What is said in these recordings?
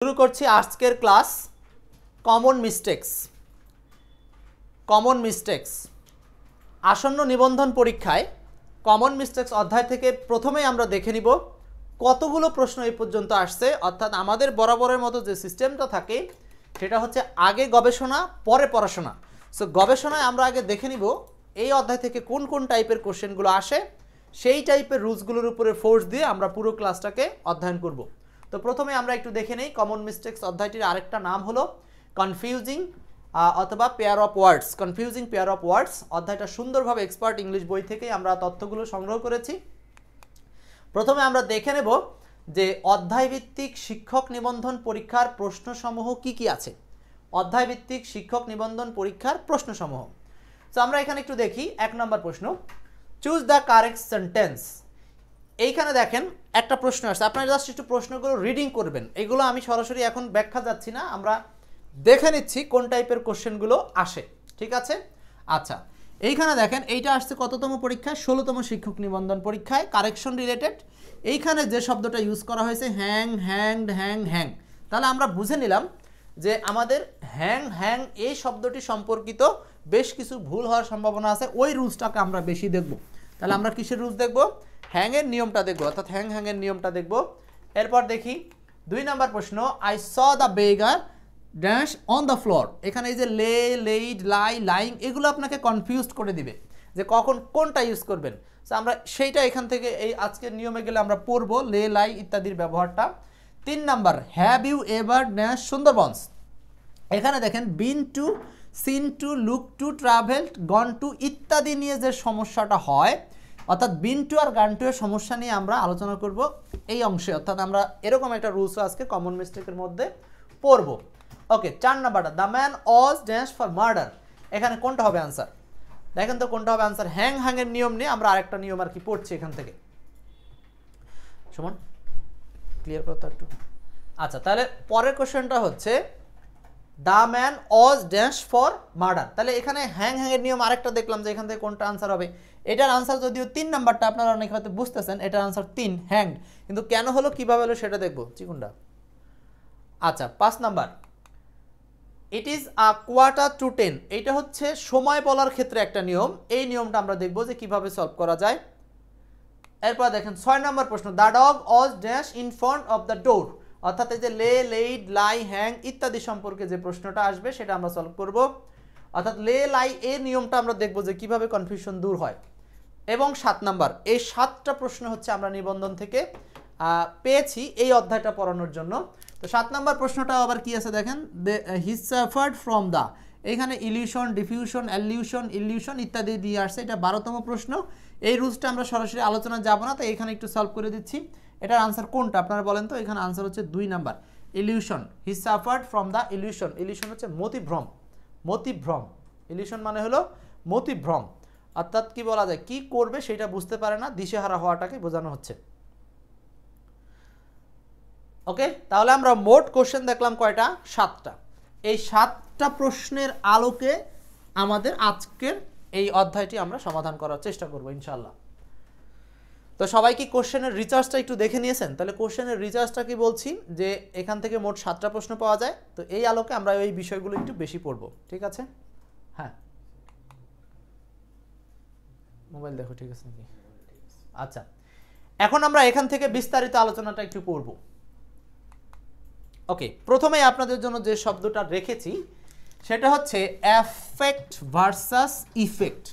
শুরু করছি আজকের ক্লাস কমন মিস্টেক্স আসন্ন নিবন্ধন পরীক্ষায় কমন মিস্টেক্স অধ্যায় থেকে প্রথমেই আমরা দেখে নিব কতগুলো প্রশ্ন এই পর্যন্ত আসছে। অর্থাৎ আমাদের বরাবরের মতো যে সিস্টেমটা থাকে সেটা হচ্ছে আগে গবেষণা পরে পড়াশোনা। সো গবেষণায় আমরা আগে দেখে নিব এই অধ্যায় থেকে কোন কোন টাইপের কোশ্চেনগুলো আসে, সেই টাইপের রুলসগুলোর উপরে ফোর্স দিয়ে আমরা পুরো ক্লাসটাকে অধ্যয়ন করব। তো প্রথমে আমরা একটু দেখে নেই কমন মিস্টেক্স অধ্যায়টির আরেকটা নাম হলো কনফিউজিং অথবা পেয়ার অফ ওয়ার্ডস। অধ্যায়টা সুন্দরভাবে এক্সপার্ট ইংলিশ বই থেকে আমরা তথ্যগুলো সংগ্রহ করেছি। প্রথমে আমরা দেখে নেব যে অধ্যায়ভিত্তিক শিক্ষক নিবন্ধন পরীক্ষার প্রশ্নসমূহ কি কি আছে। অধ্যায়ভিত্তিক শিক্ষক নিবন্ধন পরীক্ষার প্রশ্নসমূহ। তো আমরা এখানে একটু দেখি 1 নম্বর প্রশ্ন, চুজ দ্য কারেক্ট সেন্টেন্স। এইখানে দেখেন একটা প্রশ্ন আসছে, আপনারা জাস্ট একটু প্রশ্নগুলো রিডিং করবেন। এগুলো আমি সরাসরি এখন ব্যাখ্যা যাচ্ছি না, আমরা দেখে নিচ্ছি কোন টাইপের কোশ্চেনগুলো আসে, ঠিক আছে। আচ্ছা, এইখানে দেখেন এইটা আসছে কততম পরীক্ষায়? 16তম শিক্ষক নিবন্ধন পরীক্ষায়, কারেকশন রিলেটেড। এইখানে যে শব্দটা ইউজ করা হয়েছে হ্যাং, তাহলে আমরা বুঝে নিলাম যে আমাদের হ্যাং এই শব্দটি সম্পর্কিত বেশ কিছু ভুল হওয়ার সম্ভাবনা আছে। ওই রুলসটাকে আমরা বেশি দেখব। তাহলে আমরা কিসের রুলস দেখব? হ্যাংয়ের নিয়মটা দেখব, অর্থাৎ হ্যাংয়ের নিয়মটা দেখব। এরপর দেখি 2 নম্বর প্রশ্ন, I saw the বেগার dash on the floor. এখানে এই যে লে, লেইড, লাইং এগুলো আপনাকে কনফিউজড করে দিবে যে কখন কোনটা ইউজ করবেন। সো আমরা সেইটা এখান থেকে এই আজকের নিয়মে গেলে আমরা পড়বো লে, লাই ইত্যাদির ব্যবহারটা। 3 number, have you ever dash Sundarbans. এখানে দেখেন been to, seen to, look to, travelled, gone to ইত্যাদি নিয়ে যে সমস্যাটা হয়, অর্থাৎ বিন টু আর গান টু এর সমস্যা নিয়ে আমরা আলোচনা করব এই অংশে। অর্থাৎ আমরা এরকম একটা রুলসও আজকে কমন মিস্টেকের মধ্যে পড়ব। ওকে, 4 নাম্বারটা, the man was dash for murder. এখানে কোনটা হবে আনসার? দেখেন তো কোনটা হবে আনসার। হ্যাংয়ের নিয়ম নিয়ে আমরা আরেকটা নিয়ম আর কি পড়ছি এখান থেকে। সুমন ক্লিয়ার করতে একটু। আচ্ছা, তাহলে পরের কোশ্চেনটা হচ্ছে the man was dash for murder. তাহলে এখানে হ্যাংয়ের নিয়ম আরেকটা দেখলাম যে এখান থেকে কোনটা আনসার হবে। এটার আনসার যদিও 3 নাম্বারটা, আপনারা অনেক হয়তো বুঝতেছেন এটার আনসার 3 হ্যাংড, কিন্তু কেন হলো কিভাবে হলো সেটা দেখবো চিকুন্ডা। আচ্ছা, 5 number, it is a quarter to 10। এইটা হচ্ছে সময় বলার ক্ষেত্রে একটা নিয়ম। এই নিয়মটা আমরা দেখবো যে কিভাবে সলভ করা যায়। এরপর দেখেন 6 নম্বর প্রশ্ন, the dog was dash in front of the ডোর। অর্থাৎ এই যে লে, লেইড, লাই, হ্যাং ইত্যাদি সম্পর্কে যে প্রশ্নটা আসবে সেটা আমরা সলভ করব। অর্থাৎ লে, লাই এর নিয়মটা আমরা দেখবো যে কিভাবে কনফিউশন দূর হয়। এবং 7 নাম্বার, এই 7টা প্রশ্ন হচ্ছে আমরা নিবন্ধন থেকে পেয়েছি এই অধ্যায়টা পড়ানোর জন্য। তো 7 নাম্বার প্রশ্নটা আবার কি আছে দেখেন, হি সাফার্ড ফ্রম দ্য। এখানে ইলিউশন, ডিফিউশন, ইলিউশন ইত্যাদি দিয়ে আসছে। এটা 12তম প্রশ্ন। এই রুলসটা আমরা সরাসরি আলোচনা যাব না, তো এখানে একটু সলভ করে দিচ্ছি। এটার আনসার কোনটা আপনারা বলেন তো? এখানে আনসার হচ্ছে 2 number, illusion. He suffered from the illusion হচ্ছে মতিভ্রম। ইলিউশন মানে হলো মতিভ্রম, অর্থাৎ কি বলা যায়, কি করবে সেটা বুঝতে পারে না, দিশেহারা হওয়াটাকে বোঝানো হচ্ছে। ওকে, তাহলে আমরা মোট কোশ্চেন দেখলাম কয়টা? 7টা। এই 7টা প্রশ্নের আলোকে আমাদের আজকের এই অধ্যায়টি আমরা সমাধান করার চেষ্টা করব ইনশাআল্লাহ। তো সবাই কি কোশ্চেনের রিচার্জটা একটু দেখে নিয়েছেন? তাহলে কোশ্চেনের রিচার্জটা কি বলছি যে এখান থেকে মোট 7টা প্রশ্ন পাওয়া যায়। তো এই আলোকে আমরা এই বিষয়গুলো একটু বেশি পড়ব, ঠিক আছে? হ্যাঁ, মোবাইল দেখো, ঠিক আছে নাকি? আচ্ছা, এখন আমরা এখান থেকে বিস্তারিত আলোচনাটা একটু করব। ওকে, প্রথমে আপনাদের জন্য যে শব্দটা রেখেছি সেটা হচ্ছে affect versus effect.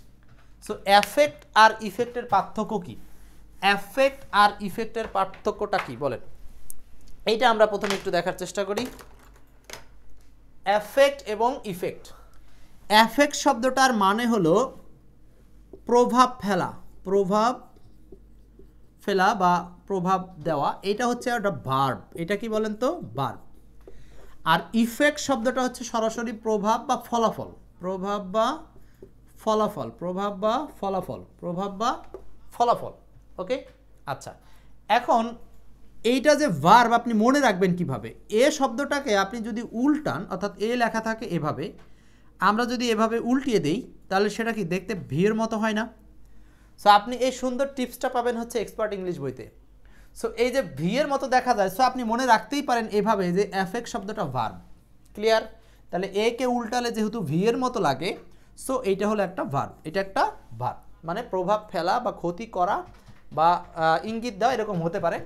So affect আর ইফেক্টের পার্থক্য কি? এফেক্ট আর ইফেক্টের পার্থক্যটা কি বলেন? এইটা আমরা প্রথমে একটু দেখার চেষ্টা করি। এফেক্ট এবং ইফেক্ট। এফেক্ট শব্দটার মানে হলো প্রভাব ফেলা বা প্রভাব দেওয়া। এটা হচ্ছে একটা ভার্ব। এটা কি বলেন তো? ভার্ব। আর ইফেক্ট শব্দটা হচ্ছে সরাসরি প্রভাব বা ফলাফল। ওকে, আচ্ছা, এখন এইটা যে ভার্ব আপনি মনে রাখবেন কিভাবে? এ শব্দটাকে আপনি যদি উল্টান, অর্থাৎ এ লেখা থাকে এভাবে, আমরা যদি এভাবে উল্টিয়ে দেই তাহলে সেটা কি দেখতে ভির মতো হয় না? সো আপনি এই সুন্দর টিপসটা পাবেন হচ্ছে এক্সপার্ট ইংলিশ বইতে। সো এই যে ভি এর মতো দেখা যায়, সো আপনি মনে রাখতেই পারেন এভাবে যে অ্যাফেক্ট শব্দটা ভার্ব। ক্লিয়ার? তাহলে এ কে উল্টালে যেহেতু ভি এর মতো লাগে, সো এইটা হলো একটা ভার্ব, এটা একটা ভার্ব, মানে প্রভাব ফেলা বা ক্ষতি করা বা ইঙ্গিত দেওয়া এরকম হতে পারে।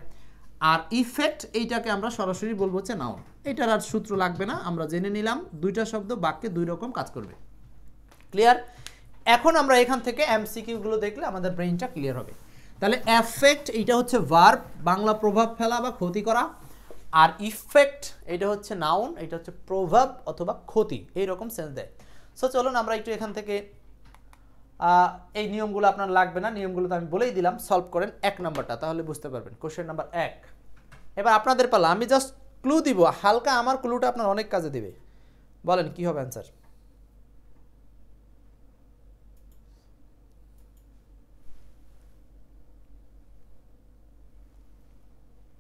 আর ইফেক্ট এইটাকে আমরা সরাসরি বলবো হচ্ছে নাউন। এটার আর সূত্র লাগবে না, আমরা জেনে নিলাম দুইটা শব্দ বাক্যে দুই রকম কাজ করবে। ক্লিয়ার? এখন আমরা এখান থেকে এমসিকিউগুলো দেখলে আমাদের ব্রেইনটা ক্লিয়ার হবে। তাহলে অ্যাফেক্ট এইটা হচ্ছে ভার্ব, বাংলা প্রভাব ফেলা বা ক্ষতি করা। আর ইফেক্ট এটা হচ্ছে নাউন, এটা হচ্ছে প্রভাব অথবা ক্ষতি, এইরকম সেন্স দেয়। সো চলুন আমরা একটু এখান থেকে এই নিয়মগুলো আপনার লাগবে না, নিয়মগুলো তো আমি বলেই দিলাম। সলভ করেন 1 নম্বরটা, তাহলে বুঝতে পারবেন। Question number 1। এবার আপনাদের পালা, আমি জাস্ট ক্লু দিব হালকা, আমার ক্লুটা আপনার অনেক কাজে দিবে। বলেন কি হবে অ্যান্সার?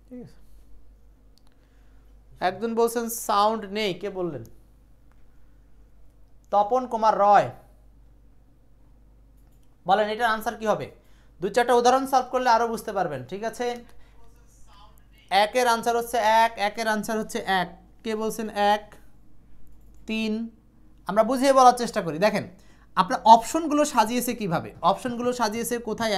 ঠিক আছে, একজন বলছেন সাউন্ড নেই, কে বললেন? তপন কুমার রয়, বলেন এটার আনসার কি হবে? 2-4টা উদাহরণ সলভ করলে আরো বুঝতে পারবেন। ঠিক আছে, 1 এর আনসার হচ্ছে 1, 1 এর আনসার হচ্ছে 1। কে বলছেন 1? 3। আমরা বুঝিয়ে বলার চেষ্টা করি। দেখেন আপনার অপশনগুলো সাজিয়েছে কিভাবে, অপশনগুলো সাজিয়েছে কোথায়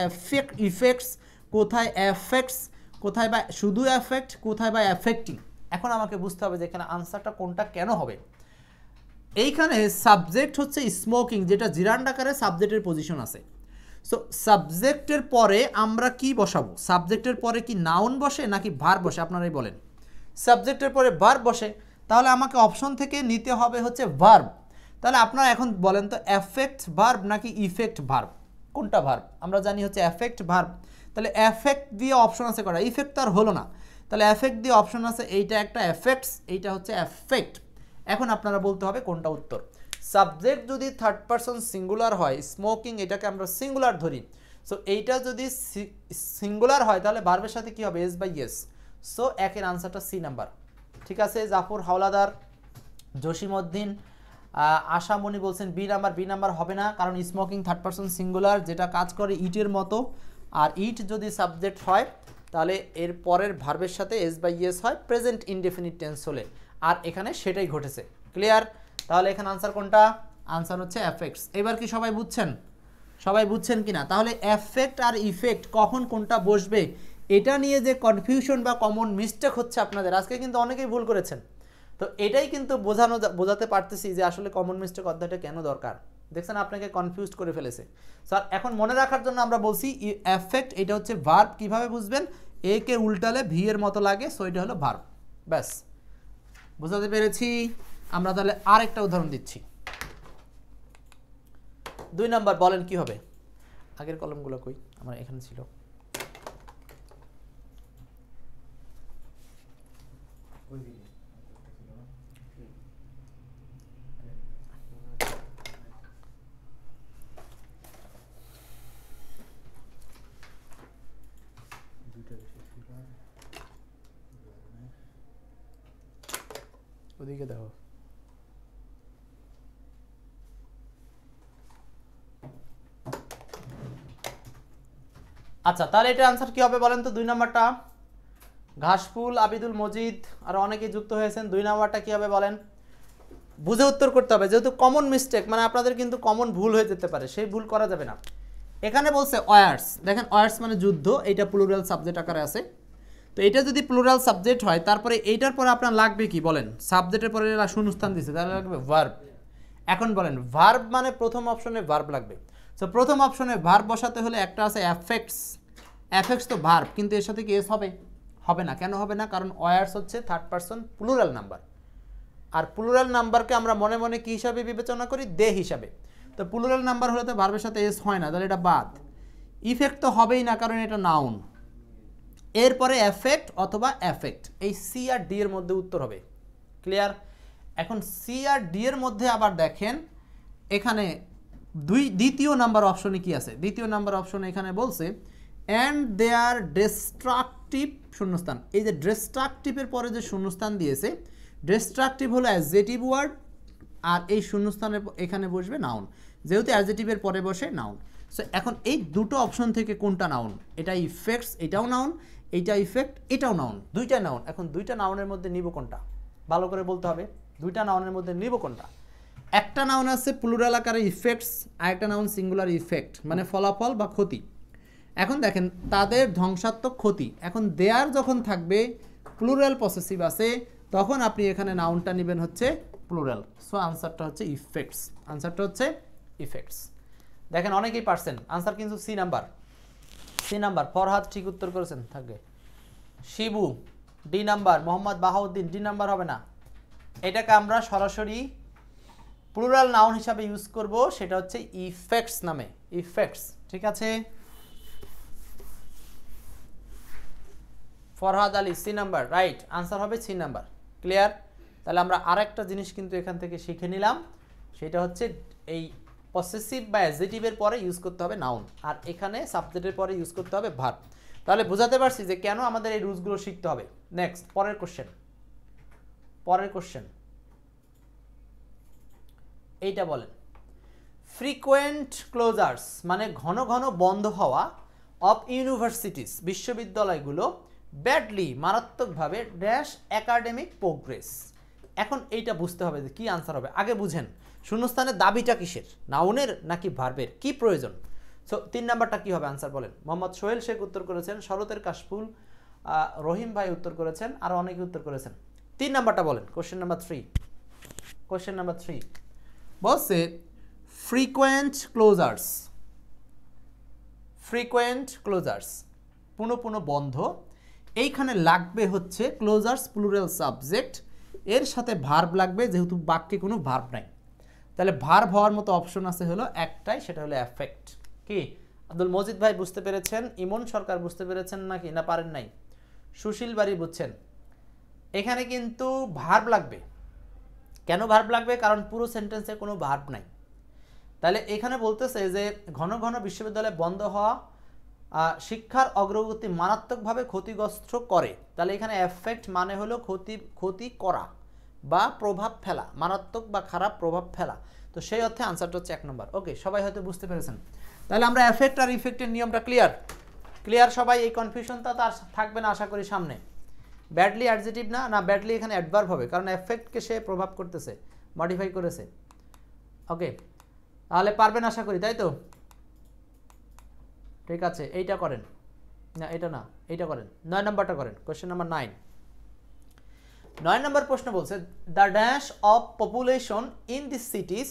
ইফেক্টস, কোথায় এফেক্টস, কোথায় বা শুধু এফেক্ট, কোথায় বা এফেক্টিং। এখন আমাকে বুঝতে হবে যে এখানে আনসারটা কোনটা কেন হবে। এইখানে সাবজেক্ট হচ্ছে স্মোকিং, যেটা জিরান্ড আকারে সাবজেক্টের পজিশন আছে। সো সাবজেক্টের পরে আমরা কি বসাবো? সাবজেক্টের পরে কি নাউন বসে নাকি ভার্ব বসে? আপনারাই বলেন। সাবজেক্টের পরে ভার্ব বসে, তাহলে আমাকে অপশন থেকে নিতে হবে হচ্ছে ভার্ব। তাহলে আপনারা এখন বলেন তো এফেক্ট ভার্ব নাকি ইফেক্ট ভার্ব, কোনটা ভার্ব? আমরা জানি হচ্ছে এফেক্ট ভার্ব। তাহলে এফেক্ট দিয়ে অপশন আছে করা, ইফেক্ট তো আর হলো না। তাহলে এফেক্ট দিয়ে অপশন আছে, এইটা একটা এফেক্টস, এইটা হচ্ছে এফেক্ট। এখন আপনারা বলতে হবে কোনটা উত্তর। সাবজেক্ট যদি থার্ড পারসন সিঙ্গুলার হয়, স্মোকিং এটাকে আমরা সিঙ্গুলার ধরি, সো এইটা যদি সিঙ্গুলার হয় তাহলে ভার্বের সাথে কি হবে? S by S. সো 1 এর আনসারটা সি নাম্বার। ঠিক আছে, জাফর হাওলাদার, জসিমউদ্দিন, আশামণি বলছেন বি নাম্বার। বি নাম্বার হবে না, কারণ স্মোকিং থার্ড পারসন সিঙ্গুলার, যেটা কাজ করে ইটের মতো। আর ইট যদি সাবজেক্ট হয় তাহলে এর পরের ভার্বের সাথে এস বাই এস হয় প্রেজেন্ট ইনডেফিনিট টেন্স হলে, আর এখানে সেটাই ঘটেছে। ক্লিয়ার? তাহলে এখানে আনসার কোনটা? আনসার হচ্ছে এফেক্টস। এবার কি সবাই বুঝছেন? সবাই বুঝছেন কিনা? তাহলে এফেক্ট আর ইফেক্ট কখন কোনটা বসবে এটা নিয়ে যে কনফিউশন বা কমন মিস্টেক হচ্ছে আপনাদের, আজকে কিন্তু অনেকেই ভুল করেছেন। তো এটাই কিন্তু বোঝাতে পারতেছি যে আসলে কমন মিস্টেক অধ্যায়টা কেন দরকার। দেখছেন আপনাকে কনফিউজ করে ফেলেছে। স্যার এখন মনে রাখার জন্য আমরা বলছি এফেক্ট এটা হচ্ছে ভার্ব। কিভাবে বুঝবেন? এ কে উল্টালে ভি এর মতো লাগে, সো এটা হলো ভার্ব। ব্যাস, বুঝাতে পেরেছি। আমরা তাহলে আরেকটা উদাহরণ দিচ্ছি। 2 নাম্বার, বলেন কি হবে? আগের কলমগুলো কই? আমার এখানে ছিল। ওদিকে দেখো। আচ্ছা, তাহলে এটা আনসার কি হবে বলেন তো? 2 নাম্বারটা। ঘাসফুল, আবিদুল মজিদ আর অনেকেই যুক্ত হয়েছেন। 2 নাম্বারটা কি হবে বলেন? বুঝে উত্তর করতে হবে, যেহেতু কমন মিস্টেক, মানে আপনাদের কিন্তু কমন ভুল হয়ে যেতে পারে, সেই ভুল করা যাবে না। এখানে বলছে ওয়ার্স, দেখেন ওয়ার্স মানে যুদ্ধ, এটা প্লুরাল সাবজেক্ট আকারে আছে। তো এটা যদি প্লুরাল সাবজেক্ট হয়, তারপরে এইটার পরে আপনার লাগবে কি বলেন? সাবজেক্টের পরে শূন্যস্থান দিচ্ছে, তাহলে লাগবে ভার্ব। এখন বলেন ভার্ব মানে প্রথম অপশনে ভার্ব লাগবে। সো প্রথম অপশনে ভার্ব বসাতে হলে একটা আছে অ্যাফেক্টস। অ্যাফেক্টস তো ভার্ব, কিন্তু এর সাথে কি এস হবে? হবে না। কেন হবে না? কারণ ওয়ার্স হচ্ছে থার্ড পারসন প্লুরাল নাম্বার, আর প্লুরাল নাম্বারকে আমরা মনে মনে কি হিসাবে বিবেচনা করি? দে হিসাবে। তো প্লুরাল নাম্বার হলে তো ভার্বের সাথে এস হয় না, তাহলে এটা বাদ। ইফেক্ট তো হবেই না, কারণ এটা নাউন। এরপরে এফেক্ট অথবা এফেক্ট, এই সি আর ডি এর মধ্যে উত্তর হবে। ক্লিয়ার? এখন সি আর ডি এর মধ্যে আবার দেখেন এখানে দ্বিতীয় নাম্বার অপশনে কি আছে? দ্বিতীয় নাম্বার অপশনে এখানে বলছে অ্যান্ড দে আর ডিস্ট্রাকটিভ শূন্যস্থান। এই যে ডিস্ট্রাকটিভের পরে যে শূন্যস্থান দিয়েছে, ডিস্ট্রাকটিভ হলো অ্যাডজেটিভ ওয়ার্ড, আর এই শূন্যস্থানের এখানে বসবে নাউন, যেহেতু অ্যাডজেটিভের পরে বসে নাউন। সো এখন এই দুটো অপশন থেকে কোনটা নাউন? এটা ইফেক্টস, এটাও নাউন, এইটা ইফেক্ট, এটাও নাউন, দুইটা নাউন। এখন দুইটা নাউনের মধ্যে নিব কোনটা, ভালো করে বলতে হবে। দুইটা নাউনের মধ্যে নিব কোনটা? একটা নাউন আছে প্লুরাল আকারে ইফেক্টস, আর একটা নাউন সিঙ্গুলার ইফেক্ট, মানে ফলাফল বা ক্ষতি। এখন দেখেন তাদের ধ্বংসাত্মক ক্ষতি, এখন দেয়ার যখন থাকবে প্লুরাল পসেসিভ আছে, তখন আপনি এখানে নাউনটা নেবেন হচ্ছে প্লুরাল। সো আনসারটা হচ্ছে ইফেক্টস, আনসারটা হচ্ছে ইফেক্টস। দেখেন অনেকেই পারছেন, আনসার কিন্তু C number, C number. Farhad ঠিক উত্তর করেছেন, থাকবে। Shibu D number, Mohammad Bahauddin D number হবে না, এটাকে আমরা সরাসরি প্লুরাল নাউন হিসাবে ইউজ করব, সেটা হচ্ছে ইফেক্টস নামে, ইফেক্টস। ঠিক আছে, Farhad Ali C number, right answer হবে সি নাম্বার। ক্লিয়ার? তাহলে আমরা আরেকটা জিনিস কিন্তু এখান থেকে শিখে নিলাম, সেটা হচ্ছে এই পসেসিভ বা অ্যাডজেটিভের পরে ইউজ করতে হবে নাউন, আর এখানে সাবজেক্টের পরে ইউজ করতে হবে ভার্ব। তাহলে বোঝাতে পারছি যে কেন আমাদের এই রুলসগুলো শিখতে হবে। নেক্সট, পরের কোশ্চেন, পরের কোশ্চেন এইটা বলেন, ফ্রিকোয়েন্ট ক্লোজার্স মানে ঘন ঘন বন্ধ হওয়া অফ ইউনিভার্সিটিস, বিশ্ববিদ্যালয়গুলো, ব্যাডলি মারাত্মকভাবে ড্যাশ একাডেমিক প্রোগ্রেস। এখন এইটা বুঝতে হবে যে কী আনসার হবে। আগে বুঝেন শূন্যস্থানের দাবিটা কিসের, নাউনের নাকি ভার্বের, কি প্রয়োজন। সো 3 নাম্বারটা কী হবে আনসার বলেন। মোহাম্মদ সোহেল শেখ উত্তর করেছেন, শরতের কাশফুল, রহিম ভাই উত্তর করেছেন, আরও অনেকে উত্তর করেছেন। 3 নাম্বারটা বলেন, কোশ্চেন নাম্বার 3। কোশ্চেন নাম্বার 3 বলছে ফ্রিকোয়েন্ট ক্লোজার্স, ফ্রিকোয়েন্ট ক্লোজার্স পুনঃ পুনঃ বন্ধ, এইখানে লাগবে হচ্ছে ক্লোজার্স প্লুরাল সাবজেক্ট, এর সাথে ভার্ব লাগবে, যেহেতু বাক্যে কোনো ভার্ব নাই। তাহলে ভার্ব হওয়ার মতো অপশন আছে হলো একটাই, সেটা হলো অ্যাফেক্ট। কি আব্দুল মজিদ ভাই বুঝতে পেরেছেন? ইমন সরকার বুঝতে পেরেছেন নাকি, না পারেন নাই? সুশীল বাড়ি বুঝছেন? এখানে কিন্তু ভার্ব লাগবে। কেন ভার্ব লাগবে? কারণ পুরো সেন্টেন্সে কোনো ভার্ব নাই। তাহলে এখানে বলতেছে যে ঘন ঘন বিশ্ববিদ্যালয় বন্ধ হওয়া শিক্ষার অগ্রগতি মারাত্মকভাবে ক্ষতিগ্রস্ত করে। তাহলে এখানে এফেক্ট মানে হলো ক্ষতি করা বা প্রভাব ফেলা, মারাত্মক বা খারাপ প্রভাব ফেলা। তো সেই অর্থে আনসারটা হচ্ছে 1 নম্বর। ওকে, সবাই হয়তো বুঝতে পেরেছেন। তাহলে আমরা এফেক্ট আর ইফেক্টের নিয়মটা ক্লিয়ার, ক্লিয়ার সবাই? এই কনফিউশনটা তো আর থাকবে না আশা করি সামনে। ব্যাডলি অ্যাডজেটিভ না, না ব্যাডলি এখানে অ্যাডভার্ব হবে, কারণ এফেক্টকে সে প্রভাব করতেছে, মডিফাই করেছে। ওকে, তাহলে পারবেন আশা করি, তাই তো? ঠিক আছে, এইটা করেন না, এটা না, এইটা করেন, 9 নাম্বারটা করেন, কোশ্চেন নাম্বার 9। 9 নম্বর প্রশ্ন বলছে the dash of population in the cities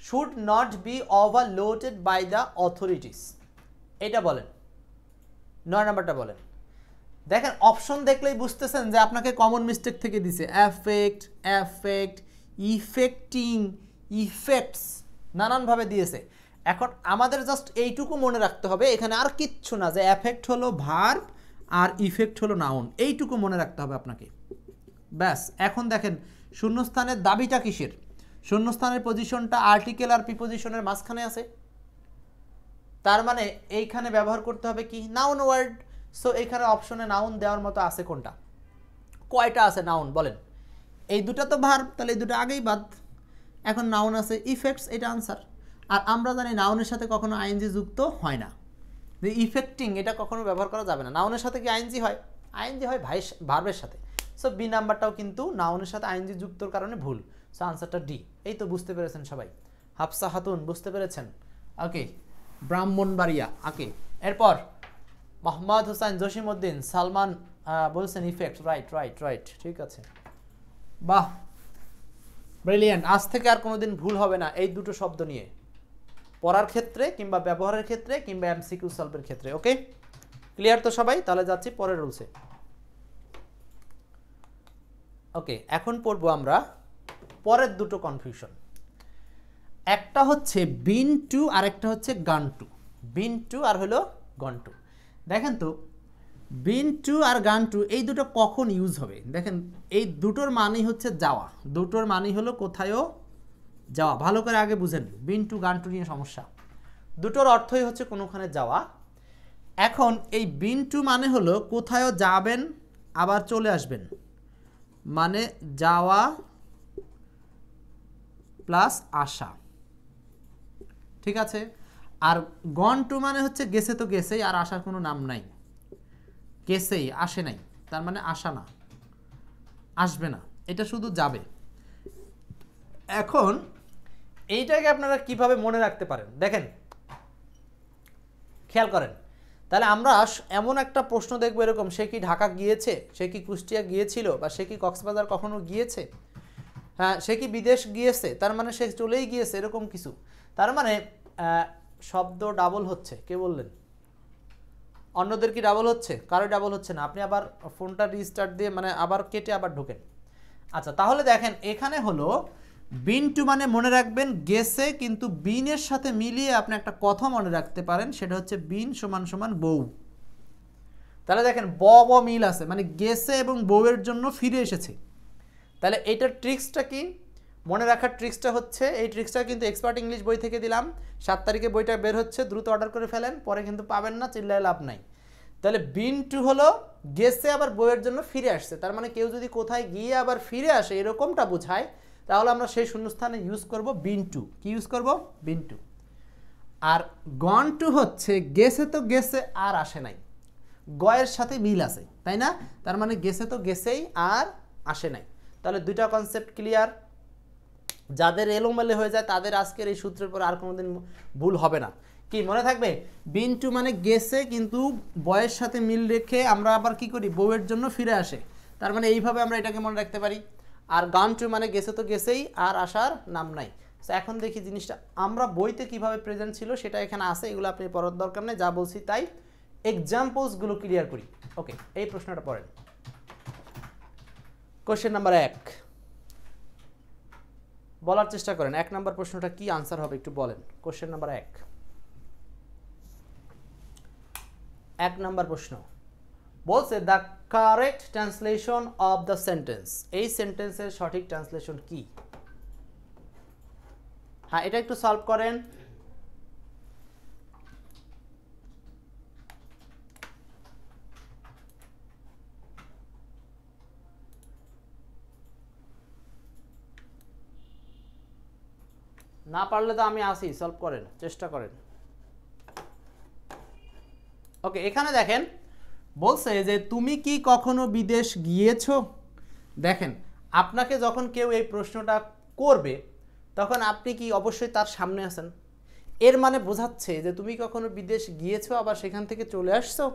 should not be overloaded by the authorities. এটা বলেন, 9 নাম্বারটা বলেন। দেখেন অপশন দেখলেই বুঝতেছেন যে আপনাকে কমন মিস্টেক থেকে দিছে, অ্যাফেক্ট, অ্যাফেক্ট, ইফেক্টিং, ইফেক্টস, নানানভাবে দিয়েছে। এখন আমাদের জাস্ট এইটুকু মনে রাখতে হবে, এখানে আর কিচ্ছু না, যে অ্যাফেক্ট হলো ভার্ব আর ইফেক্ট হলো নাউন, এইটুকু মনে রাখতে হবে আপনাকে, ব্যাস। এখন দেখেন শূন্যস্থানের দাবিটা কিসের, শূন্যস্থানের পজিশনটা আর্টিকেল আর প্রিপোজিশনের মাঝখানে আছে, তার মানে এইখানে ব্যবহার করতে হবে কি, নাউন ওয়ার্ড। সো এখানে অপশনে নাউন দেওয়ার মতো আছে কোনটা, কয়টা আছে নাউন বলেন? এই দুটা তো ভার্ব, তাহলে এই দুটো আগেই বাদ। এখন নাউন আছে ইফেক্টস, এটা আনসার। আর আমরা জানি নাউনের সাথে কখনো আইএনজি যুক্ত হয় না, যে ইফেক্টিং এটা কখনো ব্যবহার করা যাবে না। নাউনের সাথে কি আইএনজি হয়? আইএনজি হয় ভার্বের সাথে। সো বি নাম্বারটাও কিন্তু নাউনের সাথে আইএনজি যুক্তর কারণে ভুল। সো আনসারটা ডি। এই তো বুঝতে পেরেছেন সবাই? হাফসা খাতুন বুঝতে পেরেছেন? ওকে, ব্রাহ্মণবাড়িয়া। ওকে, এরপর মোহাম্মদ হোসেন, জসিমউদ্দিন, সালমান বলছেন ইফেক্ট, রাইট রাইট রাইট, ঠিক আছে, বাহ, ব্রিলিয়ান্ট। আজ থেকে আর কোনোদিন ভুল হবে না এই দুটো শব্দ নিয়ে, পড়ার ক্ষেত্রে কিংবা ব্যবহারের ক্ষেত্রে কিংবা এমসিকিউ সলভের ক্ষেত্রে। ওকে, ক্লিয়ার তো সবাই? তাহলে যাচ্ছি পরের রুলসে। ওকে, এখন পড়বো আমরা পরের দুটো কনফিউশন। একটা হচ্ছে বিন টু আর একটা হচ্ছে গান টু। বিন টু আর হলো গন টু। দেখেন তো বিন টু আর গান টু এই দুটো কখন ইউজ হবে? দেখেন এই দুটোর মানেই হচ্ছে যাওয়া, দুটোর মানেই হলো কোথায়ও যাওয়া। ভালো করে আগে বুঝেন, বিন টু গান টু নিয়ে সমস্যা। দুটোর অর্থই হচ্ছে কোনোখানে যাওয়া। এখন এই বিন টু মানে হলো কোথায়ও যাবেন আবার চলে আসবেন, মানে যাওয়া প্লাস আসা, ঠিক আছে। আর গন টু মানে হচ্ছে গেছে তো গেছেই, আর আসার কোনো নাম নাই। গেছেই, আসে নাই, তার মানে আসা না, আসবে না, এটা শুধু যাবে। এখন এইটাকে আপনারা কিভাবে মনে রাখতে পারেন দেখেন, খেয়াল করেন। তাহলে আমরা এমন একটা প্রশ্ন দেখবো এরকম, সে কি ঢাকা গিয়েছে, সে কি কুষ্টিয়া গিয়েছিল, বা সে কি কক্সবাজার কখনো গিয়েছে, হ্যাঁ সে কি বিদেশ গিয়েছে, তার মানে সে চলেই গিয়েছে, এরকম কিছু। তার মানে শব্দ ডাবল হচ্ছে, কে বললেন? অন্যদের কি ডাবল হচ্ছে? কারো ডাবল হচ্ছে না। আপনি আবার ফোনটা রিস্টার্ট দিয়ে মানে আবার কেটে আবার ঢোকেন। আচ্ছা তাহলে দেখেন এখানে হলো বিন টু মানে মনে রাখবেন গেছে, কিন্তু বিনের সাথে মিলিয়ে আপনি একটা কথা মনে রাখতে পারেন, সেটা হচ্ছে বিন সমান সমান বউ। তাহলে দেখেন ব ব মিল আছে, মানে গেছে এবং বউয়ের জন্য ফিরে এসেছে। তাহলে এইটার ট্রিক্সটা কি মনে রাখার ট্রিক্সটা হচ্ছে, এই ট্রিক্সটা কিন্তু এক্সপার্ট ইংলিশ বই থেকে দিলাম, 7 তারিখে বইটা বের হচ্ছে, দ্রুত অর্ডার করে ফেলেন, পরে কিন্তু পাবেন না, চিল্লায় লাভ নাই। তাহলে বিন টু হলো গেছে আবার বইয়ের জন্য ফিরে আসছে, তার মানে কেউ যদি কোথায় গিয়ে আবার ফিরে আসে এরকমটা বোঝায়, তাহলে আমরা সেই শূন্যস্থানে ইউজ করব বিন টু। কি ইউজ করব? Been to. R gone to হচ্ছে গেছে তো গেছে আর আসে নাই, গয়ের সাথে মিল আছে, তাই না? তার মানে গেছে তো গেছেই আর আসে নাই। তাহলে দুইটা কনসেপ্ট ক্লিয়ার। যাদের এলোমেলো হয়ে যায় তাদের আজকের এই সূত্রের পর আর কোনোদিন ভুল হবে না। কি মনে থাকবে? বিন টু মানে গেছে কিন্তু বয়ের সাথে মিল রেখে আমরা আবার কি করি, বউয়ের জন্য ফিরে আসে, তার মানে এইভাবে আমরা এটাকে মনে রাখতে পারি। আর গান টু মানে গেছে তো গেছেই আর আসার নাম নাই। তো এখন দেখি জিনিসটা আমরা বইতে কিভাবে প্রেজেন্ট ছিল সেটা এখানে আছে, এগুলো আপনি পড়ার দরকার নেই, যা বলছি তাই। এক্সাম্পলসগুলো ক্লিয়ার করি। ওকে, এই প্রশ্নটা পড়েন। কোশ্চেন নাম্বার 1 বলার চেষ্টা করেন, 1 নম্বর প্রশ্নটা কি আনসার হবে একটু বলেন। কোশ্চেন নাম্বার 1 নম্বর প্রশ্ন বলছে the correct translation of the sentence. এই সেন্টেন্সের সঠিক ট্রান্সলেশন কি? হ্যাঁ এটা একটু সলভ করেন। না পারলে তো আমি আসি, সলভ করেন, চেষ্টা করেন। ওকে, এখানে দেখেন বলছে যে তুমি কি কখনো বিদেশ গিয়েছো। দেখেন আপনাকে যখন কেউ এই প্রশ্নটা করবে তখন আপনি কি অবশ্যই তার সামনে আছেন, এর মানে বোঝাচ্ছে যে তুমি কখনো বিদেশ গিয়েছো আবার সেখান থেকে চলে আসছো।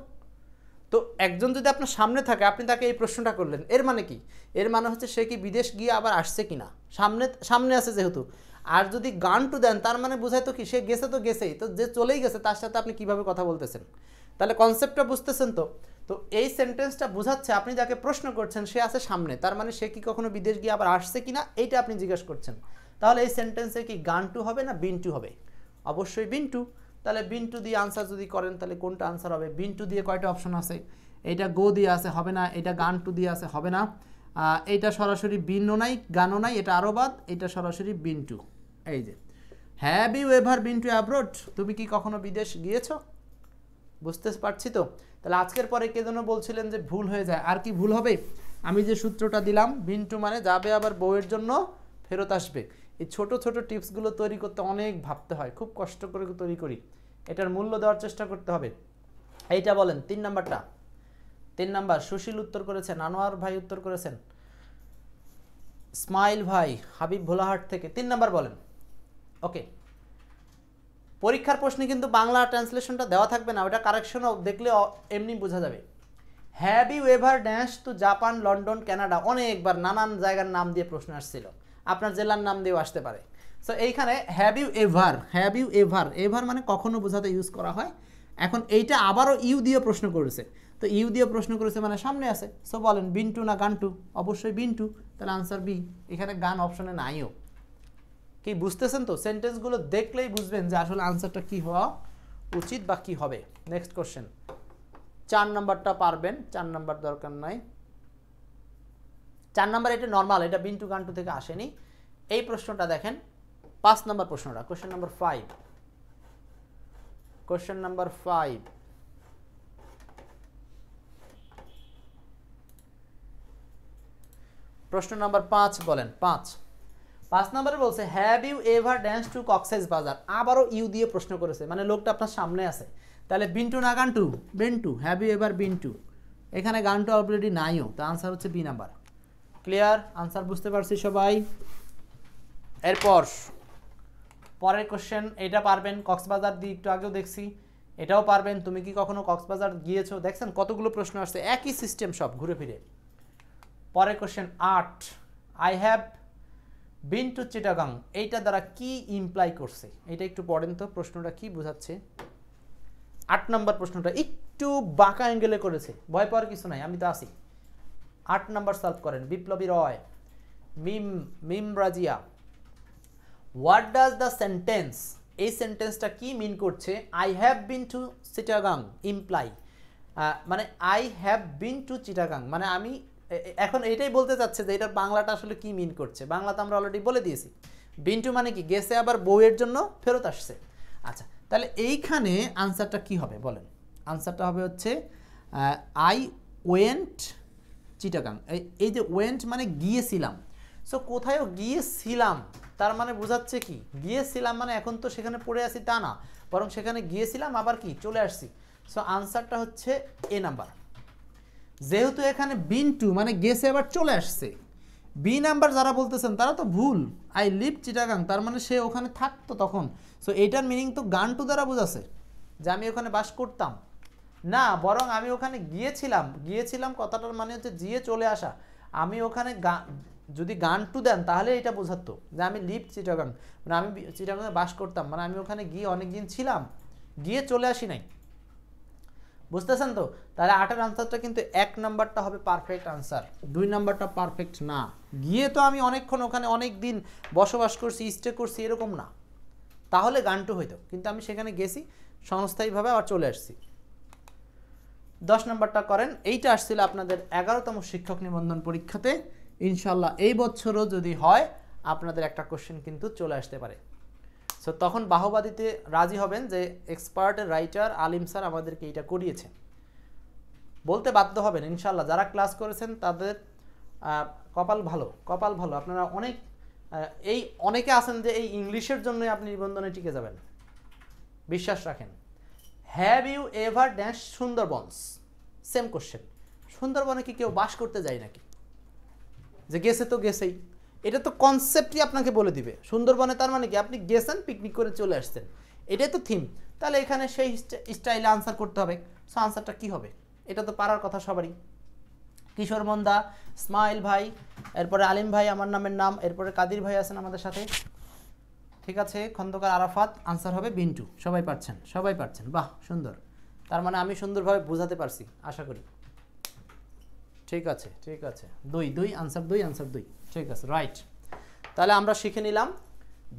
তো একজন যদি আপনার সামনে থাকে আপনি তাকে এই প্রশ্নটা করলেন, এর মানে কি? এর মানে হচ্ছে সে কি বিদেশ গিয়ে আবার আসছে কিনা, সামনে আছে যেহেতু। আর যদি গান টু দেন তার মানে বোঝায় তো কি সে গেছে তো গেছেই, তো যে চলেই গেছে তার সাথে আপনি কিভাবে কথা বলতেছেন। তাহলে কনসেপ্টটা বুঝতেছেন তো? তো এই সেন্টেন্সটা বোঝাচ্ছে আপনি যাকে প্রশ্ন করছেন সে আছে সামনে, তার মানে সে কি কখনো বিদেশ গিয়ে আবার আসছে কিনা এইটা আপনি জিজ্ঞেস করছেন। তাহলে এই সেন্টেন্সে কি গান টু হবে না বিন টু হবে? অবশ্যই বিন টু। তাহলে বিন টু দিয়ে আনসার যদি করেন তাহলে কোনটা আনসার হবে? বিন টু দিয়ে কয়টা অপশন আছে? এইটা গো দিয়ে আছে, হবে না। এটা গান টু দিয়ে আছে, হবে না। এইটা সরাসরি বিনও নাই গানও নাই, এটা আরও বাদ। এটা সরাসরি বিন টু। এই যে have you ever been to abroad, তুমি কি কখনো বিদেশ গিয়েছো? বুঝতে পারছি তো? তাহলে আজকের পরে কে যেন বলছিলেন যে ভুল হয়ে যায়, আর কি ভুল হবে? আমি যে সূত্রটা দিলাম বিন টু মানে যাবে আবার বউয়ের জন্য ফেরত আসবে। এই ছোট ছোট টিপসগুলো তৈরি করতে অনেক ভাবতে হয়, খুব কষ্ট করে তৈরি করি, এটার মূল্য দেওয়ার চেষ্টা করতে হবে। এইটা বলেন 3 নাম্বারটা। 3 নাম্বার সুশীল উত্তর করেছেন, আনোয়ার ভাই উত্তর করেছেন, স্মাইল ভাই, হাবিব ভোলাহাট থেকে 3 নাম্বার বলেন। ওকে, পরীক্ষার প্রশ্নে কিন্তু বাংলা ট্রান্সলেশনটা দেওয়া থাকবে না, ওটা কারেকশনও দেখলে এমনি বোঝা যাবে। Have you ever dash to Japan, London, Canada, অনেকবার নানান জায়গার নাম দিয়ে প্রশ্ন আসছিল, আপনার জেলার নাম দিয়েও আসতে পারে। সো এইখানে have you ever, have you ever, ever মানে কখনো বোঝাতে ইউজ করা হয়। এখন এইটা আবারও ইউ দিয়ে প্রশ্ন করেছে, তো ইউ দিয়ে প্রশ্ন করেছে মানে সামনে আছে। সো বলেন বিন টু না গান টু? অবশ্যই বিন টু, তাহলে আনসার বি। এখানে গান অপশনে নাইও। কি বুঝতেছেন তো? সেন্টেন্সগুলো দেখলেই বুঝবেন যে আসলে আনসারটা কি হওয়া উচিত বা কি হবে। নেক্সট কোশ্চেন 4 নাম্বারটা পারবেন, 4 নাম্বার দরকার নাই। 4 নাম্বার এটা নর্মাল, এটা বিন টু গান টু থেকে আসেনি। এই প্রশ্নটা দেখেন 5 নাম্বার প্রশ্নটা, কোশ্চেন নাম্বার 5। কোশ্চেন নাম্বার 5 প্রশ্ন নাম্বার 5 বলেন। 5 নম্বরে বলছে have you ever dance to Cox's Bazar, আবারও ইউ দিয়ে প্রশ্ন করেছে, মানে লোকটা আপনার সামনে আছে। তাহলে বিন টু না gone to? Been to. Have you ever been to, এখানে গানটা অলরেডি নাইও, তো আনসার হচ্ছে বি নাম্বার। ক্লিয়ার? আনসার বুঝতে পারছি সবাই? এরপর পরের কোশ্চেন, এটা পারবেন, কক্সবাজার দিয়ে একটু আগেও দেখছি, এটাও পারবেন। তুমি কি কখনো কক্সবাজার গিয়েছো? দেখছেন কতগুলো প্রশ্ন আসছে, একই সিস্টেম সব ঘুরে ফিরে। পরের question 8, I have been to Chittagong, এইটা দ্বারা কি ইমপ্লাই করছে? এটা একটু পড়েন তো, প্রশ্নটা কি বোঝাচ্ছে। 8 নম্বর প্রশ্নটা একটু বাঁকা অ্যাঙ্গেলে করেছে, ভয় পাওয়ার কিছু নাই, আমি তো আছি। 8 নম্বর সলভ করেন। Biplobi Roy, Mim Razia, what does the sentence, এই সেন্টেন্সটা কি মিন করছে? I have been to Chittagong imply, মানে I have been to Chittagong মানে আমি এখন এইটাই বলতে চাচ্ছে যে এটার বাংলাটা আসলে কি মিন করছে। বাংলাতে আমরা অলরেডি বলে দিয়েছি, বিন টু মানে কি গেছে, আবার বউয়ের জন্য ফেরত আসছে। আচ্ছা, তাহলে এইখানে আনসারটা কি হবে বলেন? আনসারটা হবে হচ্ছে আই ওয়েন্ট চিটাগাং। এই যে ওয়েন্ট মানে গিয়েছিলাম, সো কোথায়ও গিয়েছিলাম তার মানে বোঝাচ্ছে কি গিয়েছিলাম মানে এখন তো সেখানে পড়ে আছি তা না, বরং সেখানে গিয়েছিলাম আবার কি চলে আসছি। সো আনসারটা হচ্ছে এ নাম্বার। যেহেতু এখানে বিন টু মানে গেছে আবার চলে আসছে, বি নাম্বার যারা বলতেছেন তারা তো ভুল। আই লিভ চিটাগাং তার মানে সে ওখানে থাকতো তখন। সো এইটার মিনিং তো গান টু দ্বারা বোঝাচ্ছে যে আমি ওখানে বাস করতাম না, বরং আমি ওখানে গিয়েছিলাম। গিয়েছিলাম কথাটার মানে হচ্ছে গিয়ে চলে আসা। আমি ওখানে যদি গান টু দেন তাহলে এটা বোঝাতো যে আমি লিভ চিটাগাং মানে আমি চিটাগাংয়ে বাস করতাম, মানে আমি ওখানে গিয়ে অনেক দিন ছিলাম, গিয়ে চলে আসি নাই। বুঝতেছেন তো? তাহলে 8-এর আনসারটা কিন্তু 1 নাম্বারটা হবে পারফেক্ট আনসার, 2 নাম্বারটা পারফেক্ট না। গিয়ে তো আমি অনেকক্ষণ ওখানে অনেক দিন বসবাস করছি, স্টে করছি, এরকম না, তাহলে গান টু হইতো, কিন্তু আমি সেখানে গেছি সংস্থায়ীভাবে আবার চলে আসছি। 10 নাম্বারটা করেন। এইটা আসছিল আপনাদের 11তম শিক্ষক নিবন্ধন পরীক্ষাতে। ইনশাল্লাহ এই বছরও যদি হয় আপনাদের একটা কোশ্চেন কিন্তু চলে আসতে পারে। সো তখন বাহবা দিতে রাজি হবেন যে এক্সপার্ট রাইটার আলিম স্যার আমাদেরকে এইটা করিয়েছে, বলতে বাধ্য হবেন ইনশাল্লাহ। যারা ক্লাস করেছেন তাদের কপাল ভালো, কপাল ভালো। আপনারা অনেকে আছেন যে এই ইংলিশের জন্যই আপনি নিবন্ধনে টিকে যাবেন, বিশ্বাস রাখেন। Have you ever dash Sundarbans? Same question, সুন্দরবনে কি কেউ বাস করতে যায় নাকি? যে গেছে তো গেছেই, এটা তো কনসেপ্টই আপনাকে বলে দিবে। সুন্দরবনে তার মানে কি আপনি গেছেন, পিকনিক করে চলে আসছেন, এটাই তো থিম। তাহলে এখানে সেই স্টাইলে আনসার করতে হবে। সো আনসারটা কি হবে? এটা তো পারার কথা সবারই। কিশোর মন্দা, ইসমাইল ভাই, এরপরে আলিম ভাই আমার নামের নাম, এরপরে কাদির ভাই আছেন আমাদের সাথে, ঠিক আছে, খন্দকার আরাফাত। আনসার হবে বিন্টু। সবাই পারছেন? সবাই পারছেন, বাহ সুন্দর। তার মানে আমি সুন্দরভাবে বোঝাতে পারছি আশা করি। ঠিক আছে, ঠিক আছে, 2 আনসার 2 আনসার 2, ঠিক আছে, রাইট। তাহলে আমরা শিখে নিলাম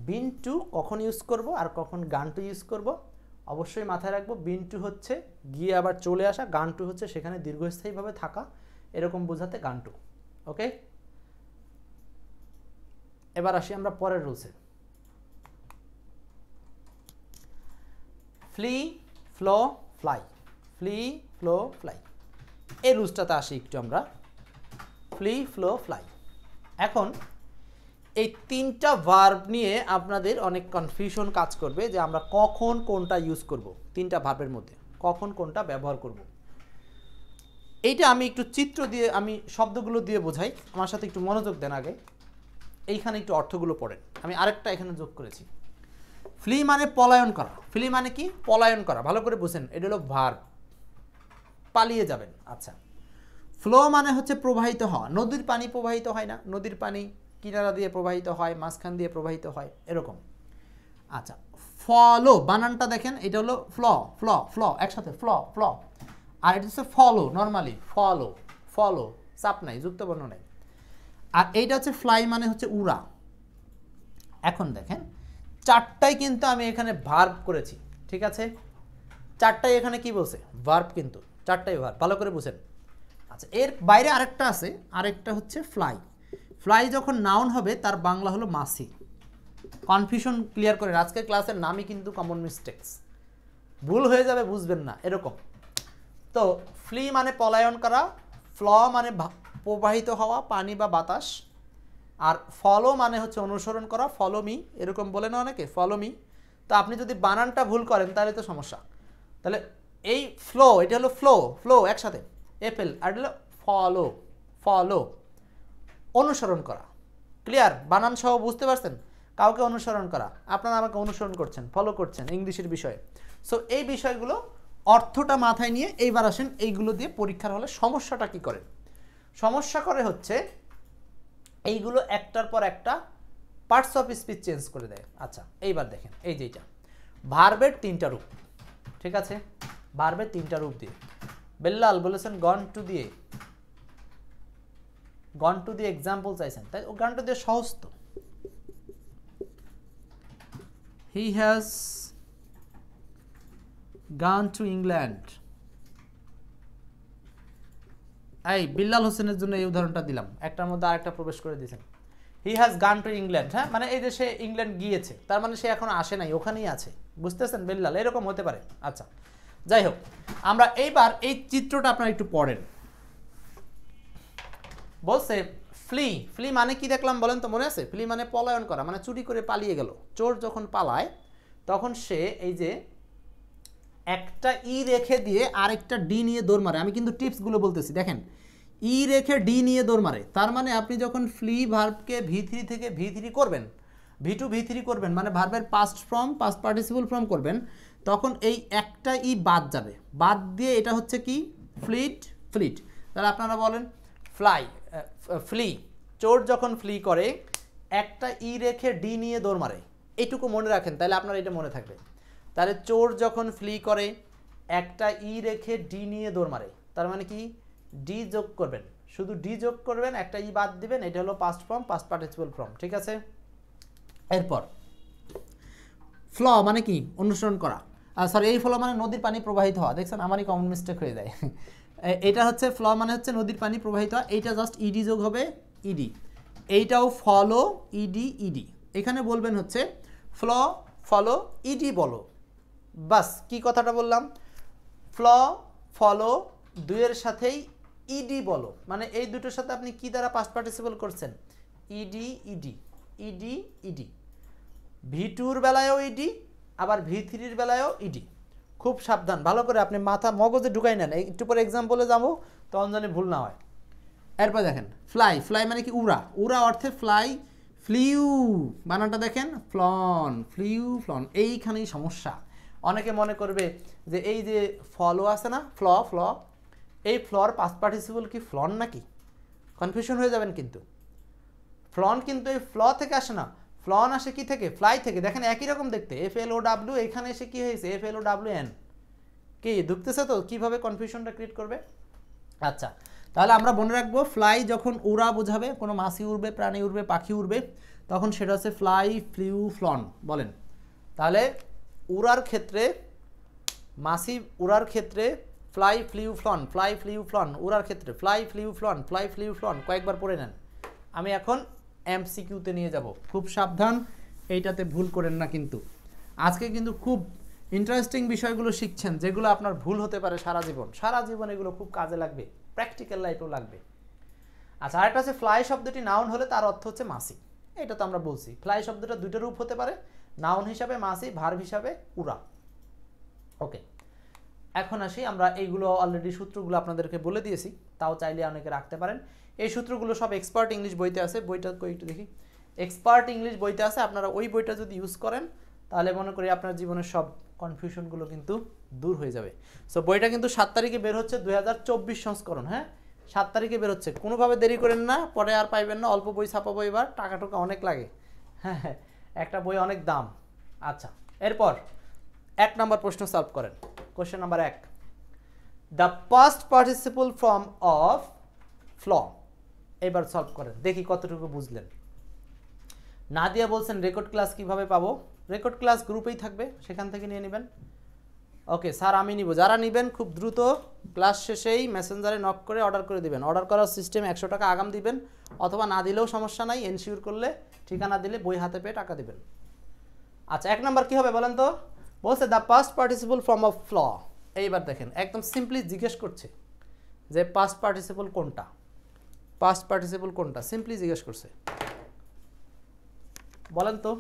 বিন টু কখন ইউজ করব আর কখন গান টু ইউজ করব। অবশ্যই মাথায় রাখবো বিন টু হচ্ছে গিয়ে আবার চলে আসা, গান টু হচ্ছে সেখানে দীর্ঘস্থায়ীভাবে থাকা, এরকম বোঝাতে গান টু। ওকে, এবার আসি আমরা পরের রুলসে। Flee, flow, fly, flee, flow, fly, এই রুলসটাতে আসি একটু আমরা। Flee, flow, fly. এখন এই 3টা ভার্ব নিয়ে আপনাদের অনেক কনফিউশন কাজ করবে যে আমরা কখন কোনটা ইউজ করব, 3টা ভার্বের মধ্যে কখন কোনটা ব্যবহার করব। এইটা আমি একটু চিত্র দিয়ে, আমি শব্দগুলো দিয়ে বোঝাই, আমার সাথে একটু মনোযোগ দেন আগে। এইখানে একটু অর্থগুলো পড়েন, আমি আরেকটা এখানে যোগ করেছি। ফ্লি মানে পলায়ন করা। ফ্লি মানে কি? পলায়ন করা। ভালো করে বুঝেন, এটা হলো ভার্ব, পালিয়ে যাবেন। আচ্ছা, ফ্লো মানে হচ্ছে প্রবাহিত হওয়া। নদীর পানি প্রবাহিত হয় না? নদীর পানি কিনারা দিয়ে প্রবাহিত হয়, মাঝখান দিয়ে প্রবাহিত হয়, এরকম। আচ্ছা, ফলো বানানটা দেখেন, এটা হলো ফ্ল, ফ্ল, ফ্ল, একসাথে ফ্ল, ফ্ল। আর এটা হচ্ছে ফলো, নর্মালি ফলো, ফলো, চাপ নাই, যুক্তবর্ণ নাই। আর এইটা হচ্ছে ফ্লাই মানে হচ্ছে উড়া। এখন দেখেন 4টাই কিন্তু আমি এখানে ভার্ব করেছি, ঠিক আছে? 4টাই এখানে কি বলছে? ভার্ব, কিন্তু 4টাই ভার্ব, ভালো করে বুঝেন। আচ্ছা, এর বাইরে আরেকটা আছে, আরেকটা হচ্ছে ফ্লাই। ফ্লাই যখন নাউন হবে তার বাংলা হলো মাছি। কনফিউশন ক্লিয়ার করেন, আজকের ক্লাসের নামই কিন্তু কমন মিস্টেক্স, ভুল হয়ে যাবে বুঝবেন না এরকম। তো ফ্লি মানে পলায়ন করা, ফ্ল মানে প্রবাহিত হওয়া, পানি বা বাতাস, আর ফলো মানে হচ্ছে অনুসরণ করা, ফলো মি, এরকম বলে না অনেকে, ফলো মি। তো আপনি যদি বানানটা ভুল করেন তাহলে তো সমস্যা। তাহলে এই ফ্লো, এটা হলো ফ্লো, ফ্লো একসাথে, এফএল আর হলো ফলো, ফলো অনুসরণ করা। ক্লিয়ার? বানান সহ বুঝতে পারছেন? কাউকে অনুসরণ করা, আপনারা আমাকে অনুসরণ করছেন, ফলো করছেন ইংলিশের বিষয়ে। সো এই বিষয়গুলো অর্থটা মাথায় নিয়ে এইবার আসেন এইগুলো দিয়ে পরীক্ষার হলে সমস্যাটা কি করে। সমস্যা করে হচ্ছে এইগুলো একটার পর একটা পার্টস অফ স্পিচ চেঞ্জ করে দেয়। আচ্ছা এইবার দেখেন এই যেটা ভার্বের 3টা রূপ, ঠিক আছে? ভার্বের 3টা রূপ দিয়ে বেল্লাল বলেছেন গন টু দিয়ে, গন টু দিয়ে এক্সাম্পল চাইছেন, তাই ও গান টু দিয়ে সহজ তো। He has gone to England। এই বিল্লাল হোসেনের জন্য এই উদাহরণটা দিলাম, একটার মধ্যে আরেকটা প্রবেশ করে দিয়েছেন। He has gone to England, হ্যাঁ মানে এই যে সে ইংল্যান্ড গিয়েছে, তার মানে সে এখনো আসে নাই, ওখানেই আছে, বুঝতেছেন বিল্লাল? এরকম হতে পারে। আচ্ছা যাই হোক, আমরা এইবার এই চিত্রটা আপনারা একটু পড়েন। বলছে ফ্লি, ফ্লি মানে কি দেখলাম বলেন তো, মনে আছে? ফ্লি মানে পলায়ন করা, মানে চুরি করে পালিয়ে গেল। চোর যখন পালায় তখন সে এই যে একটা ই রেখে দিয়ে আরেকটা ডি নিয়ে দৌড় মারে। আমি কিন্তু টিপসগুলো বলতেছি, দেখেন ই রেখে ডি নিয়ে দৌড় মারে, তার মানে আপনি যখন ফ্লি ভার্বকে V3 থেকে V3 করবেন, V2 V3 করবেন, মানে ভার্বের past form past participle form করবেন, তখন এই একটা ই বাদ যাবে, বাদ দিয়ে এটা হচ্ছে কি ফ্লিট, ফ্লিট। তাহলে আপনারা বলেন ফ্লাই, ফ্লি, চোর যখন ফ্লি করে একটা ই রেখে ডি নিয়ে দৌড় মারে, এইটুকু মনে রাখেন, তাহলে আপনার এটা মনে থাকবে। তাহলে চোর যখন ফ্লি করে একটা ই রেখে ডি নিয়ে দৌড় মারে, তার মানে কি ডি যোগ করবেন, শুধু ডি যোগ করবেন, একটা ই বাদ দিবেন, এটা হলো past form past participle form, ঠিক আছে? এরপর ফ্ল মানে কি অনুসরণ করা, সরি এই ফ্লো মানে নদীর পানি প্রবাহিত হওয়া, দেখছেন আমারই কমন মিস্টেক হয়ে যায়। এটা হচ্ছে ফ্ল মানে হচ্ছে নদীর পানি প্রবাহিত হওয়া, এইটা জাস্ট ইডি যোগ হবে ইডি, এইটাও ফলো ইডি ইডি। এখানে বলবেন হচ্ছে ফ্ল ফলো ইডি বলো, বাস কি কথাটা বললাম, ফ্ল ফলো দুইয়ের সাথেই ইডি বলো, মানে এই দুটোর সাথে আপনি কি দ্বারা পাস্ট পার্টিসিপল করছেন, ইডি ইডি ইডি ইডি। V2-র বেলায়ও ইডি, আবার V3-র বেলায়ও ইডি। খুব সাবধান, ভালো করে আপনি মাথা মগজে ঢুকাই নেন, একটু পরে এক্সাম্পলে যাবো, তখন যেন ভুল না হয়। এরপর দেখেন ফ্লাই, ফ্লাই মানে কি উড়া, উড়া অর্থে ফ্লাই, ফ্লিউ বানানটা দেখেন ফ্লন, ফ্লিউ ফ্লন, এইখানেই সমস্যা। অনেকে মনে করবে যে এই যে ফলো আছে না, ফ্ল ফ্ল, এই ফ্লর পাস্ট পার্টিসিপল কি ফ্লন নাকি, কনফিউশন হয়ে যাবেন। কিন্তু ফ্লন কিন্তু এই ফ্ল থেকে আসে না, ফ্লন আসে কি থেকে, ফ্লাই থেকে। দেখেন একই রকম দেখতে, FLOW, এখানে এসে কি হয়েছে FLOWN, কি ঢুকতেছে তো, কিভাবে কনফিউশনটা ক্রিয়েট করবে। আচ্ছা তাহলে আমরা মনে রাখবো ফ্লাই যখন উড়া বোঝাবে, কোনো মাছি উড়বে, প্রাণী উড়বে, পাখি উড়বে, তখন সেটা হচ্ছে ফ্লাই ফ্লিউ ফ্লন বলেন। তাহলে উড়ার ক্ষেত্রে, মাছি উড়ার ক্ষেত্রে fly flew flown, fly flew flown, উড়ার ক্ষেত্রে fly flew flown, fly flew flown, কয়েকবার পড়ে নেন। আমি এখন MCQতে নিয়ে যাব, খুব সাবধান এইটাতে ভুল করেন না। কিন্তু আজকে কিন্তু খুব ইন্টারেস্টিং বিষয়গুলো শিখছেন, যেগুলো আপনার ভুল হতে পারে সারা জীবন, সারা জীবন এগুলো খুব কাজে লাগবে, প্র্যাকটিক্যাল লাইফেও লাগবে। আচ্ছা আরেকটা হচ্ছে ফ্লাই শব্দটি নাউন হলে তার অর্থ হচ্ছে মাছি, এটা তো আমরা বলছি। ফ্লাই শব্দটা দুটো রূপ হতে পারে, নাউন হিসাবে মাছি, ভার্ব হিসাবে উড়া। ওকে এখন আসি, আমরা এইগুলো অলরেডি সূত্রগুলো আপনাদেরকে বলে দিয়েছি, তাও চাইলে অনেকে রাখতে পারেন। এই সূত্রগুলো সব এক্সপার্ট ইংলিশ বইতে আছে, বইটা একটু দেখি, এক্সপার্ট ইংলিশ বইতে আছে। আপনারা ওই বইটা যদি ইউজ করেন তাহলে মনে করি আপনার জীবনের সব কনফিউশনগুলো কিন্তু দূর হয়ে যাবে। সো বইটা কিন্তু 7 তারিখে বের হচ্ছে, 2024 সংস্করণ, হ্যাঁ 7 তারিখে বের হচ্ছে, কোনোভাবে দেরি করেন না, পরে আর পাইবেন না। অল্প বই ছাপাবো এবার, টাকা টুকা অনেক লাগে, হ্যাঁ হ্যাঁ একটা বই অনেক দাম। আচ্ছা এরপর 1 নম্বর প্রশ্ন সলভ করেন। Question number 1, the past participle form of flee. এবার সলভ করেন, দেখি কতটুকু বুঝলেন। নাদিয়া বলছেন রেকর্ড ক্লাস কিভাবে পাবো, রেকর্ড ক্লাস গ্রুপেই থাকবে, সেখান থেকে নিয়ে নেবেন। ওকে স্যার আমি নিব, যারা নেবেন খুব দ্রুত ক্লাস শেষেই মেসেঞ্জারে নক করে অর্ডার করে দিবেন। অর্ডার করার সিস্টেম 100 টাকা আগাম দিবেন, অথবা না দিলেও সমস্যা নাই, এনশিওর করলে ঠিকানা দিলে বই হাতে পেয়ে টাকা দিবেন। আচ্ছা 1 নাম্বার কী হবে বলেন তো, বলছে the past participle form of flee. এইবার দেখেন একদম সিম্পলি জিজ্ঞেস করছে যে পাস্ট পার্টিসিপল কোনটা, পাস্ট পার্টিসিপল কোনটা, সিম্পলি জিজ্ঞেস করছে, বলেন তো।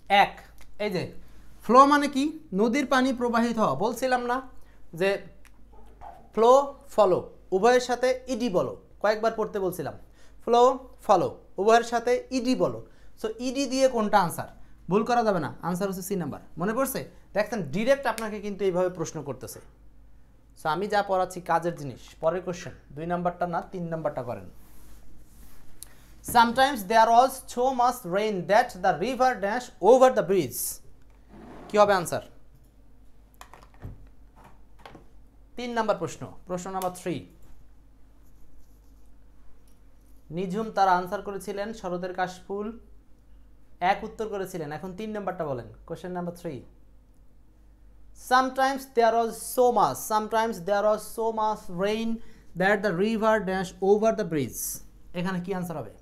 এক, এই যে ফ্লো মানে কি, নদীর পানি প্রবাহিত হওয়া। বলছিলাম না যে ফ্লো ফলো উভয়ের সাথে ইডি বলো, কয়েকবার পড়তে বলছিলাম। ফ্লো ফলো উভয়ের সাথে ইডি বলো। সো ইডি দিয়ে কোনটা আনসার, ভুল করা যাবে না, আনসার হচ্ছে সি নাম্বার। মনে পড়ছে? দেখছেন ডিরেক্ট আপনাকে কিন্তু এইভাবে প্রশ্ন করতেছে। সো আমি যা পড়াচ্ছি কাজের জিনিস। পরের কোশ্চেন 2 নাম্বারটা না 3 নাম্বারটা করেন। Sometimes there was so much rain that the river dashed over the bridge. কি হবে আনসার? 3 নাম্বার প্রশ্ন, প্রশ্ন নাম্বার 3। নিঝুম তারা আনসার করেছিলেন শরতের কাশফুল, এক উত্তর করেছিলেন। এখন 3 নাম্বারটা বলেন, question number 3। Sometimes there was so much rain that the river dashed over the bridge. এখানে কি আনসার হবে?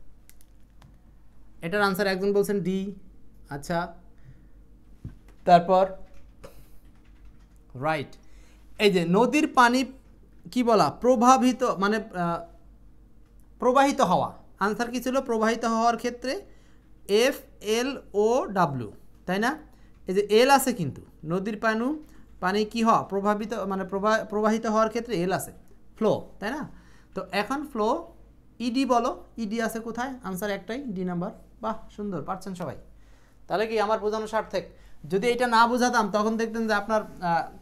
এটার আনসার একজন বলছেন ডি। আচ্ছা, তারপর রাইট। এই যে নদীর পানি কি বলা, প্রভাবিত মানে প্রবাহিত হওয়া। আনসার কি ছিল? প্রবাহিত হওয়ার ক্ষেত্রে এফ এল ও ডাব্লিউ, তাই না? এই যে এল আছে, কিন্তু নদীর পানি কি হওয়া, প্রভাবিত মানে প্রবাহিত হওয়ার ক্ষেত্রে এল আছে, ফ্লো, তাই না? তো এখন ফ্লো ইডি বলো, ইডি আছে কোথায়? আনসার একটাই, ডি নাম্বার। বাহ, সুন্দর, পারছেন সবাই। তাহলে কি আমার বোঝানো সার্থক? যদি এটা না বোঝাতাম তখন দেখতেন যে আপনার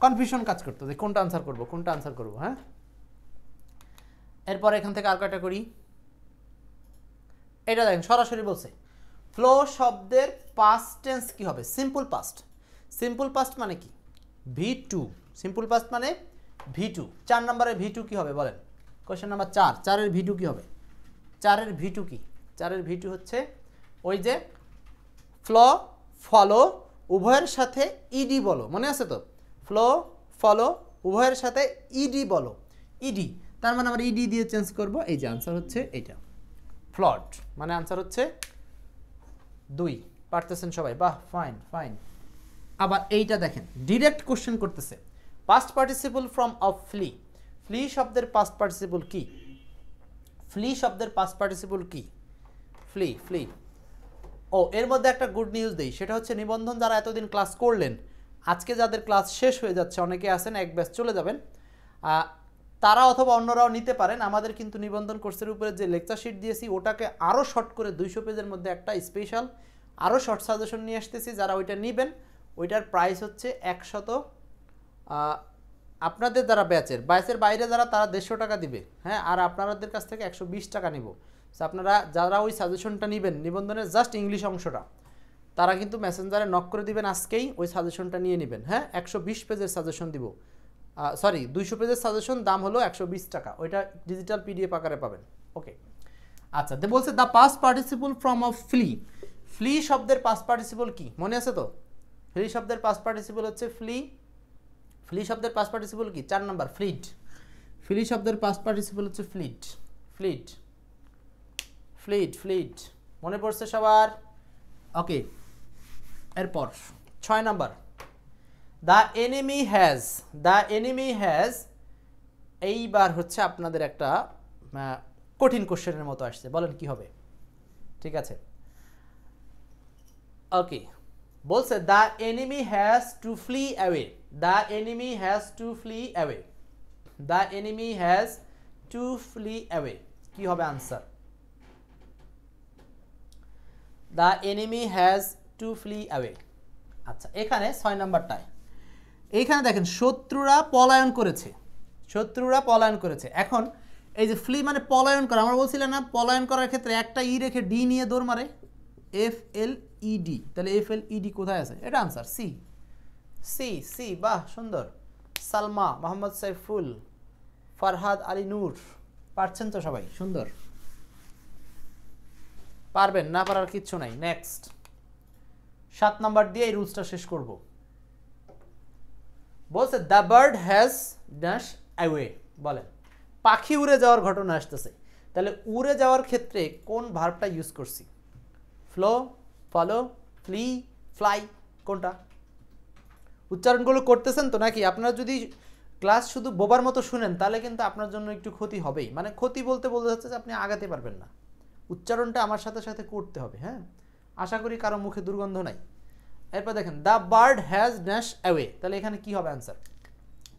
কনফিউশন কাজ করতো যে কোনটা আনসার করব, কোনটা আনসার করব। হ্যাঁ, এরপর এখান থেকে আর কয়টা করি। এটা দেখেন সরাসরি বলছে ফ্লো শব্দের পাস্ট টেন্স কি হবে? Simple past. সিম্পল পাস্ট মানে কি? V2। সিম্পল পাস্ট মানে V2। 4 নম্বরের V2 কি হবে বলেন? Question number 4। 4-এর V2 কি হবে? 4-এর V2 কি? 4-এর V2 হচ্ছে ওই যে ফ্লো ফলো উভয়ের সাথে ইডি বলো, মনে আছে তো? ফ্লো ফলো উভয়ের সাথে ইডি বলো, ইডি। তার মানে আমরা ইডি দিয়ে চেঞ্জ করব। এই যে আনসার হচ্ছে এইটা, ফ্লড, মানে আনসার হচ্ছে 2। পারতেছেন সবাই? বাহ, ফাইন ফাইন। আবার এইটা দেখেন ডিরেক্ট কোশ্চেন করতেছে, past participle from of flee. Flee শব্দের পাস্ট পার্টিসিপল কি? ফ্লি শব্দের পাস্ট পার্টিসিপল কি? Flee, flee. ও, এর মধ্যে একটা গুড নিউজ দেই, সেটা হচ্ছে নিবন্ধন যারা এতদিন ক্লাস করলেন, আজকে যাদের ক্লাস শেষ হয়ে যাচ্ছে, অনেকে আছেন এক ব্যাচ চলে যাবেন, তারা অথবা অন্যরাও নিতে পারেন। আমাদের কিন্তু নিবন্ধন কোর্সের উপরে যে লেকচার শিট দিয়েছি ওটাকে আরও শর্ট করে 200 পেজের মধ্যে একটা স্পেশাল আরও শর্ট সাজেশন নিয়ে আসতেছি। যারা ওইটা নেবেন, ওইটার প্রাইস হচ্ছে 100, আপনাদের যারা ব্যাচের বাইরে যারা, তারা 150 টাকা দিবে। হ্যাঁ, আর আপনাদের কাছ থেকে 120 টাকা নিব। আপনারা যারা ওই সাজেশনটা নেবেন, নিবন্ধনের জাস্ট ইংলিশ অংশটা, তারা কিন্তু মেসেঞ্জারে নক করে দিবেন, আজকেই ওই সাজেশনটা নিয়ে নেবেন। হ্যাঁ, 120 পেজের সাজেশন দিব, সরি 200 পেজের সাজেশন, দাম হলো 120 টাকা। ওইটা ডিজিটাল পিডিএফ আকারে পাবেন। ওকে, আচ্ছা, বলছে the past participle from of flee. Flee শব্দের পাস্ট পার্টিসিপল কি মনে আছে তো? ফ্লি শব্দের পাস্ট পার্টিসিপল হচ্ছে ফ্লি। ফ্লি শব্দের পাস্ট পার্টিসিপল কি? 4 নাম্বার, ফ্লিট। ফ্লি শব্দের পাস্ট পার্টিসিপল হচ্ছে ফ্লিট, ফ্লিট, ফ্লিট, ফ্লিট। মনে পড়ছে সবার? ওকে, এরপর 6 number, the enemy has. The enemy has, এইবার হচ্ছে আপনাদের একটা কঠিন কোশ্চেনের মতো আসছে, বলেন কি হবে? ঠিক আছে, ওকে, বলছে the enemy has to flee away. The enemy has to flee away. The enemy has to flee away, কি হবে answer? The enemy has to flee away. আচ্ছা, এখানে 6 নাম্বারটায় এইখানে দেখেন শত্রুরা পলায়ন করেছে, শত্রুরা পলায়ন করেছে। এখন এই যে ফ্লি মানে পলায়ন করা, আমরা বলছিলাম না পলায়ন করার ক্ষেত্রে একটা ই রেখে ডি নিয়ে দৌড় মারে, FLED। তাহলে FLED কোথায় আছে? এটা আনসার সি, সি, সি। বাহ, সুন্দর। সালমা, মোহাম্মদ সাইফুল, ফারহাদ আলী নূর, পারছেন তো সবাই? সুন্দর, পারবেন, না পারার কিচ্ছু নাই। নেক্সট 7 নাম্বার দিয়ে এই রুলসটা শেষ করব। বলছে the bird has dash away. বলেন, পাখি উড়ে যাওয়ার ঘটনা আসতেছে, তাহলে উড়ে যাওয়ার ক্ষেত্রে কোন ভার্বটা ইউজ করছি? ফ্লো, ফলো, ফ্লি, ফ্লাই, কোনটা? উচ্চারণগুলো করতেছেন তো নাকি? আপনারা যদি ক্লাস শুধু বোবার মতো শুনেন তাহলে কিন্তু আপনার জন্য একটু ক্ষতি হবেই। মানে ক্ষতি বলতে যাচ্ছে যে আপনি আগাতে পারবেন না, উচ্চারণটা আমার সাথে সাথে করতে হবে। হ্যাঁ, আশা করি কারো মুখে দুর্গন্ধ নাই। এরপর দেখেন the bird has dash away, তাহলে এখানে কি হবে অ্যান্সার?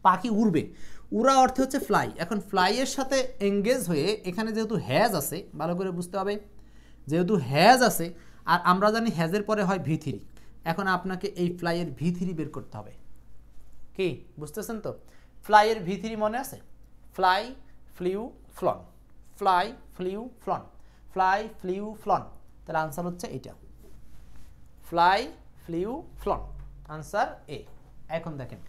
পাখি উড়বে। উড়া অর্থ হচ্ছে ফ্লাই। এখন ফ্লাইয়ের সাথে এঙ্গেজ হয়ে এখানে যেহেতু হ্যাজ আছে, ভালো করে বুঝতে হবে, যেহেতু হ্যাজ আছে আর আমরা জানি হ্যাজের পরে হয় V3, এখন আপনাকে এই ফ্লাইয়ের V3 বের করতে হবে। কি বুঝতেছেন তো? ফ্লাইয়ের V3 মনে আছে? Fly, flew, flown, fly, flew, flown, fly, flew, flown, তাহলে আনসার হচ্ছে এটা, fly, flew, flown, answer A. এখন দেখেন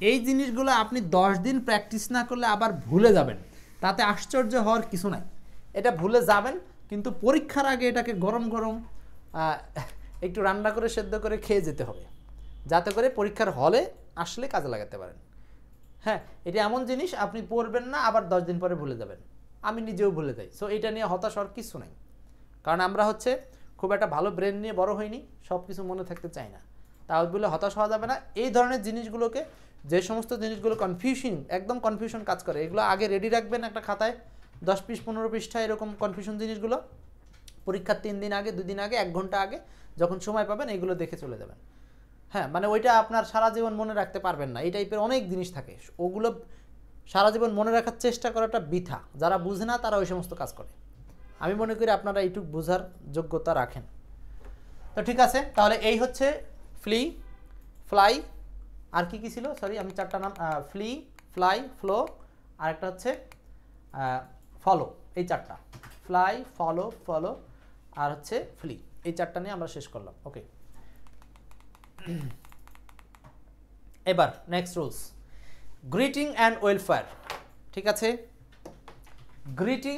এই জিনিসগুলো আপনি 10 দিন প্র্যাকটিস না করলে আবার ভুলে যাবেন, তাতে আশ্চর্য হওয়ার কিছু নাই। এটা ভুলে যাবেন, কিন্তু পরীক্ষার আগে এটাকে গরম গরম একটু রান্না করে সেদ্ধ করে খেয়ে যেতে হবে, যাতে করে পরীক্ষার হলে আসলে কাজে লাগাতে পারেন। হ্যাঁ, এটা এমন জিনিস আপনি পড়বেন না আবার 10 দিন পরে ভুলে যাবেন, আমি নিজেও ভুলে যাই। সো এটা নিয়ে হতাশ হওয়ার কিছু নাই, কারণ আমরা হচ্ছে খুব একটা ভালো ব্রেন নিয়ে বড় হইনি, সব কিছু মনে থাকতে চাই না, তাও বলে হতাশ হওয়া যাবে না। এই ধরনের জিনিসগুলোকে, যে সমস্ত জিনিসগুলো কনফিউশন, একদম কনফিউশন কাজ করে, এগুলো আগে রেডি রাখবেন একটা খাতায়, 10 পিস 15 পৃষ্ঠা এরকম কনফিউশন জিনিসগুলো পরীক্ষার 3 দিন আগে, 2 দিন আগে, 1 ঘন্টা আগে যখন সময় পাবেন এগুলো দেখে চলে যাবেন। হ্যাঁ, মানে ওইটা আপনার সারা জীবন মনে রাখতে পারবেন না, এই টাইপের অনেক জিনিস থাকে, ওগুলো সারা জীবন মনে রাখার চেষ্টা করাটা বৃথা। যারা বুঝে না তারা ওই সমস্ত কাজ করে। আমি মনে করি আপনারা এইটুকু বোঝার যোগ্যতা রাখেন। তো ঠিক আছে, তাহলে এই হচ্ছে ফ্লি, ফ্লাই, আর কি কি ছিল, সরি আমি 4টা নাম, ফ্লি, ফ্লাই, ফ্লো, আর একটা হচ্ছে ফলো, এই 4টা, ফ্লাই, ফলো, ফলো, আর হচ্ছে ফ্লি, এই 4টা নিয়ে আমরা শেষ করলাম। ওকে, এবার next rules, greeting and welfare. ঠিক আছে, greeting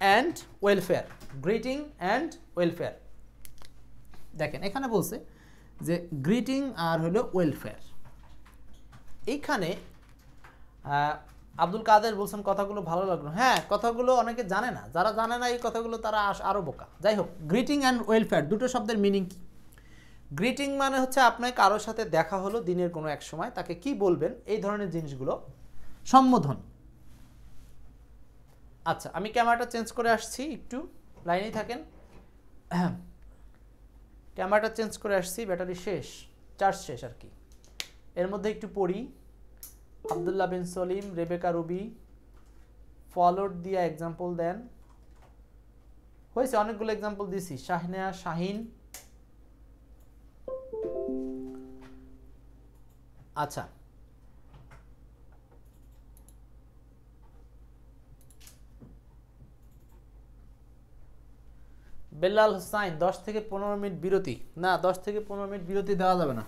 and welfare, greeting and welfare. দেখেন এখানে বলছে যে গ্রিটিং আর হলো ওয়েলফেয়ার। এইখানে আব্দুল কাদের বলছেন কথাগুলো ভালো লাগলো। হ্যাঁ, কথাগুলো অনেকে জানে না, যারা জানে না এই কথাগুলো তারা আরও বোকা। যাই হোক, গ্রিটিং অ্যান্ড ওয়েলফেয়ার দুটো শব্দের মিনিং কি? গ্রিটিং মানে হচ্ছে আপনার কারোর সাথে দেখা হলো দিনের কোনো এক সময়, তাকে কি বলবেন, এই ধরনের জিনিসগুলো সম্বোধন। আচ্ছা, আমি ক্যামেরাটা চেঞ্জ করে আসছি, একটু লাইনেই থাকেন। ক্যামেরাটা চেঞ্জ করে আসছি, ব্যাটারি শেষ, চার্জ শেষ আর কি। এর মধ্যে একটু পড়ি, আব্দুল্লাহ বিন সলিম, রেবেকা রুবি, ফলোড দিয়া এক্সাম্পল দেন। হয়েছে, অনেকগুলো এক্সাম্পল দিছি, শাহনেয়া, শাহিন। আচ্ছা, বেলাল হোসাইন 10 থেকে 15 মিনিট বিরতি, না 10 থেকে 15 মিনিট বিরতি দেওয়া যাবে না।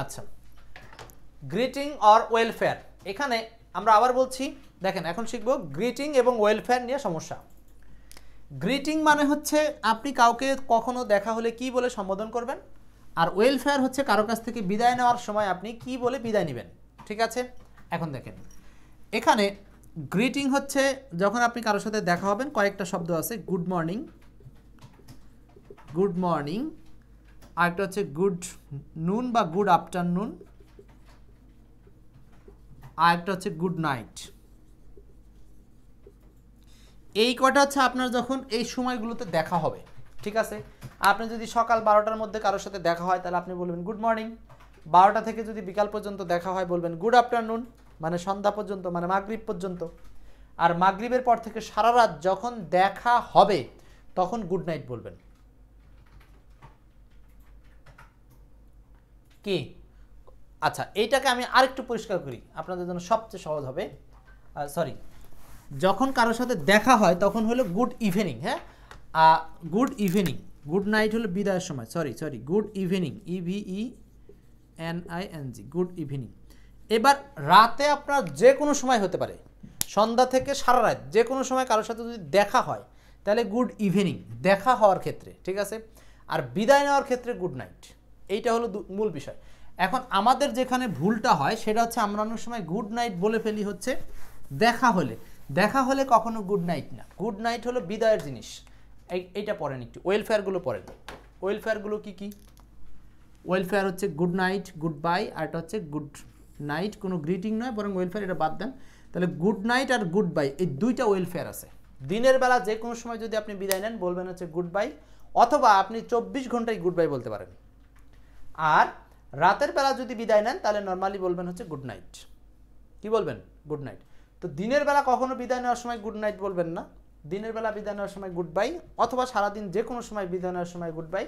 আচ্ছা, গ্রিটিং অর ওয়েলফেয়ার, এখানে আমরা আবার বলছি, দেখেন এখন শিখবো গ্রিটিং এবং ওয়েলফেয়ার নিয়ে সমস্যা। গ্রিটিং মানে হচ্ছে আপনি কাউকে কখনো দেখা হলে কি বলে সম্বোধন করবেন, আর ওয়েলফেয়ার হচ্ছে কারো কাছ থেকে বিদায় নেওয়ার সময় আপনি কি বলে বিদায় নেবেন। ঠিক আছে, এখন দেখেন এখানে গ্রিটিং হচ্ছে যখন আপনি কারোর সাথে দেখা হবেন, কয়েকটা শব্দ আছে, গুড মর্নিং, গুড মর্নিং, আরেকটা হচ্ছে গুড নুন বা গুড আফটারনুন, আরেকটা হচ্ছে গুড নাইট। এই কটা হচ্ছে আপনার যখন এই সময়গুলোতে দেখা হবে। ঠিক আছে, আপনি যদি সকাল 12টার মধ্যে কারোর সাথে দেখা হয় তাহলে আপনি বলবেন গুড মর্নিং, 12টা থেকে যদি বিকাল পর্যন্ত দেখা হয় বলবেন গুড আফটারনুন, মানে সন্ধ্যা পর্যন্ত, মানে মাগরিব পর্যন্ত। আর মাগরিবের পর থেকে সারা রাত যখন দেখা হবে তখন গুড নাইট বলবেন। কি? আচ্ছা, এইটাকে আমি আরেকটু পরিষ্কার করি আপনাদের জন্য সবচেয়ে সহজ হবে। সরি, যখন কারোর সাথে দেখা হয় তখন হলো গুড ইভিনিং। হ্যাঁ, গুড ইভিনিং, গুড নাইট হলো বিদায়ের সময়, sorry good evening, EVENING, good evening. এবার রাতে আপনার যে কোনো সময় হতে পারে, সন্ধ্যা থেকে সারা রাত যে কোনো সময় কারোর সাথে যদি দেখা হয় তাহলে গুড ইভিনিং দেখা হওয়ার ক্ষেত্রে। ঠিক আছে, আর বিদায় নেওয়ার ক্ষেত্রে গুড নাইট। এইটা হলো মূল বিষয়। এখন আমাদের যেখানে ভুলটা হয় সেটা হচ্ছে আমরা অনেক সময় গুড নাইট বলে ফেলি হচ্ছে দেখা হলে। দেখা হলে কখনো গুড নাইট না, গুড নাইট হলো বিদায়ের জিনিস। এইটা পড়েন একটু, ওয়েলফেয়ারগুলো পড়েন। ওয়েলফেয়ারগুলো কি কি? ওয়েলফেয়ার হচ্ছে গুড নাইট, গুড বাই, আর এটা হচ্ছে গুড নাইট, কোনো গ্রিটিং নয়, বরং ওয়েলফেয়ার, এটা বাদ দেন। তাহলে গুড নাইট আর গুড বাই এই দুইটা ওয়েলফেয়ার আছে। দিনের বেলা যে কোনো সময় যদি আপনি বিদায় নেন বলবেন হচ্ছে গুড বাই, অথবা আপনি 24 ঘন্টায় গুড বাই বলতে পারেন। আর রাতের বেলা যদি বিদায় নেন তাহলে নর্মালি বলবেন হচ্ছে গুড নাইট। কি বলবেন? Good night. তো দিনের বেলা কখনো বিদায় নেওয়ার সময় গুড নাইট বলবেন না, দিনের বেলা বিদায় নেওয়ার সময় গুড বাই, অথবা সারাদিন যে কোনো সময় বিদায় নেওয়ার সময় গুড বাই।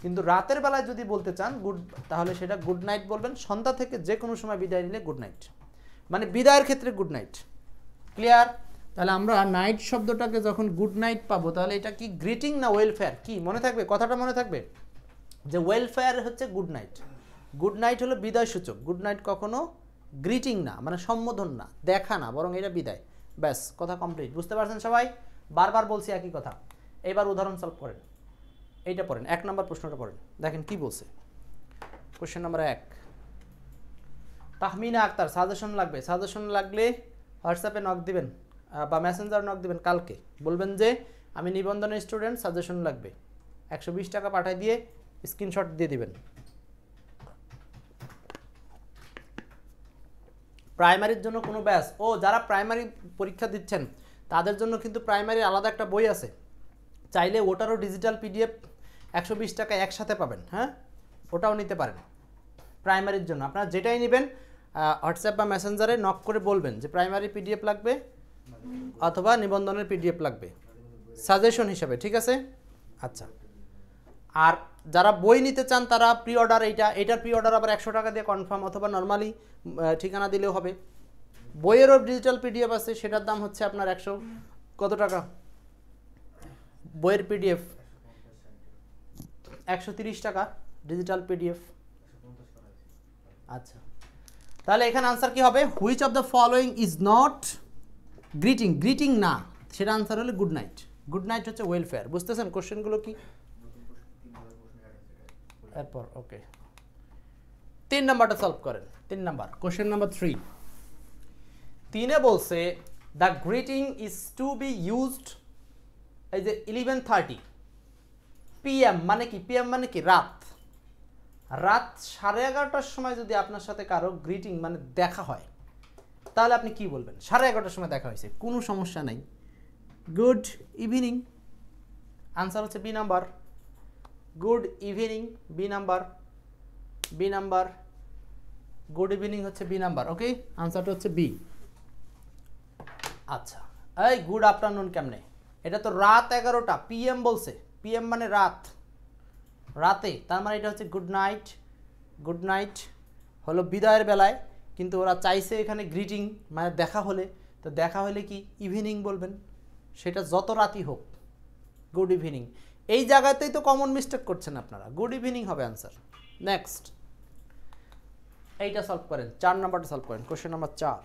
কিন্তু রাতের বেলায় যদি বলতে চান গুড, তাহলে সেটা গুড নাইট বলবেন। সন্ধ্যা থেকে যে কোনো সময় বিদায় নিলে গুড নাইট, মানে বিদায়ের ক্ষেত্রে গুড নাইট। ক্লিয়ার? তাহলে আমরা নাইট শব্দটাকে যখন গুড নাইট পাবো তাহলে এটা কি গ্রিটিং না ওয়েলফেয়ার? কি মনে থাকবে? কথাটা মনে থাকবে যে ওয়েলফেয়ার হচ্ছে গুড নাইট, গুড নাইট হলো বিদায় সূচক, গুড নাইট কখনো গ্রিটিং না, মানে সম্বোধন না, দেখা না, বরং এটা বিদায়। ব্যাস, কথা কমপ্লিট। বুঝতে পারছেন সবাই? বারবার বলছি একই কথা। এবার উদাহরণ সলভ করেন। এইটা পড়েন, 1 নম্বর প্রশ্নটা পড়েন, দেখেন কি বলছে। Question number 1, Tahmina Akhtar, suggestion লাগবে। সাজেশন লাগলে হোয়াটসঅ্যাপে নক দিবেন বা মেসেঞ্জার নক দিবেন কালকে, বলবেন যে আমি নিবন্ধনের স্টুডেন্ট, সাজেশন লাগবে। 120 টাকা পাঠাই দিয়ে স্ক্রিনশট দিয়ে দিবেন। প্রাইমারির জন্য কোনো ব্যাচ, ও যারা প্রাইমারি পরীক্ষা দিচ্ছেন তাদের জন্য কিন্তু প্রাইমারি আলাদা একটা বই আছে, চাইলে ওটারও ডিজিটাল পিডিএফ 120 টাকা একসাথে পাবেন। হ্যাঁ, ওটাও নিতে পারেন প্রাইমারির জন্য। আপনারা যেটাই নেবেন হোয়াটসঅ্যাপ বা মেসেঞ্জারে নক করে বলবেন যে প্রাইমারি পিডিএফ লাগবে অথবা নিবন্ধনের পিডিএফ লাগবে সাজেশন হিসাবে, ঠিক আছে? আচ্ছা, আর যারা বই নিতে চান তারা প্রি অর্ডার, এইটার প্রি অর্ডার আবার 100 টাকা দিয়ে কনফার্ম, অথবা নর্মালি ঠিকানা দিলেও হবে। বইয়েরও ডিজিটাল পিডিএফ আছে, সেটার দাম হচ্ছে আপনার 100 কত টাকা? বইয়ের পিডিএফ 130 টাকা ডিজিটাল পিডিএফ। আচ্ছা, তাহলে এখানে আনসার কি হবে? Which of the following is not greeting? Greeting না, সেটা আনসার হলো গুড নাইট। গুড নাইট হচ্ছে ওয়েলফেয়ার। বুঝতেছেন কোশ্চেনগুলো কি? এরপর ওকে, 3 নাম্বারটা সলভ করেন। 3 নাম্বার, কোশ্চেন নাম্বার 3। 3-এ বলছে the greeting is to be used, এই যে 11:30 PM মানে কি? PM মানে কি? রাত। রাত 11:30টার সময় যদি আপনার সাথে কারো গ্রিটিং মানে দেখা হয় তাহলে আপনি কি বলবেন? 11:30টার সময় দেখা হয়েছে, কোনো সমস্যা নাই, গুড ইভিনিং। আনসার হচ্ছে B number, good evening. B number, B number, good evening হচ্ছে বি নাম্বার। ওকে, আনসারটা হচ্ছে বি। আচ্ছা, এই গুড আফটারনুন কেমনে? এটা তো রাত 11টা, PM বলছে, PM মানে রাত, রাতে, তার মানে এটা হচ্ছে গুড নাইট। গুড নাইট হলো বিদায়ের বেলায়, কিন্তু ওরা চাইছে এখানে গ্রিটিং মানে দেখা হলে, তো দেখা হলে কি ইভিনিং বলবেন, সেটা যত রাতই হোক, গুড ইভিনিং। এই জায়গাতেই তো কমন মিস্টেক করছেন আপনারা, গুড ইভিনিং হবে আনসার। নেক্সট, এইটা সলভ করেন, 4 নাম্বারটা সলভ করেন, question number 4।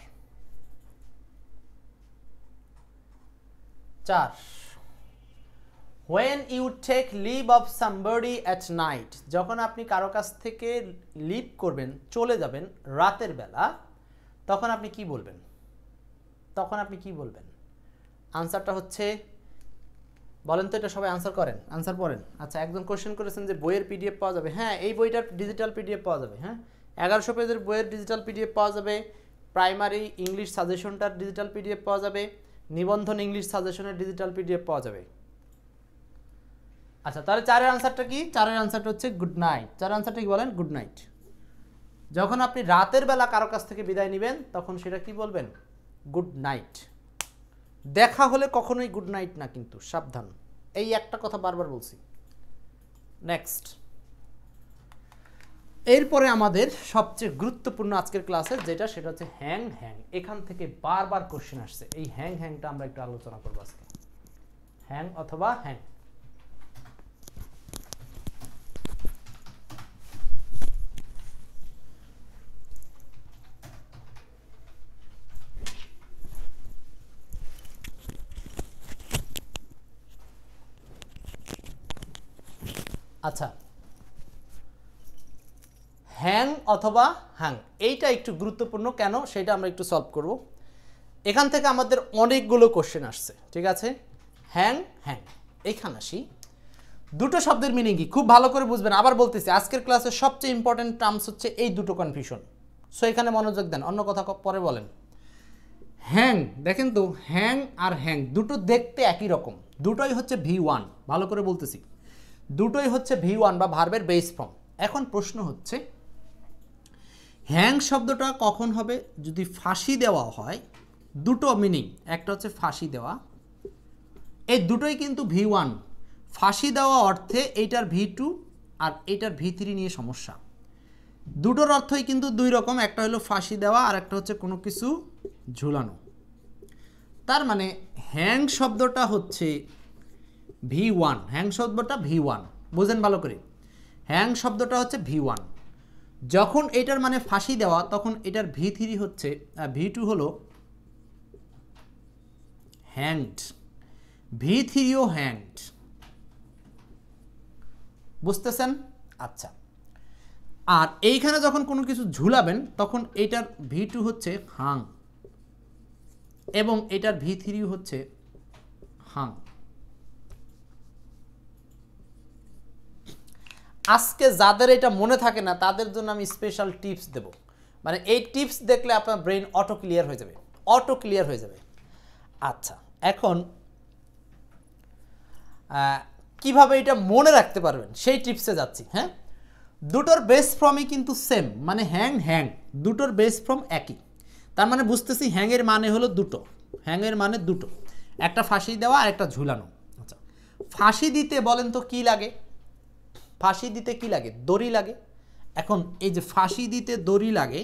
When you take leave of somebody at night, যখন আপনি কারো কাছ থেকে লিভ করবেন, চলে যাবেন রাতের বেলা, তখন আপনি কি বলবেন? তখন আপনি কি বলবেন? আনসারটা হচ্ছে, বলেন তো, এটা সবাই আনসার করেন, আনসার পড়েন। আচ্ছা, একজন কোশ্চেন করেছেন যে বইয়ের পিডিএফ পাওয়া যাবে। হ্যাঁ, এই বইটার ডিজিটাল পিডিএফ পাওয়া যাবে। হ্যাঁ, 1100 পেজের বইয়ের ডিজিটাল পিডিএফ পাওয়া যাবে, প্রাইমারি ইংলিশ সাজেশনটার ডিজিটাল পিডিএফ পাওয়া যাবে, নিবন্ধন ইংলিশ সাজেশনের ডিজিটাল পিডিএফ পাওয়া যাবে। আচ্ছা, তাহলে 4-এর আনসারটা কি? 4-এর আনসারটা হচ্ছে গুড নাইট। 4-এর আনসারটা কি বলেন? Good night. যখন আপনি রাতের বেলা কারো কাছ থেকে বিদায় নেবেন তখন সেটা কি বলবেন? Good night. দেখা হলে কখনোই গুড নাইট না, কিন্তু সাবধান, এই একটা কথা বারবার বলছি। নেক্সট, এরপরে আমাদের সবচেয়ে গুরুত্বপূর্ণ আজকের ক্লাসের যেটা, সেটা হচ্ছে হ্যাং হ্যাং। এখান থেকে বারবার কোশ্চেন আসছে, এই হ্যাং হ্যাংটা আমরা একটু আলোচনা করবো আজকে। হ্যাং অথবা হ্যাং। আচ্ছা, হ্যাং অথবা হ্যাং, এইটা একটু গুরুত্বপূর্ণ কেন সেটা আমরা একটু সলভ করব। এখান থেকে আমাদের অনেকগুলো কোশ্চেন আসছে, ঠিক আছে? হ্যাং হ্যাং, এখানে আসি। দুটো শব্দের মিনিং কি খুব ভালো করে বুঝবেন। আবার বলতেছি, আজকের ক্লাসের সবচেয়ে ইম্পর্টেন্ট টার্মস হচ্ছে এই দুটো কনফিউশন। সো এখানে মনোযোগ দেন, অন্য কথা পরে বলেন। হ্যাং, দেখেন তো, হ্যাং আর হ্যাং দুটো দেখতে একই রকম, দুটোই হচ্ছে V1। ভালো করে বলতেছি, দুটোই হচ্ছে V1 বা ভার্বের বেস ফর্ম। এখন প্রশ্ন হচ্ছে হ্যাং শব্দটা কখন হবে? যদি ফাঁসি দেওয়া হয়, দুটো মিনিং, একটা হচ্ছে ফাঁসি দেওয়া, এই দুটোই কিন্তু V1। ফাঁসি দেওয়া অর্থে এইটার V2 আর এইটার V3 নিয়ে সমস্যা। দুটোর অর্থই কিন্তু দুই রকম, একটা হলো ফাঁসি দেওয়া আর একটা হচ্ছে কোনো কিছু ঝুলানো। তার মানে হ্যাং শব্দটা হচ্ছে V1, হ্যাং শব্দটা V1, বুঝেন ভালো করে, হ্যাং শব্দটা হচ্ছে V1। যখন এটার মানে ফাঁসি দেওয়া তখন এটার V3 হচ্ছে V2 হলো হ্যাংড, V3ও হ্যাংড, বুঝতেছেন? আচ্ছা, আর এইখানে যখন কোনো কিছু ঝুলাবেন তখন এটার V2 হচ্ছে হাং এবং এটার V3 হচ্ছে হাং। আজকে যাদের এটা মনে থাকে না তাদের জন্য আমি স্পেশাল টিপস দেব, মানে এই টিপস দেখলে আপনার ব্রেন অটো ক্লিয়ার হয়ে যাবে, অটো ক্লিয়ার হয়ে যাবে। আচ্ছা, এখন কিভাবে এটা মনে রাখতে পারবেন সেই টিপসে যাচ্ছি। হ্যাঁ, দুটোর বেস ফর্মই কিন্তু সেম, মানে হ্যাং হ্যাং দুটোর বেস ফর্ম একই। তার মানে বুঝতেছি হ্যাংয়ের মানে হলো দুটো, হ্যাংয়ের মানে দুটো, একটা ফাঁসি দেওয়া আর একটা ঝুলানো। আচ্ছা, ফাঁসি দিতে বলেন তো কি লাগে? ফাঁসি দিতে কি লাগে? দড়ি লাগে। এখন এই যে ফাঁসি দিতে দড়ি লাগে,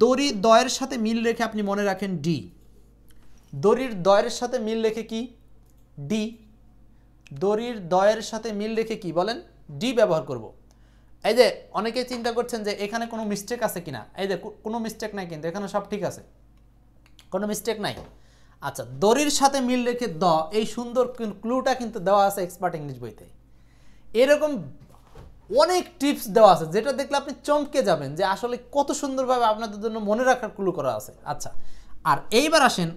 দড়ির দয়ের সাথে মিল রেখে আপনি মনে রাখেন ডি, দড়ির দয়ের সাথে মিল রেখে কি? ডি, দড়ির দয়ের সাথে মিল রেখে কি বলেন? ডি ব্যবহার করব। এই যে অনেকে চিন্তা করছেন যে এখানে কোনো মিস্টেক আছে কিনা, এই যে কোনো মিস্টেক নাই, কিন্তু এখানে সব ঠিক আছে, কোনো মিস্টেক নাই। আচ্ছা, দড়ির সাথে মিল রেখে দ, এই সুন্দর ক্লুটা কিন্তু দেওয়া আছে এক্সপার্ট ইংলিশ বইতে। এরকম অনেক টিপস দেওয়া আছে যেটা দেখলে আপনি চমকে যাবেন যে আসলে কত সুন্দরভাবে আপনাদের জন্য মনে রাখার ক্লু করা আছে। আচ্ছা, আর এইবার আসেন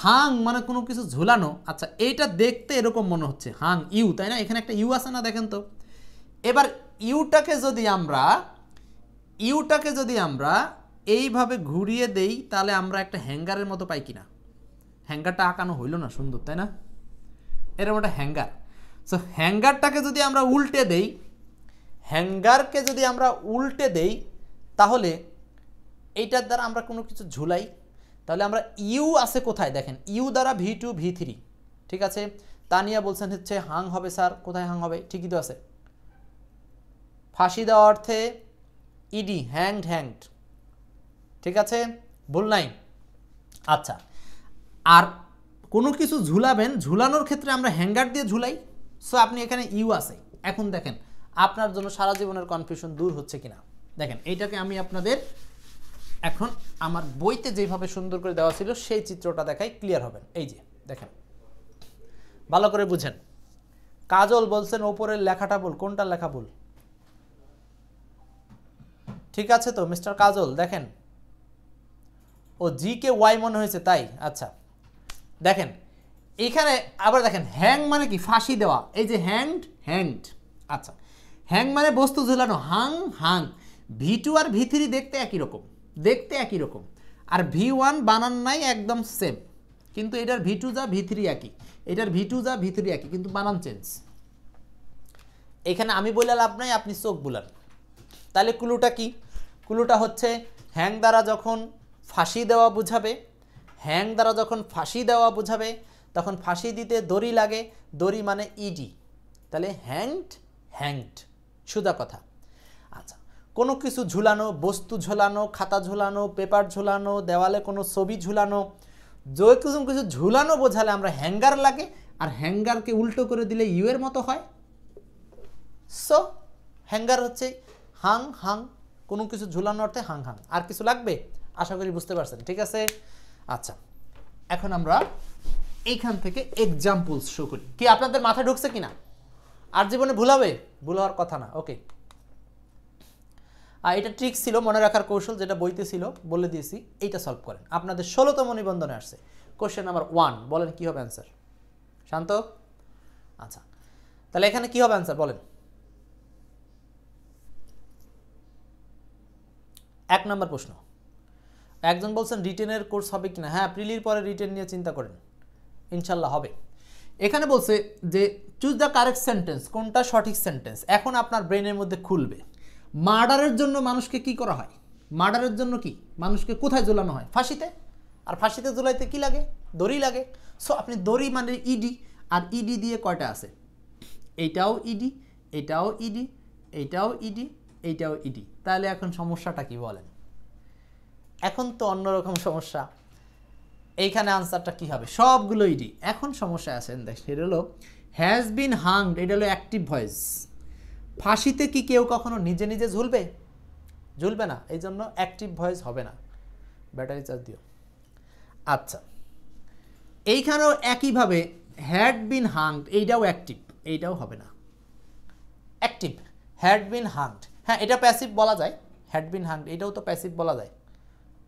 হাং মানে কোনো কিছু ঝুলানো। আচ্ছা, এইটা দেখতে এরকম মনে হচ্ছে হাং ইউ, তাই না? এখানে একটা ইউ আছে না, দেখেন তো। এবার ইউটাকে যদি আমরা এইভাবে ঘুরিয়ে দেই তাহলে আমরা একটা হ্যাঙ্গারের মতো পাই কিনা? হ্যাঙ্গারটা আঁকানো হইল না সুন্দর, তাই না? এরকম একটা হ্যাঙ্গার। সো হ্যাঙ্গারটাকে যদি আমরা উল্টে দেই, হ্যাঙ্গারকে যদি আমরা উল্টে দেই তাহলে এইটার দ্বারা আমরা কোনো কিছু ঝুলাই, তাহলে আমরা ইউ আছে কোথায় দেখেন, ইউ দ্বারা V2 V3, ঠিক আছে। তানিয়া বলছেন হচ্ছে হাং হবে স্যার, কোথায় হাং হবে? ঠিকই তো আছে, ফাঁসি দেওয়া অর্থে ইডি, হ্যাংড হ্যাংড, ঠিক আছে, ভুল নাই। আচ্ছা, আর কোনো কিছু ঝুলাবেন, ঝুলানোর ক্ষেত্রে আমরা হ্যাঙ্গার দিয়ে ঝুলাই। সো আপনি এখানে ইউ আছে। এখন দেখেন আপনার জন্য সারা জীবনের কনফিউশন দূর হচ্ছে কিনা। দেখেন এইটাকে আমি আপনাদের এখন আমার বইতে যেভাবে সুন্দর করে দেওয়া ছিল সেই চিত্রটা দেখাই, ক্লিয়ার হবেন। এই যে দেখেন, ভালো করে বুঝেন। কাজল বলছেন ওপরের লেখাটা ভুল, কোনটা লেখা ভুল? ঠিক আছে তো মিস্টার কাজল, দেখেন ও জি কে ওয়াই মনে হয়েছে, তাই? আচ্ছা, দেখেন এইখানে আবার দেখেন হ্যাং মানে কি? ফাঁসি দেওয়া। এই যে হ্যাংড হ্যাংড। আচ্ছা, হ্যাং মানে বস্তু ঝুলানো, হাং হাং। V2 আর V3 দেখতে একই রকম, দেখতে একই রকম, আর V1 বানান নাই, একদম সেম, কিন্তু এটার V2 যা V3 একই, এটার V2 যা V3 একই, কিন্তু বানান চেঞ্জ। এখানে আমি বলে লাভ নাই, আপনি চোখ বুলান। তাহলে ক্লুটা কি? ক্লুটা হচ্ছে হ্যাং দ্বারা যখন ফাঁসি দেওয়া বুঝাবে, হ্যাং দ্বারা যখন ফাঁসি দেওয়া বুঝাবে তখন ফাঁসি দিতে দড়ি লাগে, দড়ি মানে ইডি, তাহলে হ্যাংড হ্যাংড, সোজা কথা। আচ্ছা, কোনো কিছু ঝুলানো, বস্তু ঝুলানো, খাতা ঝুলানো, পেপার ঝুলানো, দেওয়ালে কোনো ছবি ঝুলানো, যে কিছু ঝুলানো বোঝালে আমরা হ্যাঙ্গার লাগে, আর হ্যাঙ্গারকে উল্টো করে দিলে ইউ এর মতো হয়। সো হ্যাঙ্গার হচ্ছে হাং হাং, কোনো কিছু ঝুলানো অর্থে হাং হাং। আর কিছু লাগবে? আশা করি বুঝতে পারছেন, ঠিক আছে। আচ্ছা, এখন আমরা এইখান থেকে এক্সাম্পলস শো করি। কি আপনাদের মাথায় ঢুকছে কিনা? আর জীবনে ভুল হবে? ভুল হওয়ার কথা না। ওকে, আর এটা ট্রিক ছিল, মনে রাখার কৌশল, যেটা বইতে ছিল বলে দিয়েছি। এইটা সলভ করেন, আপনাদের 16তম নিবন্ধনে আসছে। কোশ্চেন নাম্বার 1, বলেন কি হবে অ্যান্সার? শান্ত? আচ্ছা, তাহলে এখানে কি হবে অ্যান্সার বলেন? 1 নম্বর প্রশ্ন, একজন বলছেন রিটেনের কোর্স হবে কিনা। হ্যাঁ, প্রিলির পরে রিটেন নিয়ে চিন্তা করেন, ইনশাল্লাহ হবে। এখানে বলছে যে চুজ দ্য কারেক্ট সেন্টেন্স, কোনটা সঠিক সেন্টেন্স এখন আপনার ব্রেনের মধ্যে খুলবে। মার্ডারের জন্য মানুষকে কি করা হয়? মার্ডারের জন্য কি মানুষকে কোথায় ঝুলানো হয়? ফাঁসিতে। আর ফাঁসিতে ঝুলাইতে কি লাগে? দড়ি লাগে। সো আপনি দড়ি মানে ইডি, আর ইডি দিয়ে কয়টা আছে? এইটাও ইডি, এটাও ইডি, এইটাও ইডি, এইটাও ইডি। তাহলে এখন সমস্যাটা কি বলেন? এখন তো অন্যরকম সমস্যা। এইখানে আনসারটা কি হবে? সবগুলো ইডি। এখন সমস্যা আছেন দেখ, সেটা হলো হ্যাজ বিন হাংড, এটা হলো অ্যাক্টিভ ভয়েস। ফাঁসিতে কি কেউ কখনো নিজে নিজে ঝুলবে? ঝুলবে না, এই জন্য অ্যাক্টিভ ভয়েস হবে না। ব্যাটারি চার্জ দিও। আচ্ছা, এইখানেও একইভাবে হ্যাড বিন হাংড, এইটাও অ্যাক্টিভ, এইটাও হবে না। অ্যাক্টিভ হ্যাড বিন হাংড, হ্যাঁ এটা প্যাসিভ বলা যায়। হ্যাড বিন হাংড এটাও তো প্যাসিভ বলা যায়,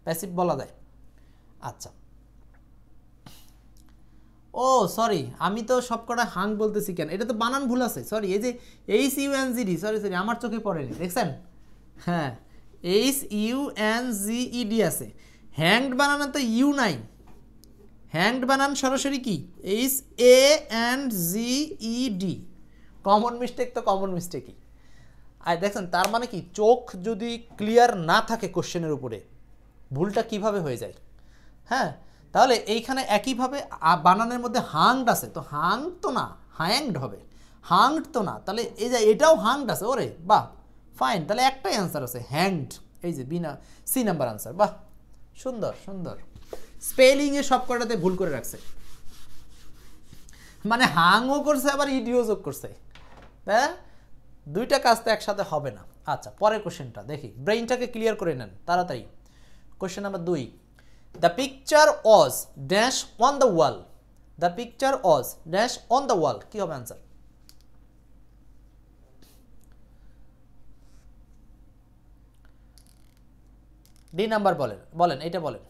প্যাসিভ বলা যায়। আচ্ছা, ও সরি, আমি তো সবকটা হাং বলতেছি কেন? এটা তো বানান ভুল আছে, সরি। এই যে HUNGD, সরি সরি, আমার চোখে পড়েনি, দেখছেন? হ্যাঁ, HUNGED আছে। হ্যাংড বানানো তো ইউ নাই, হ্যাংড বানান সরাসরি কি HANGED। কমন মিস্টেক তো কমন মিস্টেকই। আর দেখছেন, তার মানে কি, চোখ যদি ক্লিয়ার না থাকে কোশ্চেনের উপরে, ভুলটা কিভাবে হয়ে যায়? হ্যাঁ, তাহলে এইখানে একইভাবে বানানের মধ্যে হাংড আছে, তো হাং তো না, হ্যাংড হবে। হাংড তো না, তাহলে এই যে এটাও হাংড আছে। ওরে বাহ, ফাইন, তাহলে একটাই অ্যান্সার আছে, হ্যাংড। এই যে বিনা সি নাম্বার আনসার। বাহ, সুন্দর সুন্দর। স্পেলিংয়ে সব কটাতে ভুল করে রাখছে, মানে হাংও করছে আবার ইডিও যোগ করছে। হ্যাঁ, দুইটা কাজ তো একসাথে হবে না। আচ্ছা, পরের কোশ্চেনটা দেখি, ব্রেইনটাকে ক্লিয়ার করে নেন তাড়াতাড়ি। Question number 2, the picture was dash on the wall. The picture was dash on the wall, কি হবে অ্যান্সার? ডি নাম্বার বলেন, বলেন এটা বলেন।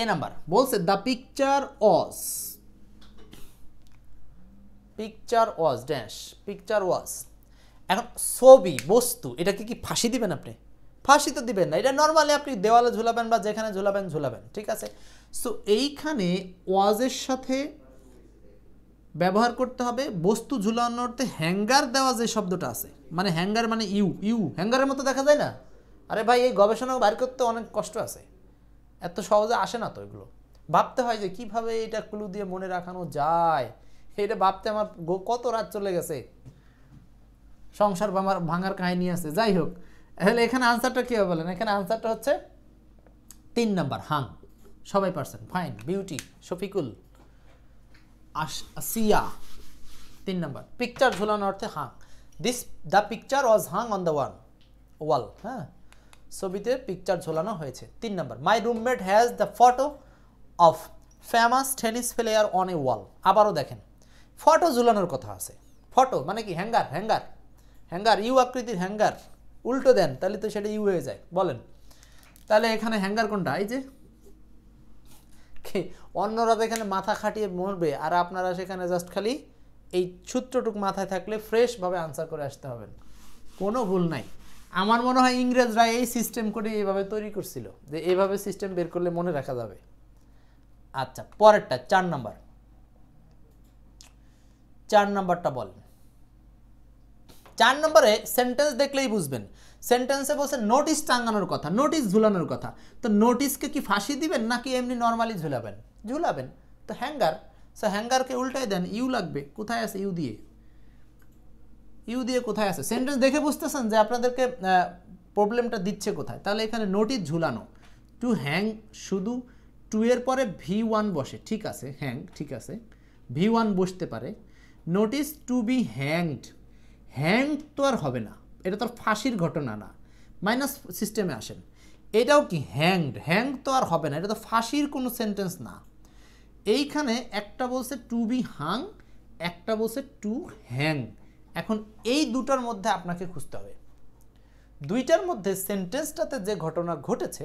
এ নাম্বার বলছে the picture was, picture was dash, picture was. এখন ছবি, বস্তু, এটাকে কি ফাঁসি দিবেন আপনি? ফাঁসি তো দিবেন না, এটা নর্মালি আপনি দেওয়ালে ঝুলাবেন বা যেখানে ঝুলাবেন ঝুলাবেন, ঠিক আছে। সো এইখানে ওয়াজের সাথে ব্যবহার করতে হবে বস্তু ঝুলানোর অর্থে হ্যাঙ্গার দেওয়া যে শব্দটা আছে, মানে হ্যাঙ্গার মানে ইউ, ইউ হ্যাঙ্গারের মতো দেখা যায় না? আরে ভাই, এই গবেষণা বাইর করতে অনেক কষ্ট আছে, এত সহজে আসে না তো। এগুলো ভাবতে হয় যে কিভাবে এটা ক্লু দিয়ে মনে রাখানো যায়, এটা ভাবতে আমার কত রাত চলে গেছে। সংসার ভাঙার কাহিনী আছে, যাই হোক। তাহলে এখানে আনসারটা কী হবে বলেন? এখানে আনসারটা হচ্ছে 3 নাম্বার, হাং। সবাই পারছেন, ফাইন। বিউটি, শফিকুল, আসিয়া। 3 নাম্বার, পিকচার ঝুলানোর অর্থে Hang. The picture was Hang on the ওয়াল। হ্যাঁ, ছবিতে পিকচার ঝোলানো হয়েছে। 3 number, my roommate has the photo of famous tennis player on a wall. আবারও দেখেন, ফটো ঝুলানোর কথা আছে। ফটো মানে কি? হ্যাঙ্গার, হ্যাঙ্গার, হ্যাঙ্গার, ইউ আকৃতির হ্যাঙ্গার। উল্টো দেন তাহলে তো সেটা ইউ হয়ে যায়। বলেন তাহলে এখানে হ্যাঙ্গার কোনটা? এই যে, অন্যরা এখানে মাথা খাটিয়ে মরবে, আর আপনারা সেখানে জাস্ট খালি এই সূত্রটুক মাথায় থাকলে ফ্রেশভাবে আনসার করে আসতে হবেন, কোনো ভুল নাই। আমার মনে হয় ইংরেজরা এই সিস্টেম করে এইভাবে তৈরি করছিল, যে এইভাবে সিস্টেম বের করলে মনে রাখা যাবে। আচ্ছা, পরেরটা 4 নাম্বার। 4 নাম্বারটা বলেন। 4 নম্বরে সেন্টেন্স দেখলেই বুঝবেন। সেন্টেন্সে বলছে নোটিস টাঙানোর কথা, নোটিস ঝুলানোর কথা। তো নোটিসকে কি ফাঁসি দিবেন নাকি এমনি নর্মালি ঝুলাবেন? ঝুলাবেন। তো হ্যাঙ্গার, সো হ্যাঙ্গারকে উল্টাই দেন, ইউ লাগবে। কোথায় আছে ইউ দিয়ে? ইউ দিয়ে কোথায় আছে? সেন্টেন্স দেখে বুঝতেছেন যে আপনাদেরকে প্রবলেমটা দিচ্ছে কোথায়। তাহলে এখানে নোটিস ঝুলানো, টু হ্যাং, শুধু টু এর পরে V1 বসে, ঠিক আছে, হ্যাং, ঠিক আছে, V1 বসতে পারে। Notice two be hanged, hanged তো আর হবে না, এটা তো আর ফাঁসির ঘটনা না, মাইনাস সিস্টেমে আসেন। এটাও কি হ্যাংড, হ্যাংড তো আর হবে না, এটা তো ফাঁসির কোনো সেন্টেন্স না। এইখানে একটা বলছে টু বি হাং, একটা বলছে টু হ্যাং। এখন এই দুটার মধ্যে আপনাকে খুঁজতে হবে। দুইটার মধ্যে সেন্টেন্সটাতে যে ঘটনা ঘটেছে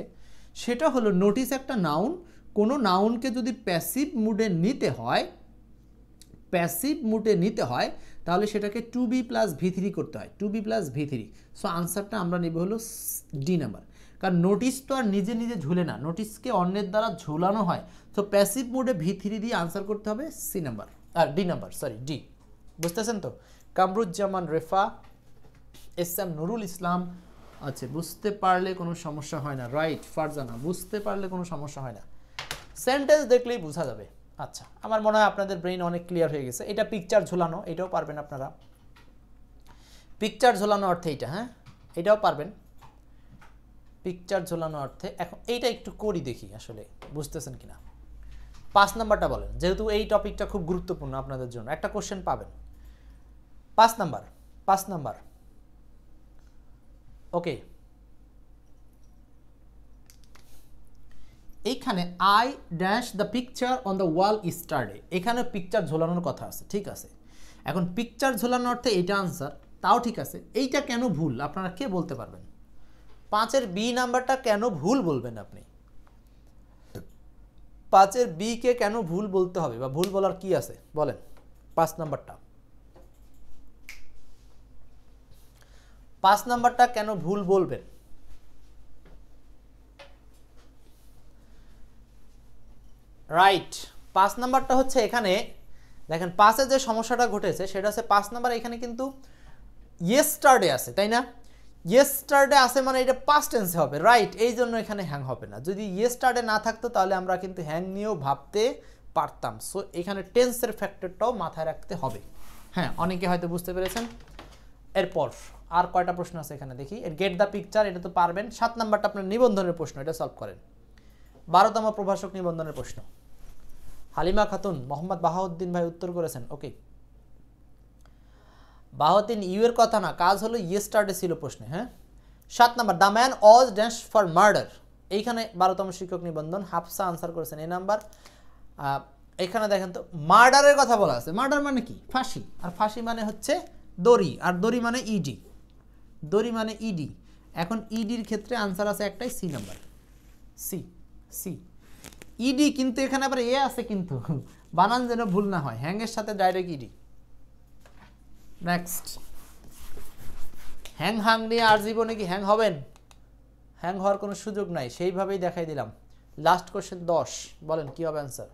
সেটা হলো, নোটিস একটা নাউন, কোনো নাউনকে যদি প্যাসিভ মুডে নিতে হয়, প্যাসিভ মুডে নিতে হয়, তাহলে সেটাকে টু বি প্লাস V3 করতে হয়, two B plus V3। So আনসারটা আমরা নেব হলো ডি নাম্বার, কারণ নোটিস তো আর নিজে নিজে ঝুলে না, নোটিসকে অন্যের দ্বারা ঝুলানো হয়। তো প্যাসিভ মুডে V3 দিয়ে আনসার করতে হবে সি নাম্বার। আর ডি নাম্বার, সরি ডি, বুঝতেছেন তো? কামরুজ্জামান রেফা, এস এম নুরুল ইসলাম, আচ্ছা বুঝতে পারলে কোনো সমস্যা হয় না, রাইট ফারজানা, বুঝতে পারলে কোনো সমস্যা হয় না, সেন্টেন্স দেখলেই বোঝা যাবে। আচ্ছা, আমার মনে হয় আপনাদের ব্রেইন অনেক ক্লিয়ার হয়ে গেছে। এটা পিকচার ঝোলানো, এটাও পারবেন আপনারা, পিকচার ঝোলানো অর্থে এটা, হ্যাঁ এটাও পারবেন, পিকচার ঝোলানো অর্থে। এখন এইটা একটু করি দেখি আসলে বুঝতেছেন কিনা। 5 নাম্বারটা বলেন, যেহেতু এই টপিকটা খুব গুরুত্বপূর্ণ আপনাদের জন্য, একটা কোশ্চেন পাবেন। 5 নাম্বার, ওকে। এইখানে I dash the picture on the ওয়াল ইস্টারডে, এখানে পিকচার ঝোলানোর কথা আছে, ঠিক আছে। এখন পিকচার ঝোলানোর অর্থে এইটা আনসার, তাও ঠিক আছে। এইটা কেন ভুল আপনারা কে বলতে পারবেন? 5-এর বি নাম্বারটা কেন ভুল বলবেন আপনি? 5-এর বি কে কেন ভুল বলতে হবে, বা ভুল বলার কি আছে বলেন? 5 নাম্বারটা, 5 নাম্বারটা কেন ভুল বলবেন? রাইট, 5 নাম্বারটা হচ্ছে এখানে দেখেন 5-এ যে সমস্যাটা ঘটেছে সেটা হচ্ছে 5 নাম্বার এখানে কিন্তু ইয়েস্টারডে আছে, তাই না? ইয়েস্টারডে আছে মানে এটা পাস্ট টেন্সে হবে, রাইট, এই জন্য এখানে হ্যাং হবে না। যদি ইয়েস্টারডে না থাকতো তাহলে আমরা কিন্তু হ্যাং নিয়েও ভাবতে পারতাম। সো এখানে টেন্সের ফ্যাক্টরটাও মাথায় রাখতে হবে। হ্যাঁ, অনেকে হয়তো বুঝতে পেরেছেন। এরপর আর কয়টা প্রশ্ন আছে এখানে দেখি। এর গেট দ্য পিকচার, এটা তো পারবেন। 7 নাম্বারটা আপনার নিবন্ধনের প্রশ্ন, এটা সলভ করেন। 12তম প্রভাষক নিবন্ধনের প্রশ্ন। হালিমা খাতুন, মোহাম্মদ বাহাউদ্দিন ভাই উত্তর করেছেন, ওকে। বাহাউদ্দিন ইউ এর কথা না, কাজ হলো ইয়েস্টারডে ছিল প্রশ্নে, হ্যাঁ। 7 number, the man was dash for murder, এইখানে 12তম শিক্ষক নিবন্ধন, হাফসা আনসার করেছেন এই নাম্বার। এখানে দেখেন তো মার্ডারের কথা বলা আছে, মার্ডার মানে কি? ফাঁসি, আর ফাঁসি মানে হচ্ছে দড়ি, আর দড়ি মানে ইডি, দড়ি মানে ইডি। এখন ইডির ক্ষেত্রে আনসার আছে একটাই, C number, C, C ed, কিন্তু এখানে আবার এ আছে, কিন্তু বানান যেন ভুল না হয়, হ্যাংয়ের সাথে direct ED. Next, hang Hang নিয়ে আর জীবনে কি হ্যাং হবেন? হ্যাং হওয়ার কোনো সুযোগ নাই, সেইভাবেই দেখাই দিলাম। লাস্ট কোশ্চেন 10, বলেন কি হবে অ্যান্সার?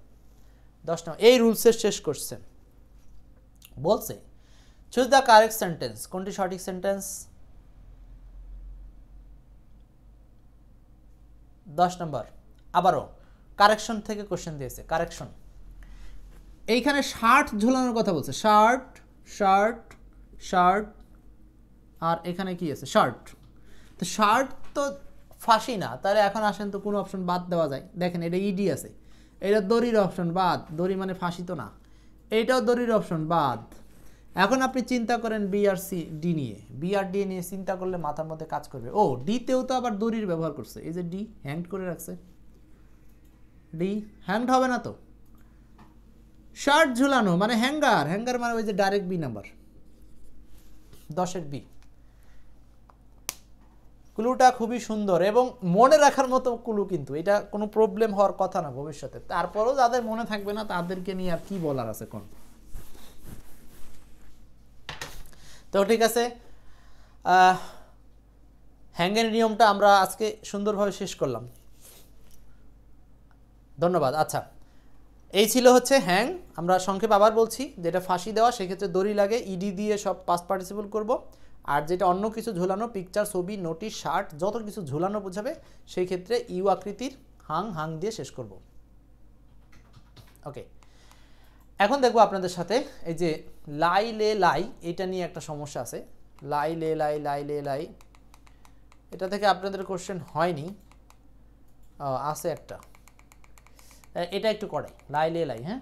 10 নম্বর, এই রুলসের শেষ কোশ্চেন বলছে চুজ দ্য কারেক্ট সেন্টেন্স, কোনটি সঠিক সেন্টেন্স? 10 নম্বর, আবারও কারেকশন থেকে কোশ্চেন দিয়েছে, কারেকশন। এইখানে শার্ট ঝোলানোর কথা বলছে, শার্ট, শার্ট, শার্ট, আর এখানে কি আছে? শার্ট। তো শার্ট তো ফাঁসি না, তাহলে এখন আসেন তো কোন অপশন বাদ দেওয়া যায়? দেখেন এটা ইডি আছে, এটা দড়ির অপশন বাদ, দড়ি মানে ফাঁসি তো না, এইটাও দড়ির অপশন বাদ। এখন আপনি চিন্তা করেন বি আর সি ডি নিয়ে, বি আর ডি নিয়ে চিন্তা করলে মাথার মধ্যে কাজ করবে। ও ডিতেও তো আবার দড়ির ব্যবহার করছে, এই যে ডি হ্যাংড করে রাখছে, ডি হ্যাংড হবে না তো। শার্ট ঝুলানো মানে হ্যাঙ্গার, হ্যাঙ্গার মানে ওই যে ডাইরেক্ট বি নাম্বার, 10-এর বি। ক্লুটা খুবই সুন্দর এবং মনে রাখার মতো ক্লু, কিন্তু এটা কোনো প্রবলেম হওয়ার কথা না ভবিষ্যতে। তারপরেও যাদের মনে থাকবে না তাদেরকে নিয়ে আর কি বলার আছে কোন। তো ঠিক আছে, হ্যাঙ্গের নিয়মটা আমরা আজকে সুন্দরভাবে শেষ করলাম, ধন্যবাদ। আচ্ছা, এই ছিল হচ্ছে হ্যাং। আমরা সংক্ষেপ আবার বলছি, যেটা ফাঁসি দেওয়া সেক্ষেত্রে দড়ি লাগে, ইডি দিয়ে সব পাস্ট পার্টিসিপল করব। আর যেটা অন্য কিছু ঝোলানো, পিকচার, ছবি, নোটিশ, শার্ট, যত কিছু ঝোলানো বোঝাবে সেই ক্ষেত্রে ইউ আকৃতির হাং, হাং দিয়ে শেষ করব। ওকে, এখন দেখব আপনাদের সাথে এই যে লাই লে লাই, এটা নিয়ে একটা সমস্যা আছে। লাই লে লাই, লাই লে লাই, এটা থেকে আপনাদের কোশ্চেন হয়নি, আছে একটা, এটা একটু করে লাই লে লাই, হ্যাঁ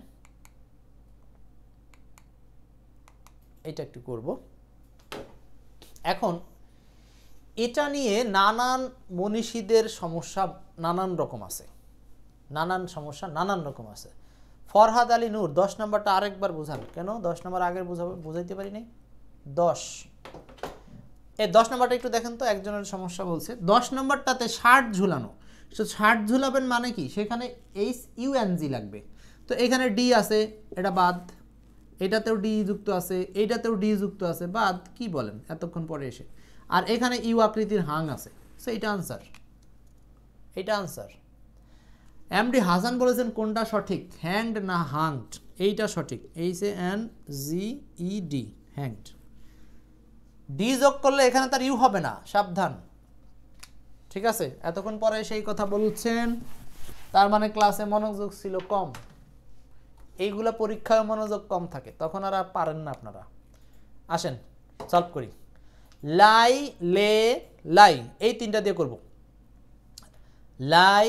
এটা একটু করব। এখন এটা নিয়ে নানান মনীষীদের সমস্যা নানান রকম আছে, নানান সমস্যা নানান রকম আছে। ফরহাদ আলী নূর, 10 নম্বরটা আরেকবার বোঝান। কেন 10 নম্বর আগের বুঝাইতে পারি নাই? 10 এই 10 নম্বরটা একটু দেখেন তো, একজনের সমস্যা বলছে 10 নম্বরটাতে শার্ট ঝুলানো। তো শার্ট ঝুলাবেন মানে কি? সেখানে এইচ ইউএনজি লাগবে। তো এখানে ডি আছে, এটা বাদ, এটাতেও ডি যুক্ত আছে, এইটাতেও ডি যুক্ত আছে, বাদ। কি বলেন এতক্ষণ পরে এসে? আর এখানে ইউ আকৃতির হাং আছে, সো এটা আনসার, এটা আনসার। এমডি হাসান বলেছেন কোনটা সঠিক, হ্যাংড না হাংড? এইটা সঠিক, HANGED, হ্যাংড। ডি যোগ করলে এখানে তার ইউ হবে না, সাবধান, ঠিক আছে? এতক্ষণ পরে সেই কথা বলছেন, তার মানে ক্লাসে মনোযোগ ছিল কম। এইগুলা পরীক্ষায় মনোযোগ কম থাকে, তখন আর পারেন না আপনারা। আসেন সলভ করি। লাই, লে, লাই, এই তিনটা দিয়ে করব। লাই,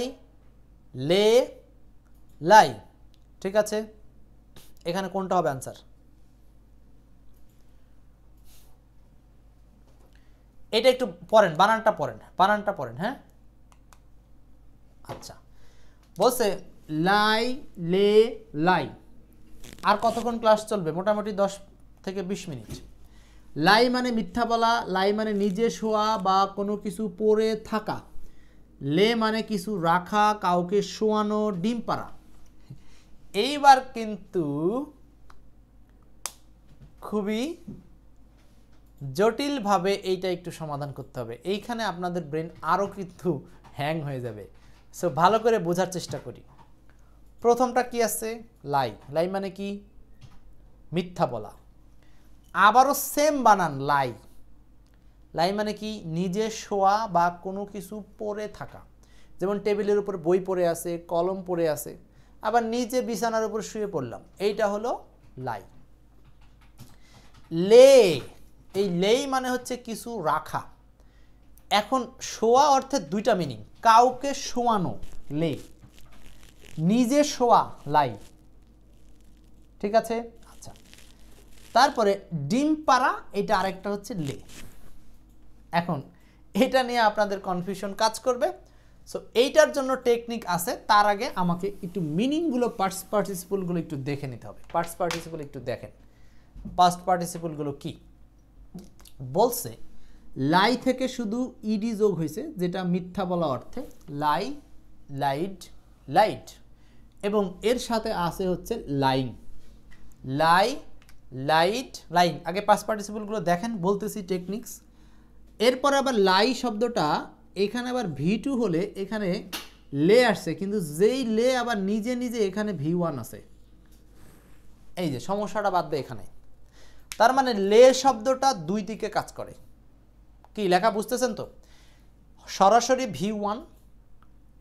লে, লাই, ঠিক আছে? এখানে কোনটা হবে আনসার? এটা একটু পড়েন, বানানটা পড়েন, বানানটা পড়েন, হ্যাঁ? আচ্ছা, বলছে লাই, লে, লাই। আর কতক্ষণ ক্লাস চলবে? মোটামুটি 10 থেকে 20 মিনিট। লাই মানে মিথ্যা বলা, লাই মানে নিজে শোয়া বা কোনো কিছু পরে থাকা, লে মানে কিছু রাখা, কাউকে শোয়ানো, ডিম পাড়া। এইবার কিন্তু খুবই জটিলভাবে এইটা একটু সমাধান করতে হবে। এইখানে আপনাদের ব্রেন আরও কিন্তু হ্যাং হয়ে যাবে। সো ভালো করে বোঝার চেষ্টা করি। প্রথমটা কি আছে? লাই। লাই মানে কি? মিথ্যা বলা। আবারও সেম বানান, লাই। লাই মানে কি? নিজে শোয়া বা কোনো কিছু পড়ে থাকা, যেমন টেবিলের উপর বই পড়ে আছে, কলম পড়ে আছে, আবার নিজে বিছানার উপর শুয়ে পড়লাম, এইটা হলো লাই। লে, এই লেই মানে হচ্ছে কিছু রাখা। এখন শোয়া অর্থে দুইটা মিনিং, কাউকে শোয়ানো লে, নিজে শোয়া লাই, ঠিক আছে? আচ্ছা, তারপরে ডিম পাড়া, এটা আরেকটা হচ্ছে লে। এখন এটা নিয়ে আপনাদের কনফিউশন কাজ করবে। সো এইটার জন্য টেকনিক আছে, তার আগে আমাকে একটু মিনিংগুলো, পাস্ট পার্টিসিপলগুলো একটু দেখে নিতে হবে। পাস্ট পার্টিসিপল একটু দেখেন, পাস্ট পার্টিসিপলগুলো কি বলছে। লাই থেকে শুধু ইডি যোগ হয়েছে, যেটা মিথ্যা বলা অর্থে, লাই, লাইড, লাইট, এবং এর সাথে আছে হচ্ছে লাইং, লাই, লাইট, লাইং। আগে পাস্ট পার্টিসিপলগুলো দেখেন, বলতেছি টেকনিক্স। এরপরে আবার লাই শব্দটা এখানে আবার V2 হলে এখানে লে আসছে, কিন্তু যেই লে আবার নিজে নিজে এখানে V1 আছে। এই যে সমস্যাটা বাদ দেয় এখানে। তার মানে লে শব্দটা দুই দিকে কাজ করে। কি লেখা বুঝতেছেন তো? সরাসরি V1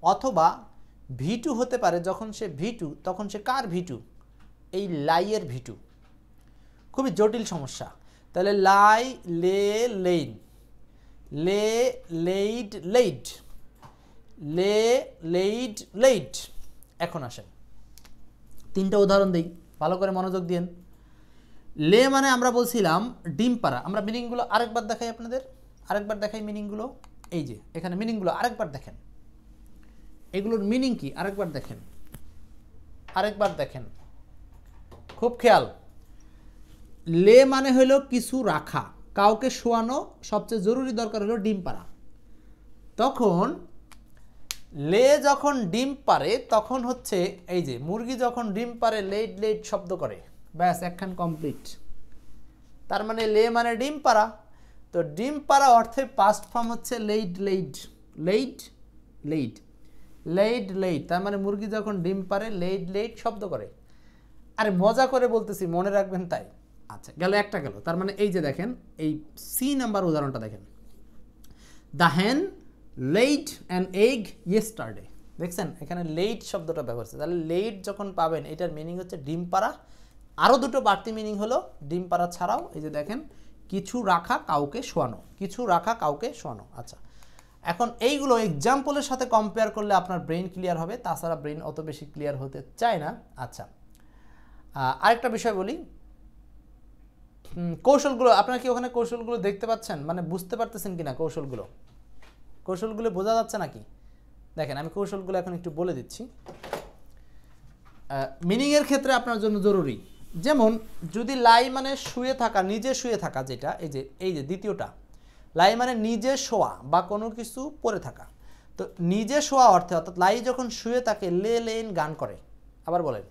অথবা V2 হতে পারে। যখন সে V2, তখন সে কার V2? এই লাইয়ের V2। খুবই জটিল সমস্যা। তাহলে লাই, লে, লেইন, লে, লেইড, লেইড, লে, লেইড, লেইড। এখন আসেন তিনটা উদাহরণ দেই, ভালো করে মনোযোগ দিন। লে মানে আমরা বলছিলাম ডিম পাড়া। আমরা মিনিংগুলো আরেকবার দেখাই আপনাদের, আরেকবার দেখাই মিনিংগুলো। এই যে এখানে মিনিংগুলো আরেকবার দেখেন, এগুলোর মিনিং কি আরেকবার দেখেন, আরেকবার দেখেন, খুব খেয়াল। লে মানে হলো কিছু রাখা, কাউকে শোয়ানো, সবচেয়ে জরুরি দরকার হলো ডিম পাড়া। তখন লে যখন ডিম পারে তখন হচ্ছে এই যে মুরগি যখন ডিম পারে লেট লেট শব্দ করে, ব্যাস একখান কমপ্লিট। তার মানে লে মানে ডিম পাড়া। তো ডিম পাড়া অর্থে পাস্ট ফর্ম হচ্ছে laid, laid, laid, laid, laid, laid. তার মানে মুরগি যখন ডিম পারে লেইড লেইড শব্দ করে। আরে মজা করে বলতেছি, মনে রাখবেন তাই। আচ্ছা, গেল একটা গেল। তার মানে এই যে দেখেন, এই সি নাম্বার উদাহরণটা দেখেন, দ্য হ্যান লেইড অ্যান এগ ইয়েস্টারডে। দেখছেন এখানে লেইড শব্দটা ব্যবহার হচ্ছে। তাহলে লেইড যখন পাবেন এটার মিনিং হচ্ছে ডিম পাড়া। আরও দুটো বাড়তি মিনিং হলো ডিম পাড়া ছাড়াও, এই যে দেখেন, কিছু রাখা, কাউকে শোয়ানো, কিছু রাখা, কাউকে শোয়ানো। আচ্ছা, এখন এইগুলো এক্সাম্পলের সাথে কম্পেয়ার করলে আপনার ব্রেন ক্লিয়ার হবে, তাছাড়া ব্রেন অত বেশি ক্লিয়ার হতে চায় না। আচ্ছা, আরেকটা বিষয় বলি, কৌশলগুলো আপনারা কি ওখানে কৌশলগুলো দেখতে পাচ্ছেন? মানে বুঝতে পারতেছেন কিনা কৌশলগুলো? কৌশলগুলো বোঝা যাচ্ছে নাকি? দেখেন আমি কৌশলগুলো এখন একটু বলে দিচ্ছি। মিনিংয়ের ক্ষেত্রে আপনার জন্য জরুরি, যেমন যদি লাই মানে শুয়ে থাকা, নিজে শুয়ে থাকা, যেটা এই যে দ্বিতীয়টা, লাই মানে নিজে শোয়া বা কোনো কিছু পরে থাকা। তো নিজে শোয়া অর্থে, অর্থাৎ লাই যখন শুয়ে থাকে লে লেন গান করে। আবার বলেন,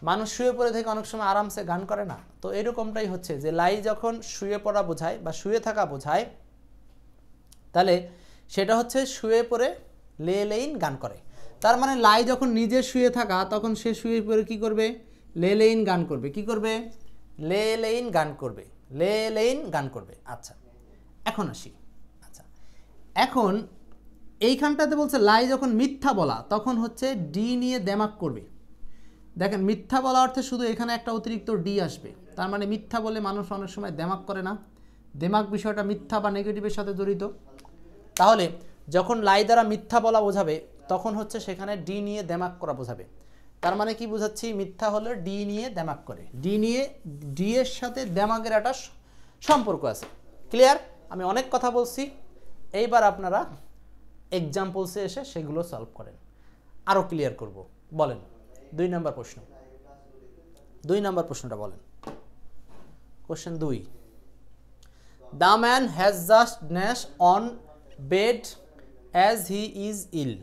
মানুষ শুয়ে পড়ে থেকে অনেক সময় আরামসে গান করে না? তো এরকমটাই হচ্ছে যে লাই যখন শুয়ে পড়া বোঝায় বা শুয়ে থাকা বোঝায়, তাহলে সেটা হচ্ছে শুয়ে পড়ে লে লেইন গান করে। তার মানে লাই যখন নিজে শুয়ে থাকা, তখন সে শুয়ে পড়ে কি করবে? লেলেইন গান করবে। কি করবে? লেলেইন গান করবে, লেলেইন গান করবে। আচ্ছা এখন আসি। আচ্ছা এখন এইখানটাতে বলছে লাই যখন মিথ্যা বলা তখন হচ্ছে ডি নিয়ে দেমাক করবে। দেখেন মিথ্যা বলা অর্থে শুধু এখানে একটা অতিরিক্ত ডি আসবে, তার মানে মিথ্যা বলে মানুষ অনেক সময় দেমাক করে না, দেমাক বিষয়টা মিথ্যা বা নেগেটিভের সাথে জড়িত। তাহলে যখন লাই দ্বারা মিথ্যা বলা বোঝাবে তখন হচ্ছে সেখানে ডি নিয়ে দেমাক করা বোঝাবে। তার মানে কি বোঝাচ্ছি? মিথ্যা হলে ডি নিয়ে দেমাক করে, ডি এর সাথে দেমাকের একটা সম্পর্ক আছে। ক্লিয়ার? আমি অনেক কথা বলছি, এইবার আপনারা এক্সাম্পলসে এসে সেগুলো সলভ করেন, আরও ক্লিয়ার করব। বলেন 2 নম্বর প্রশ্ন, 2 নম্বর প্রশ্নটা বলেন। Question 2, the man has just ন্যাশ on bed as he is ill.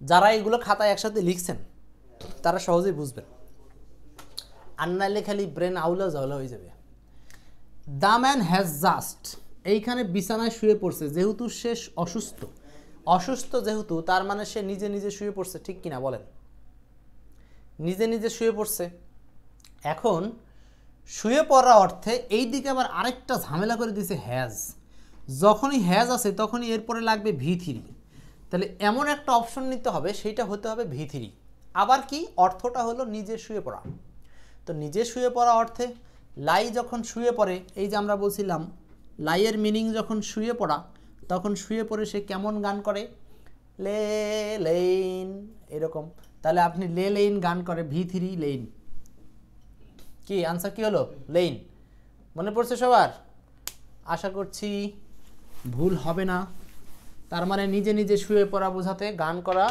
যারা এগুলো খাতায় একসাথে লিখছেন তারা সহজেই বুঝবেন, আর নাইলে খালি ব্রেন আউলা জাউলা হয়ে যাবে। দ্য ম্যান হ্যাজ জাস্ট, এইখানে বিছানায় শুয়ে পড়ছে, যেহেতু সে অসুস্থ যেহেতু, তার মানে সে নিজে নিজে শুয়ে পড়ছে, ঠিক কিনা বলেন? নিজে নিজে শুয়ে পড়ছে। এখন শুয়ে পড়া অর্থে এই দিকে আবার আরেকটা ঝামেলা করে দিয়েছে হ্যাজ। যখনই হ্যাজ আছে তখনই এরপরে লাগবে V3, তাহলে এমন একটা অপশন নিতে হবে, সেইটা হতে হবে V3। আবার কি অর্থটা হলো নিজে শুয়ে পড়া, তো নিজে শুয়ে পড়া অর্থে লাই যখন শুয়ে পড়ে, এই যে আমরা বলছিলাম লাইয়ের মিনিং যখন শুয়ে পড়া, তখন শুয়ে পড়ে সে কেমন গান করে? লে লেইন, এরকম। তাহলে আপনি লে লেইন গান করে, V3 লেইন। কি আনসার কি হলো? লেইন। মনে পড়ছে সবার? আশা করছি ভুল হবে না। তার মানে নিজে নিজে শুয়ে পড়া বোঝাতে গান করা,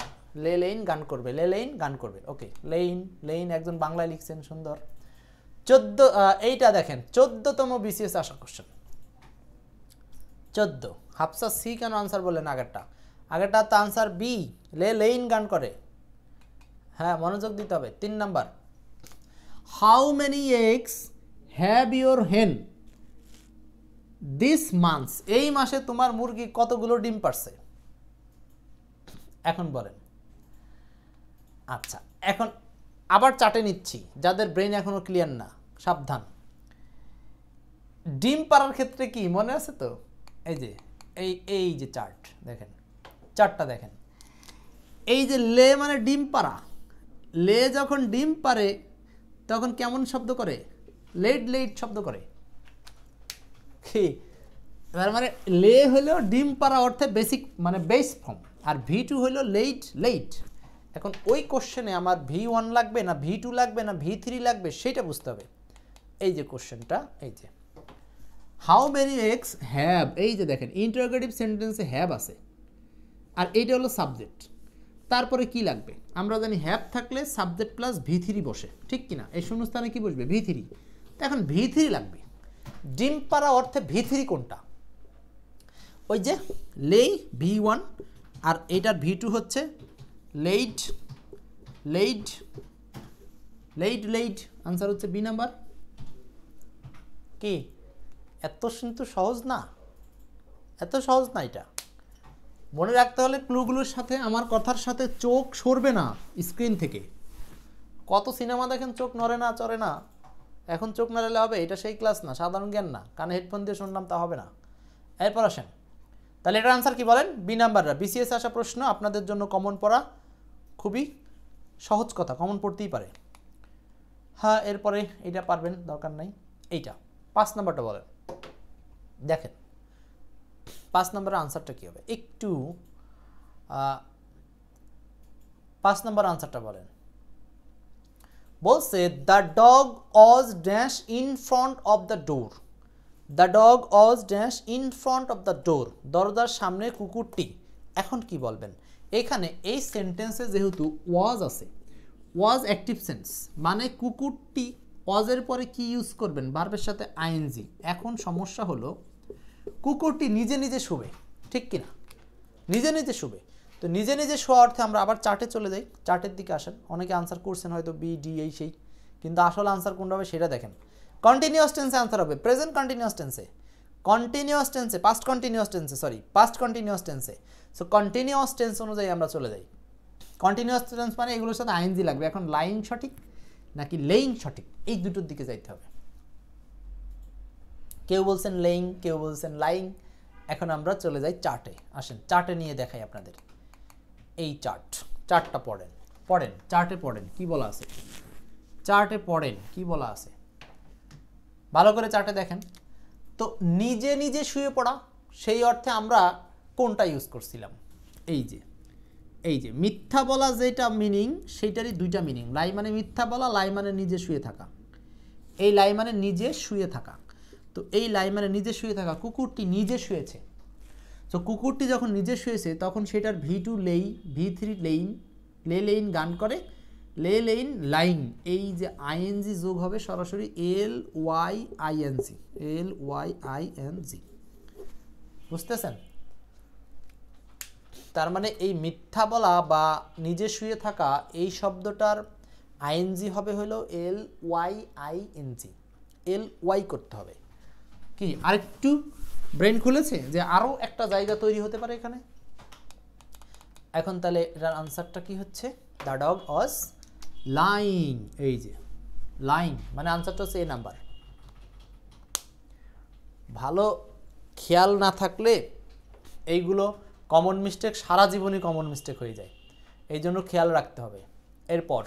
লে লেইন গান করবে, লে লেইন গান করবে। ওকে, লেইন লেইন একজন বাংলায় লিখছেন, সুন্দর। 14, এইটা দেখেন 14তম BCS আসা কোশ্চেন। 14 হাফসা সি কেন আনসার বললেন? আগেরটা তো আনসার বি, লে লেইন গান করে। হ্যাঁ মনোযোগ দিতে হবে। 3 number, how many eggs have your হেন দিস মান্থস, এই মাসে তোমার মুরগি কতগুলো ডিম পারছে? এখন বলেন। আচ্ছা এখন আবার চাটে নিচ্ছি, যাদের ব্রেন এখনো ক্লিয়ার না সাবধান। ডিম পাড়ার ক্ষেত্রে কি মনে আছে তো? এই যে চার্ট দেখেন, চার্টটা দেখেন, এই যে লে মানে ডিম পাড়া, লে যখন ডিম পারে তখন কেমন শব্দ করে? লেট লেট শব্দ করে। কি তার মানে লে হলো ডিম পাড়া অর্থে বেসিক মানে বেস ফর্ম, আর V2 হলো লেট লেট। এখন ওই কোশ্চেনে আমার V1 লাগবে না V2 লাগবে না V3 লাগবে সেটা বুঝতে হবে। এই যে কোশ্চেনটা, এই যে হাউ মেনি এগস হ্যাভ, এই যে দেখেন ইন্টারোগেটিভ সেন্টেন্সে হ্যাভ আছে, আর এইটা হলো সাবজেক্ট। তারপরে কি লাগবে? আমরা জানি হ্যাভ থাকলে সাবজেক্ট প্লাস V3 বসে, ঠিক কিনা? এই শূন্যস্থানে কি বসবে? V3। তো এখন V3 লাগবে। ডিম পাড়া অর্থে V3 কোনটা? ওই যে লেই V1, আর এইটার V2 হচ্ছে late late late late. Answer হচ্ছে বি নাম্বার। কি এত কিন্তু সহজ না, এত সহজ না। এটা মনে রাখতে হলে ক্লুগুলোর সাথে আমার কথার সাথে চোখ সরবে না স্ক্রিন থেকে। কত সিনেমা দেখেন চোখ নড়ে না চড়ে না, এখন চোখ নাড়ালে হবে? এটা সেই ক্লাস না, সাধারণ জ্ঞান না, কানে হেডফোন দিয়ে শুনলাম তা হবে না। এরপর আসেন, তাহলে এটার আনসার কি বলেন? বি নাম্বাররা। BCS আসা প্রশ্ন আপনাদের জন্য কমন পড়া, খুবই সহজ কথা, কমন পড়তেই পারে। হ্যাঁ এরপরে এইটা পারবেন, দরকার নাই। এইটা 5 নাম্বারটা বলেন। দেখেন 5 নাম্বারের আনসারটা কী হবে? একটু 5 নাম্বার আনসারটা বলেন। বলছে the dog was dash in front of the door, the dog was dash in front of the ডোর, দরজার সামনে কুকুরটি। এখন কি বলবেন? এখানে এই সেন্টেন্সে যেহেতু ওয়াজ আছে, ওয়াজ অ্যাক্টিভ সেন্স, মানে কুকুরটি, ওয়াজের পরে কি ইউজ করবেন? ভার্বের সাথে আইএনজি। এখন সমস্যা হলো কুকুরটি নিজে নিজে শুবে, ঠিক কিনা? নিজে নিজে শুবে। তো নিজে নিজে শোয়া অর্থে আমরা আবার চার্টে চলে যাই, চার্টের দিকে আসেন। অনেকে আনসার করছেন হয়তো বি ডি এই সেই, কিন্তু আসলে আনসার কোনটা হবে সেটা দেখেন। কন্টিনিউয়াস টেন্সে আনসার হবে, প্রেজেন্ট কন্টিনিউয়াস টেন্সে। কন্টিনিউয়াস টেন্সে, পাস্ট কন্টিনিউয়াস টেন্সে, সরি পাস্ট কন্টিনিউয়াস টেন্সে। সো কন্টিনিউয়াস টেন্স অনুযায়ী আমরা চলে যাই। কন্টিনিউয়াস টেন্স মানে এগুলোর সাথে আইএনজি লাগবে। এখন লাইং সঠিক নাকি লেইং সঠিক, এই দুটোর দিকে যাইতে হবে। কেউ বলছেন লেইং, কেউ বলছেন লাইং। এখন আমরা চলে যাই চার্টে। আসেন চার্টে নিয়ে দেখাই আপনাদের। এই চার্টটা পড়েন চার্টে পড়েন কি বলা আছে, চার্টে পড়েন কি বলা আছে, ভালো করে চার্টে দেখেন। তো নিজে নিজে শুয়ে পড়া, সেই অর্থে আমরা কোনটা ইউজ করছিলাম? এই যে মিথ্যা বলা যেটা মিনিং, সেইটারই দুইটা মিনিং। লাই মানে মিথ্যা বলা, লাই মানে নিজে শুয়ে থাকা। এই লাই মানে নিজে শুয়ে থাকা। তো এই লাই মানে নিজে শুয়ে থাকা, কুকুরটি নিজে শুয়েছে। তো কুকুরটি যখন নিজে শুয়েছে তখন সেটার V2 লেই, V3 লেইন, লেইন গান করে, লেইন লাইং। এই যে আইএনজি যোগ হবে সরাসরি LYING, বুঝতেছেন? তার মানে এই মিথ্যা বলা বা নিজে শুয়ে থাকা এই শব্দটার আইএনজি হবে হলো LYING, LY করতে হবে। কি আরেকটু ব্রেন খুলেছে যে আরও একটা জায়গা তৈরি হতে পারে এখানে। এখন তাহলে এটার আনসারটা কি হচ্ছে? The dog was lying. এই যে লাইং মানে আনসারটা হচ্ছে এ নাম্বার। ভালো খেয়াল না থাকলে এইগুলো কমন মিস্টেক, সারা জীবনই কমন মিস্টেক হয়ে যায়, এই জন্য খেয়াল রাখতে হবে। এরপর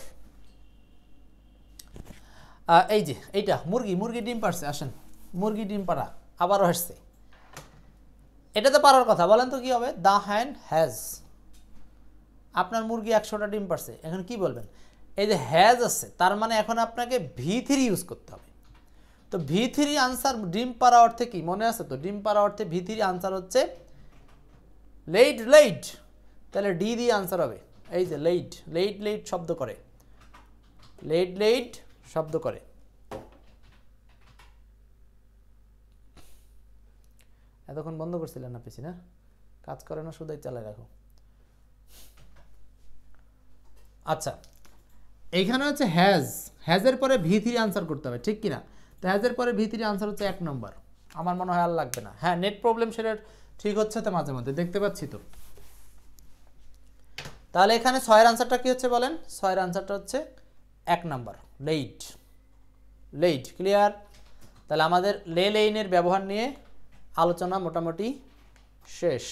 এই যে এইটা মুরগি ডিম পারছে। আসেন মুরগি ডিম পাড়া আবারও আসছে, এটাতে পারার কথা। বলেন তো কি হবে? দ্য হ্যান হ্যাজ। আপনার মুরগি 100টা ডিম পারছে, এখন কি বলবেন? এই যে হ্যাজ আছে, তার মানে এখন আপনাকে V3 ইউজ করতে হবে। তো V3 আনসার ডিম পাড়া অর্থে কি মনে আছে? তো ডিম পাড়া অর্থে V3 আনসার হচ্ছে লেইড। তাহলে ডি দিয়ে আনসার হবে। এই যে লেইড শব্দ করে, লেইড শব্দ করে। এতক্ষণ বন্ধ করছিলেন না পিছি, না কাজ করে না, শুধুই চালায় রাখো। আচ্ছা এইখানে হচ্ছে হ্যাজের পরে V3 আনসার করতে হবে, ঠিক কিনা? তো হ্যাজের পরে V3 আনসার হচ্ছে 1 নম্বর। আমার মনে হয় আর লাগবে না। হ্যাঁ, নেট প্রবলেম সেটা ঠিক হচ্ছে তো মাঝে মধ্যে, দেখতে পাচ্ছি তো। তাহলে এখানে 6 এর আনসারটা কি হচ্ছে বলেন? 6 এর আনসারটা হচ্ছে 1 নম্বর, লেইড। ক্লিয়ার? তাহলে আমাদের লেইনের ব্যবহার নিয়ে আলোচনা মোটামুটি শেষ।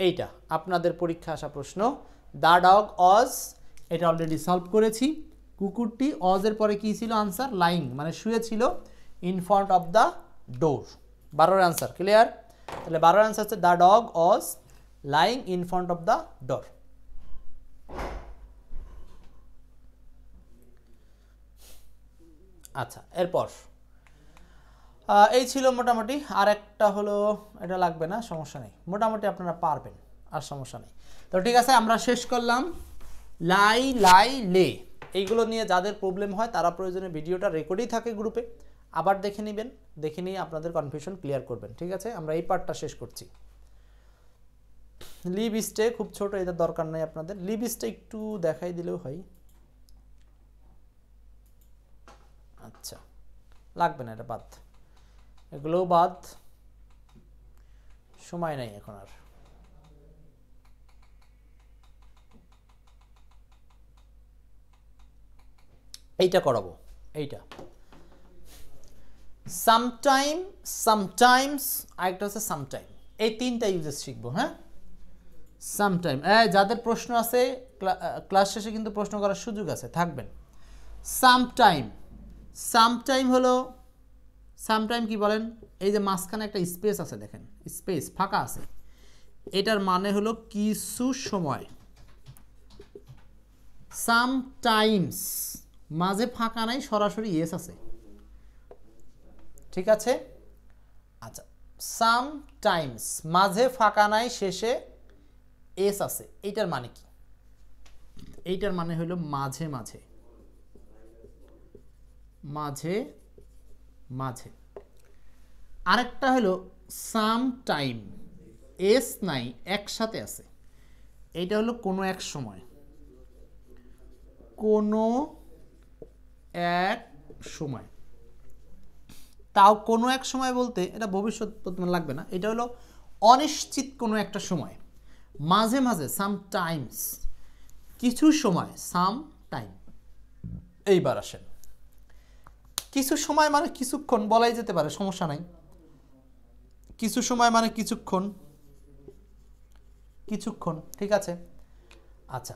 এইটা আপনাদের পরীক্ষা আসা প্রশ্ন। দ্য ডগ ওয়াজ, এটা অলরেডি সলভ করেছি। কুকুরটি অজের পরে কি ছিল আনসার? লাইং মানে শুয়েছিল in front of the door. 12 এর আনসার। ক্লিয়ার? তাহলে 12 এর আনসার হচ্ছে the dog was lying in front of the door. আচ্ছা এরপর এই ছিল মোটামুটি। আর একটা হলো, এটা লাগবে না, সমস্যা নেই, মোটামুটি আপনারা পারবেন, আর সমস্যা নেই। তো ঠিক আছে, আমরা শেষ করলাম লাই লে। এইগুলো নিয়ে যাদের প্রবলেম হয় তারা প্রয়োজনে ভিডিওটা রেকর্ডই থাকে গ্রুপে, আবার দেখে নেবেন, দেখে নিয়ে আপনাদের কনফিউশন ক্লিয়ার করবেন। ঠিক আছে, আমরা এই পার্টটা শেষ করছি। লিভ স্টে খুব ছোট, এটা দরকার নেই আপনাদের। লিভ স্টে একটু দেখাই দিলেও হয়। আচ্ছা লাগবে না, এটা বাদ, এগুলোও বাদ, সময় নাই এখন আর। এইটা করাবো, এইটা সামটাইমস, আরেকটা হচ্ছে সামটাইম। এই 3টা ইউজেস শিখবো। হ্যাঁ, সামটাইম যাদের প্রশ্ন আছে ক্লাস শেষে কিন্তু প্রশ্ন করার সুযোগ আছে, থাকবেন। সামটাইম হলো, সামটাইম কি বলেন? এই যে মাঝখানে একটা স্পেস আছে, দেখেন স্পেস ফাঁকা আছে, এটার মানে হলো কিছু সময়। সামটাইমস মাঝে ফাঁকা নাই, সরাসরি ইয়েস আছে। ঠিক আছে? আচ্ছা, সামটাইমস মাঝে ফাঁকা নাই, শেষে এস আছে, এইটার মানে কি? এইটার মানে হলো মাঝে মাঝে, মাঝে মাঝে। আরেকটা হলো সামটাইম, এস নাই, একসাথে আছে, এইটা হলো কোনো এক সময়, কোনো এক সময়। তাও কোনো এক সময় বলতে এটা ভবিষ্যৎ লাগবে না, এটা হলো অনিশ্চিত কোনো একটা সময়, মাঝে মাঝে, সামটাইমস, কিছু সময়, সাম টাইম। এইবার আসেন, কিছু সময় মানে কিছুক্ষণ বলাই যেতে পারে, সমস্যা নাই। কিছু সময় মানে কিছুক্ষণ, কিছুক্ষণ, ঠিক আছে। আচ্ছা,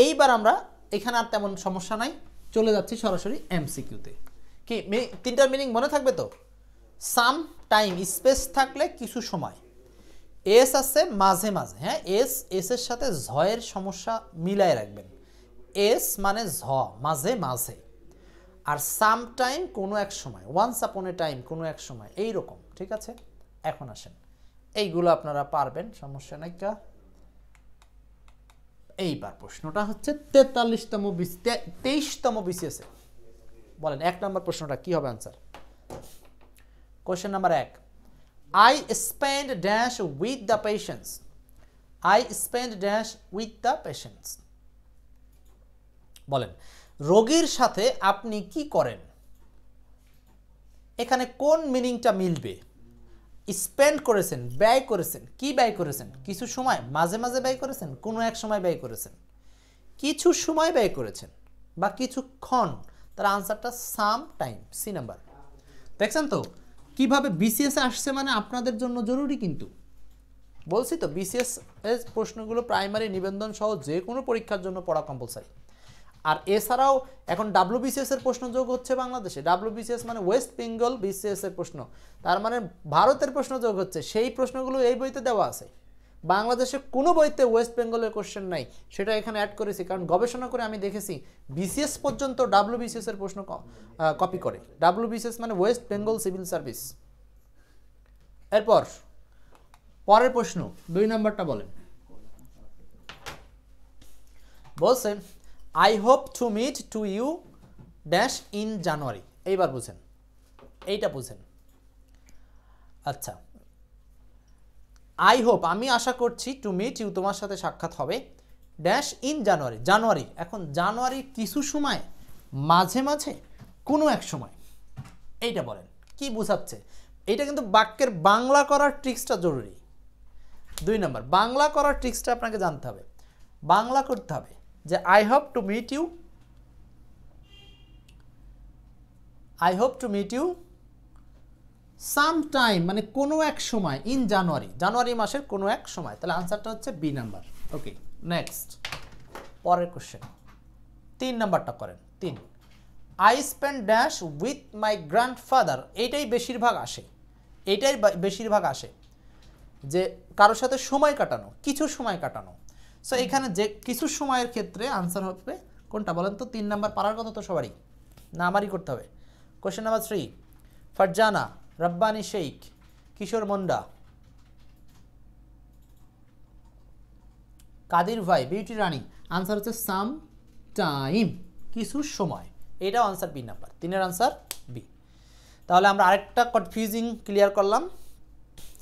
এইবার আমরা এখানে আর তেমন সমস্যা নাই, চলে যাচ্ছি সরাসরি এমসিকিউতে। কি তিনটার মিনিং মনে থাকবে তো? সাম টাইম, স্পেস থাকলে কিছু সময়, এস আছে মাঝে মাঝে, হ্যাঁ, এসের সাথে ঝয়ের সমস্যা মিলায় রাখবেন। এস মানে ঝ, মাঝে মাঝে, আর সাম টাইম কোনো এক সময়, ওয়ান্স আপন এ টাইম, কোনো এক সময়, এইরকম, ঠিক আছে। এখন আসেন, এইগুলো আপনারা পারবেন, সমস্যা নাই। এইবার প্রশ্নটা হচ্ছে 23তম বিসিএসে। বলেন 1 নম্বর প্রশ্নটা কি হবে answer? Question number 1, I spend dash with the patients. I spend dash with the patients. বলেন রোগীর সাথে আপনি কি করেন? এখানে কোন মিনিংটা মিলবে? স্পেন্ড করেছেন, ব্যয় করেছেন, কি ব্যয় করেছেন? কিছু সময়, মাঝে মাঝে ব্যয় করেছেন, কোনো এক সময় ব্যয় করেছেন, কিছু সময় ব্যয় করেছেন, বা কিছুক্ষণ, তার আনসারটা সাম টাইম, সি নাম্বার। দেখছেন তো কিভাবে বিসিএস আসছে, মানে আপনাদের জন্য জরুরি। কিন্তু বলছি তো বিসিএস এর প্রশ্নগুলো প্রাইমারি নিবন্ধন সহ যে কোনো পরীক্ষার জন্য পড়া কম্পালসারি। আর এছাড়াও এখন ডাব্লিউবিসিএস এর প্রশ্ন যোগ হচ্ছে বাংলাদেশে। ডাব্লিউবিসিএস মানে ওয়েস্ট বেঙ্গল বিসিএস এর প্রশ্ন, তার মানে ভারতের প্রশ্ন যোগ হচ্ছে। সেই প্রশ্নগুলো এই বইতে দেওয়া আছে। বাংলাদেশে কোনো বইতে ওয়েস্ট বেঙ্গলের কোশ্চেন নাই, সেটা এখানে অ্যাড করেছি, কারণ গবেষণা করে আমি দেখেছি বিসিএস পর্যন্ত ডাব্লিউবিসিএস এর প্রশ্ন কপি করে। ডাব্লিউবিসিএস মানে ওয়েস্ট বেঙ্গল সিভিল সার্ভিস। এরপর পরের প্রশ্ন 2 নম্বরটা বলেন। বলছেন I hope to meet to you dash in January. এইবার বুঝেন, এইটা বুঝেন। আচ্ছা, I hope, আমি আশা করছি, to meet you, তোমার সাথে সাক্ষাৎ হবে, ড্যাশ ইন জানুয়ারি, জানুয়ারি। এখন জানুয়ারি কিছু সময়, মাঝে মাঝে, কোনো এক সময়, এইটা বলেন কি বোঝাচ্ছে? এইটা কিন্তু বাক্যের বাংলা করার ট্রিক্সটা জরুরি। 2 নম্বর, বাংলা করার ট্রিক্সটা আপনাকে জানতে হবে। বাংলা করতে হবে যে I hope to meet you, I hope to meet you some time, মানে কোনো এক সময়, ইন জানুয়ারি, জানুয়ারি মাসের কোনো এক সময়। তাহলে আনসারটা হচ্ছে বি নাম্বার। ওকে, নেক্সট পরের কোশ্চেন 3 নাম্বারটা করেন। 3, I spend dash with my grandfather. এইটাই বেশিরভাগ আসে, এইটাই বেশিরভাগ আসে যে কারোর সাথে সময় কাটানো, কিছু সময় কাটানো। সো এখানে যে কিছু সময়ের ক্ষেত্রে আনসার হবে কোনটা বলেন তো? 3 নাম্বার পারার কথা তো সবারই, না আমারই করতে হবে। কোশ্চেন নাম্বার 3, ফারজানা, রব্বানি শেখ, কিশোর মুন্ডা, কাদির ভাই, বিউটি রানী। আনসার হচ্ছে সাম টাইম, কিছু সময়। এটাও আনসার বি নাম্বার। 3-এর আনসার বি। তাহলে আমরা আরেকটা কনফিউজিং ক্লিয়ার করলাম।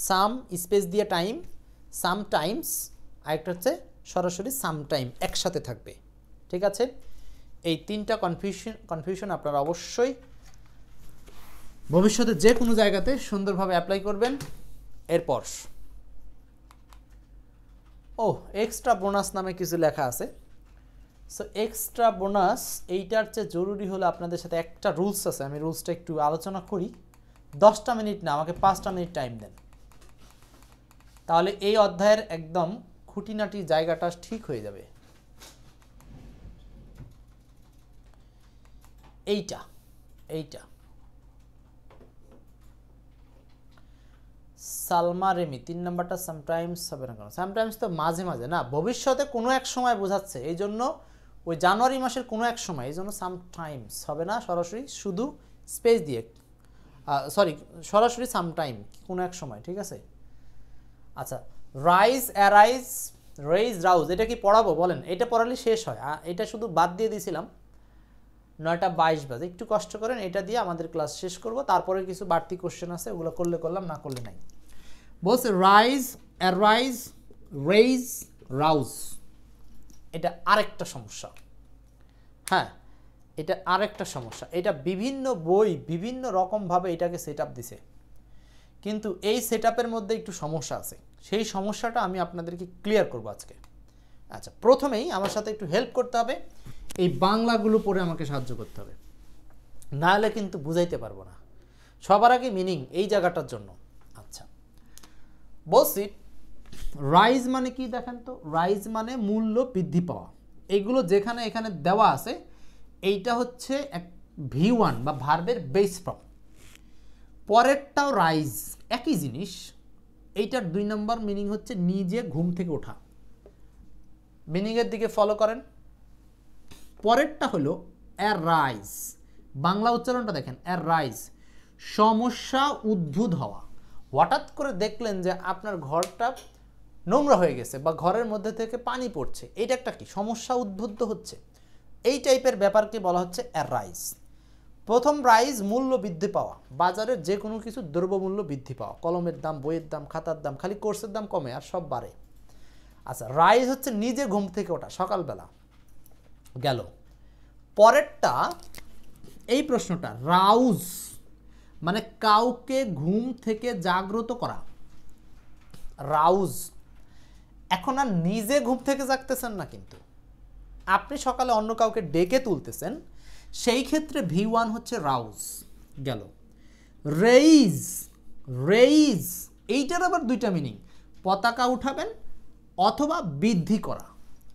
সাম স্পেস দিয়ে টাইম, সাম টাইমস, আরেকটা হচ্ছে সরাসরি সাম টাইম, একসাথে থাকবে। ঠিক আছে, এই 3টা কনফিউশন আপনারা অবশ্যই ভবিষ্যতে যে কোনো জায়গাতে সুন্দরভাবে অ্যাপ্লাই করবেন। এরপর এক্সট্রা বোনাস নামে কিছু লেখা আছে। সো এক্সট্রা বোনাস, এইটার চেয়ে জরুরি হলো আপনাদের সাথে একটা রুলস আছে, আমি রুলসটা একটু আলোচনা করি। 10টা মিনিট না, আমাকে 5টা মিনিট টাইম দেন, তাহলে এই অধ্যায়ের একদম খুঁটিনাটি জায়গাটা ঠিক হয়ে যাবে। এইটা সালমা রেমি, 3 নাম্বারটা সামটাইমস হবে না কেন? সামটাইমস তো মাঝে মাঝে না, ভবিষ্যতে কোনো এক সময় বোঝাচ্ছে, এই জন্য ওই জানুয়ারি মাসের কোনো এক সময়, এই জন্য সামটাইমস হবে না, সরাসরি শুধু স্পেস দিয়ে, সরাসরি সামটাইম, কোনো এক সময়। ঠিক আছে, আচ্ছা, রাইজ, অ্যারাইজ, রেইজ, রাউজ, এটা কি পড়াবো বলেন? এটা পড়ালে শেষ হয়, এটা শুধু বাদ দিয়ে দিয়েছিলাম। 9টা 22 বাজে, একটু কষ্ট করেন, এটা দিয়ে আমাদের ক্লাস শেষ করব। তারপরে কিছু বাড়তি কোশ্চেন আছে, ওগুলো করলে করলাম, না করলে নাই। বলছে রাইজ, অ্যারাইজ, রেইজ, রাউজ, এটা আরেকটা সমস্যা। হ্যাঁ, এটা আরেকটা সমস্যা। এটা বিভিন্ন বই বিভিন্ন রকমভাবে এটাকে সেট আপ দিছে, কিন্তু এই সেট আপের মধ্যে একটু সমস্যা আছে। সেই সমস্যাটা আমি আপনাদেরকে ক্লিয়ার করব আজকে। আচ্ছা, প্রথমেই আমার সাথে একটু হেল্প করতে হবে, এই বাংলাগুলো পড়ে আমাকে সাহায্য করতে হবে, নাহলে কিন্তু বুঝাইতে পারবো না। সবার আগে মিনিং এই জায়গাটার জন্য। আচ্ছা, বলছি রাইজ মানে কি দেখেন তো, রাইজ মানে মূল্য বৃদ্ধি পাওয়া। এইগুলো যেখানে এখানে দেওয়া আছে, এইটা হচ্ছে এক V1 বা ভার্বের বেস ফর্ম। পরেরটাও রাইজ, একই জিনিস। এইটার 2 নম্বর মিনিং হচ্ছে নিজে ঘুম থেকে ওঠা। মিনিংয়ের দিকে ফলো করেন। পরেরটা হলো অ্যারাইজ, বাংলা উচ্চারণটা দেখেন, অ্যারাইজ সমস্যা উদ্ভূত হওয়া। হঠাৎ করে দেখলেন যে আপনার ঘরটা নোংরা হয়ে গেছে বা ঘরের মধ্যে থেকে পানি পড়ছে, এটা একটা কি সমস্যা উদ্ভূত হচ্ছে, এই টাইপের ব্যাপারকে বলা হচ্ছে অ্যারাইজ। প্রথম রাইজ মূল্য বৃদ্ধি পাওয়া, বাজারের যে কোনো কিছু দ্রব্যমূল্য বৃদ্ধি পাওয়া, কলমের দাম, বইয়ের দাম, খাতার দাম, খালি কোর্সের দাম কমে আর সব বাড়ে। আচ্ছা, রাইজ হচ্ছে নিজে ঘুম থেকে ওঠা, সকালবেলা গেল। পরেরটা এই প্রশ্নটা, রাউজ মানে কাউকে ঘুম থেকে জাগ্রত করা। রাউজ, এখন আর নিজে ঘুম থেকে জাগতেছেন না, কিন্তু আপনি সকালে অন্য কাউকে ডেকে তুলতেছেন, সেই ক্ষেত্রে V1 হচ্ছে রাউজ গেল। রেইজ, রেইজ এইটার আবার 2টা মিনিং, পতাকা উঠাবেন অথবা বৃদ্ধি করা।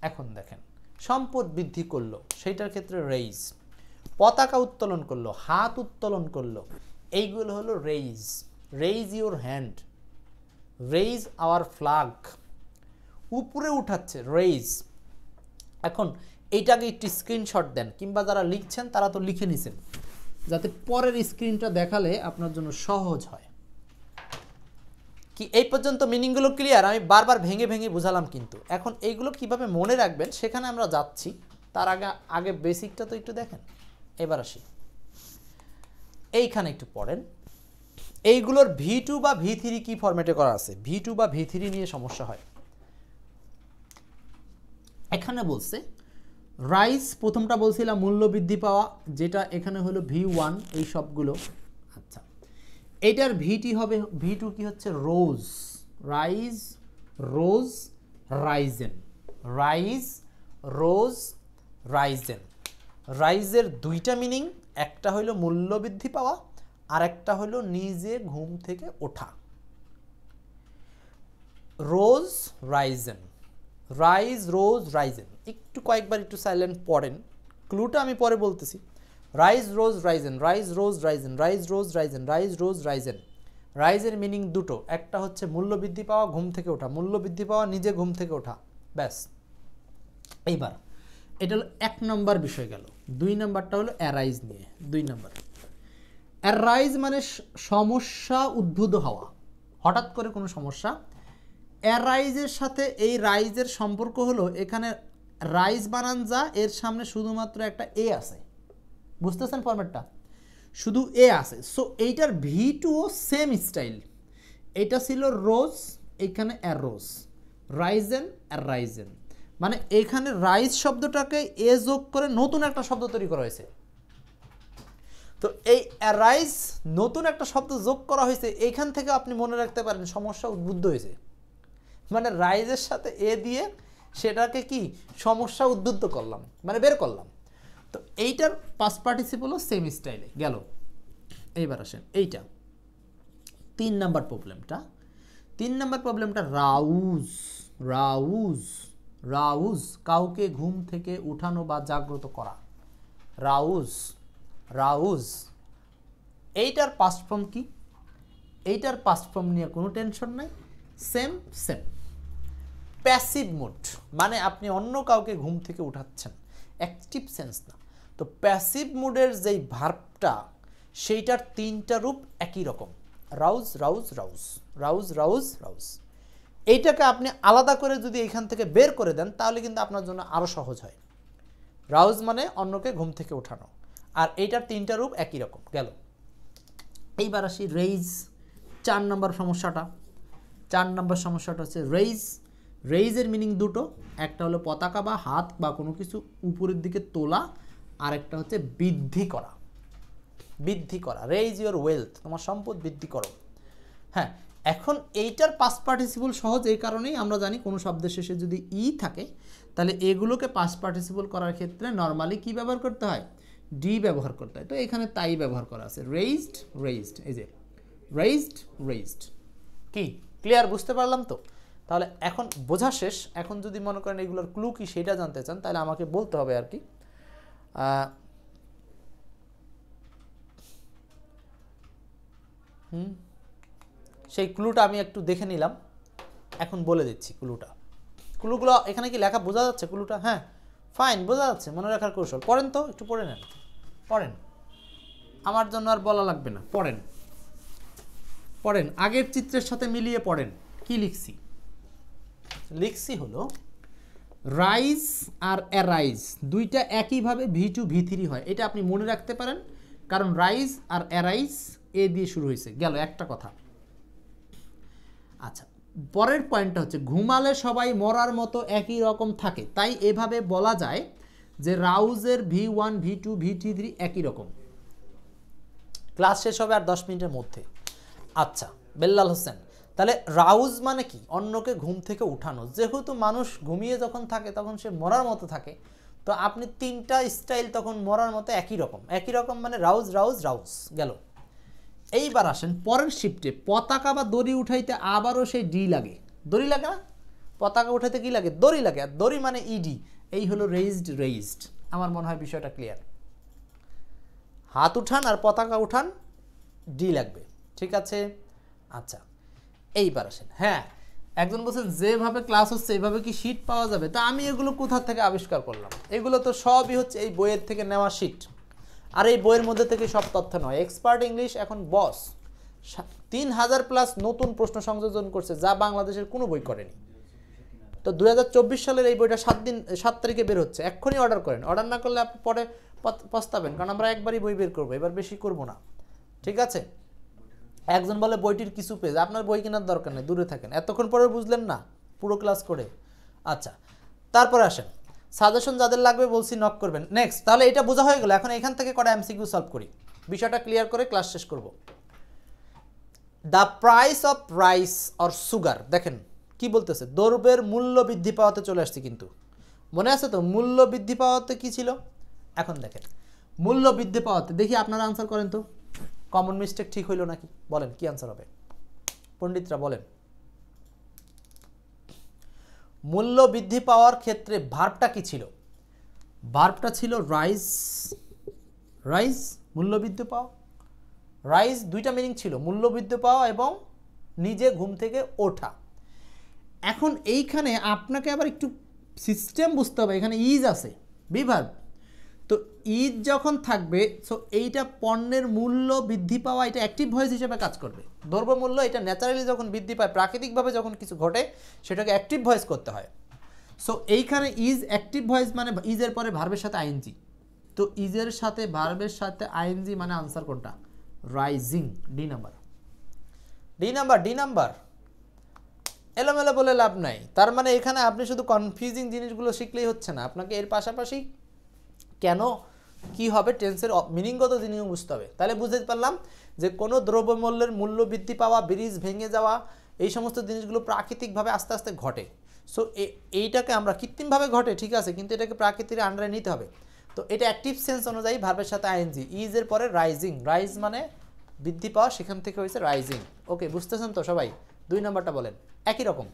এখন দেখেন, সম্পদ বৃদ্ধি করলো, সেইটার ক্ষেত্রে রেইজ। পতাকা উত্তোলন করলো, হাত উত্তোলন করলো, এইগুলো হলো raise. Raise your hand, raise our flag, উপরে উঠাচ্ছে, রেইজ। এখন এইটাকে একটি স্ক্রিনশট দেন, কিংবা যারা লিখছেন তারা তো লিখে নিছেন, যাতে পরের স্ক্রিনটা দেখালে আপনার জন্য সহজ হয়। কি এই পর্যন্ত মিনিংগুলো ক্লিয়ার? আমি বারবার ভেঙে ভেঙে বুঝালাম, কিন্তু এখন এইগুলো কিভাবে মনে রাখবেন সেখানে আমরা যাচ্ছি। তার আগে বেসিকটা তো একটু দেখেন। এবার আসি, এইখানে একটু পড়েন। এইগুলোর V2 বা V3 কি ফরম্যাটে করা আছে, V2 বা V3 নিয়ে সমস্যা হয়। এখানে বলছে রাইজ, প্রথমটা বলছিলাম মূল্য বৃদ্ধি পাওয়া, যেটা এখানে হলো V1, এই সবগুলো। আচ্ছা, এইটার V2 হবে, V2 কি হচ্ছে রোজ, রাইজ, রোজ, রাইজেন, রাইজ, রোজ, রাইজেন। রাইজের 2টা মিনিং, একটা হলো মূল্য বৃদ্ধি পাওয়া আর একটা হলো নিজে ঘুম থেকে ওঠা। রোজ, রাইজেন, রাইজ, রোজ, রাইজেন। একটু কয়েকবার একটু সাইলেন্ট পড়েন, ক্লুটা আমি পরে বলতেছি। রাইজ, রোজ, রাইজেন, রাইজ, রোজ, রাইজেন, রাইজ, রোজ, রাইজেন, রাইজ, রোজ, রাইজেন। রাইজের মিনিং 2টো, একটা হচ্ছে মূল্য বৃদ্ধি পাওয়া, ঘুম থেকে ওঠা, মূল্য বৃদ্ধি পাওয়া, নিজে ঘুম থেকে ওঠা, ব্যাস। এইবার এটা হলো 1 নম্বর বিষয় গেল। 2 নম্বরটা হলো অ্যারাইজ নিয়ে। 2 নম্বর অ্যারাইজ মানে সমস্যা উদ্ভূত হওয়া, হঠাৎ করে কোনো সমস্যা। অ্যারাইজের সাথে এই রাইজের সম্পর্ক হলো, এখানে রাইজ বানান যা, এর সামনে শুধুমাত্র একটা এ আছে, বুঝতেছেন ফরম্যাটটা, শুধু এ আছে। সো এইটার V2 ও সেম স্টাইল, এটা ছিল রোজ, এখানে অ্যারোজ, রাইজেন, অ্যারাইজেন। মানে এখানে রাইজ শব্দটাকে এ যোগ করে নতুন একটা শব্দ তৈরি করা হয়েছে। তো এই অ্যারাইজ নতুন একটা শব্দ যোগ করা হয়েছে, এইখান থেকে আপনি মনে রাখতে পারেন সমস্যা উদ্বুদ্ধ হয়েছে, মানে রাইজের সাথে এ দিয়ে সেটাকে কি সমস্যা উদ্বুদ্ধ করলাম, মানে বের করলাম। তো এইটার পাস্ট পার্টিসিপল সেম স্টাইলে গেল। এইবার আসেন এইটা 3 নম্বর প্রবলেমটা। 3 নম্বর প্রবলেমটা রাউজ, রাউজ, রাউজ কাউকে ঘুম থেকে উঠানো বা জাগ্রত করা। রাউজ, রাউজ এইটার পাস্ট ফর্ম কি? এইটার পাস্ট ফর্ম নিয়ে কোনো টেনশন নাই, সেম সেম। প্যাসিভ মুড মানে আপনি অন্য কাউকে ঘুম থেকে উঠাচ্ছেন, অ্যাক্টিভ সেন্স না। তো প্যাসিভ মুডের যেই ভার্বটা, সেইটার 3টা রূপ একই রকম, রাউজ, রাউজ, রাউজ, রাউজ, রাউজ, রাউজ। এইটাকে আপনি আলাদা করে যদি এখান থেকে বের করে দেন, তাহলে কিন্তু আপনার জন্য আরও সহজ হয়। রাউজ মানে অন্যকে ঘুম থেকে ওঠানো, আর এইটার 3টা রূপ একই রকম গেল। এইবার আসি রেইজ, 4 নম্বর সমস্যাটা। 4 নম্বর সমস্যাটা হচ্ছে রেইজ। রেইজের মিনিং 2টো, একটা হলো পতাকা বা হাত বা কোনো কিছু উপরের দিকে তোলা, আরেকটা হচ্ছে বৃদ্ধি করা, বৃদ্ধি করা, রেইজ ইউর ওয়েলথ, তোমার সম্পদ বৃদ্ধি করো। হ্যাঁ, এখন এইটার পাস্ট পার্টিসিপল সহজ এই কারণেই আমরা জানি কোনো শব্দের শেষে যদি ই থাকে তাহলে এগুলোকে পাস্ট পার্টিসিপল করার ক্ষেত্রে নর্মালি কি ব্যবহার করতে হয়, ডি ব্যবহার করতে হয়। তো এখানে তাই ব্যবহার করা আছে, রেইজড রেইজড, এই যে রেইজড রেইজড। কি ক্লিয়ার, বুঝতে পারলাম তো? তাহলে এখন বোঝা শেষ। এখন যদি মনে করেন এগুলোর ক্লু কি সেটা জানতে চান তাহলে আমাকে বলতে হবে আর কি। সেই ক্লুটা আমি একটু দেখে নিলাম, এখন বলে দিচ্ছি ক্লুটা। ক্লুগুলো এখানে কি লেখা বোঝা যাচ্ছে ক্লুটা? হ্যাঁ ফাইন, বোঝা যাচ্ছে। মনে রাখার কৌশল পড়েন তো, একটু পড়ে নেন, পড়েন, আমার জন্য আর বলা লাগবে না, পড়েন পড়েন, আগের চিত্রের সাথে মিলিয়ে পড়েন। কি লিখছি? লিখছি হলো রাইজ আর অ্যারাইজ দুইটা একইভাবে V2 V3 হয়, এটা আপনি মনে রাখতে পারেন, কারণ রাইজ আর অ্যারাইজ এ দিয়ে শুরু হয়েছে, গেল একটা কথা। আচ্ছা, পরের পয়েন্টটা হচ্ছে ঘুমালে সবাই মরার মতো একই রকম থাকে, তাই এভাবে বলা যায় যে রাউজের V1 V2 V3 একই রকম। ক্লাস শেষ হবে আর 10 মিনিটের মধ্যে। আচ্ছা বেল্লাল হোসেন, তাহলে রাউজ মানে কি? অন্যকে ঘুম থেকে উঠানো। যেহেতু মানুষ ঘুমিয়ে যখন থাকে তখন সে মরার মতো থাকে, তো আপনি তিনটা স্টাইল তখন মরার মতো একই রকম, একই রকম মানে রাউজ রাউজ রাউজ গেল। এইবার আসেন পরের শিফটে, পতাকা বা দড়ি উঠাইতে আবারও সেই ডি লাগে, দড়ি লাগে না? পতাকা উঠাইতে কি লাগে? দড়ি লাগে, আর দড়ি মানে ইডি। এই হলো রেইজড রেইজড। আমার মনে হয় বিষয়টা ক্লিয়ার। হাত উঠান আর পতাকা উঠান, ডি লাগবে, ঠিক আছে? আচ্ছা এইবার আসেন, হ্যাঁ একজন বলছেন যেভাবে ক্লাস হচ্ছে এইভাবে কি শিট পাওয়া যাবে? তা আমি এগুলো কোথা থেকে আবিষ্কার করলাম? এগুলো তো সবই হচ্ছে এই বইয়ের থেকে নেওয়া শিট, আর এই বইয়ের মধ্যে থেকে সব তথ্য নয়। এক্সপার্ট ইংলিশ এখন বস 3000+ নতুন প্রশ্ন সংযোজন করছে, যা বাংলাদেশের কোনো বই করেনি। তো 2024 সালের এই বইটা 7 তারিখে বের হচ্ছে, এক্ষুনি অর্ডার করেন। অর্ডার না করলে আপনি পরে পস্তাবেন, কারণ আমরা একবারই বই বের করবো, এবার বেশি করব না, ঠিক আছে? একজন বলে বইটির কিছু পেজ, আপনার বই কেনার দরকার নেই, দূরে থাকেন। এতক্ষণ পরে বুঝলেন না পুরো ক্লাস করে? আচ্ছা তারপরে আসেন, সাজেশন যাদের লাগবে বলছি নক করবেন। নেক্সট, তাহলে এটা বোঝা হয়ে গেল। এখন এখান থেকে কটা এমসিকিউ সলভ করি, বিষয়টা ক্লিয়ার করে ক্লাস শেষ করব। The price of rice or sugar, দেখেন কি বলতেছে, দ্রব্যের মূল্য বৃদ্ধি পাওয়াতে চলে আসছে, কিন্তু মনে আছে তো মূল্য বৃদ্ধি পাওয়াতে কি ছিল? এখন দেখেন মূল্য বৃদ্ধি পাওয়াতে, দেখি আপনারা আনসার করেন তো, কমন মিস্টেক ঠিক হইল নাকি? বলেন কি আনসার হবে, পণ্ডিতরা বলেন। মূল্য বৃদ্ধি পাওয়ার ক্ষেত্রে ভার্বটা কি ছিল? ভার্বটা ছিল রাইজ, রাইজ মূল্য বৃদ্ধি পাওয়া। রাইজ দুইটা মিনিং ছিল, মূল্য বৃদ্ধি পাওয়া এবং নিজে ঘুম থেকে ওঠা। এখন এইখানে আপনাকে আবার একটু সিস্টেম বুঝতে হবে, এখানে ইজ আছে, বিভার্ব। তো ইজ যখন থাকবে, সো এইটা পণ্যের মূল্য বৃদ্ধি পাওয়া, এটা অ্যাক্টিভ ভয়েস হিসেবে কাজ করবে। দ্রব্যমূল্য এটা ন্যাচারালি যখন বৃদ্ধি পায়, প্রাকৃতিকভাবে যখন কিছু ঘটে, সেটাকে অ্যাক্টিভ ভয়েস করতে হয়। সো এইখানে ইজ অ্যাক্টিভ ভয়েস মানে ইজের পরে ভার্বের সাথে আইএনজি। তো ইজের সাথে ভার্বের সাথে আইএনজি মানে আনসার কোনটা? Rising, D number. D number, D number. এলোমেলো বলে লাভ নাই। তার মানে এখানে আপনি শুধু কনফিউজিং জিনিসগুলো শিখলেই হচ্ছে না, আপনাকে এর পাশাপাশি কেন কি হবে টেন্সের মিনিংগত জিনিসও বুঝতে হবে। তাহলে বুঝতে পারলাম যে কোনো দ্রব্যমূল্যের মূল্য বৃদ্ধি পাওয়া, ব্রিজ ভেঙে যাওয়া, এই সমস্ত জিনিসগুলো প্রাকৃতিকভাবে আস্তে আস্তে ঘটে। সো এইটাকে আমরা কৃত্রিমভাবে ঘটে ঠিক আছে, কিন্তু এটাকে প্রাকৃতিক আন্ডারে নিতে হবে। তো এটা অ্যাক্টিভ সেন্স অনুযায়ী ভার্বের সাথে আইএনজি, ইজের পরে রাইজিং, রাইজ মানে বৃদ্ধি পাওয়া, সেখান থেকে হয়েছে রাইজিং। ওকে বুঝতেছেন তো সবাই? 2 নম্বরটা বলেন। একই রকম,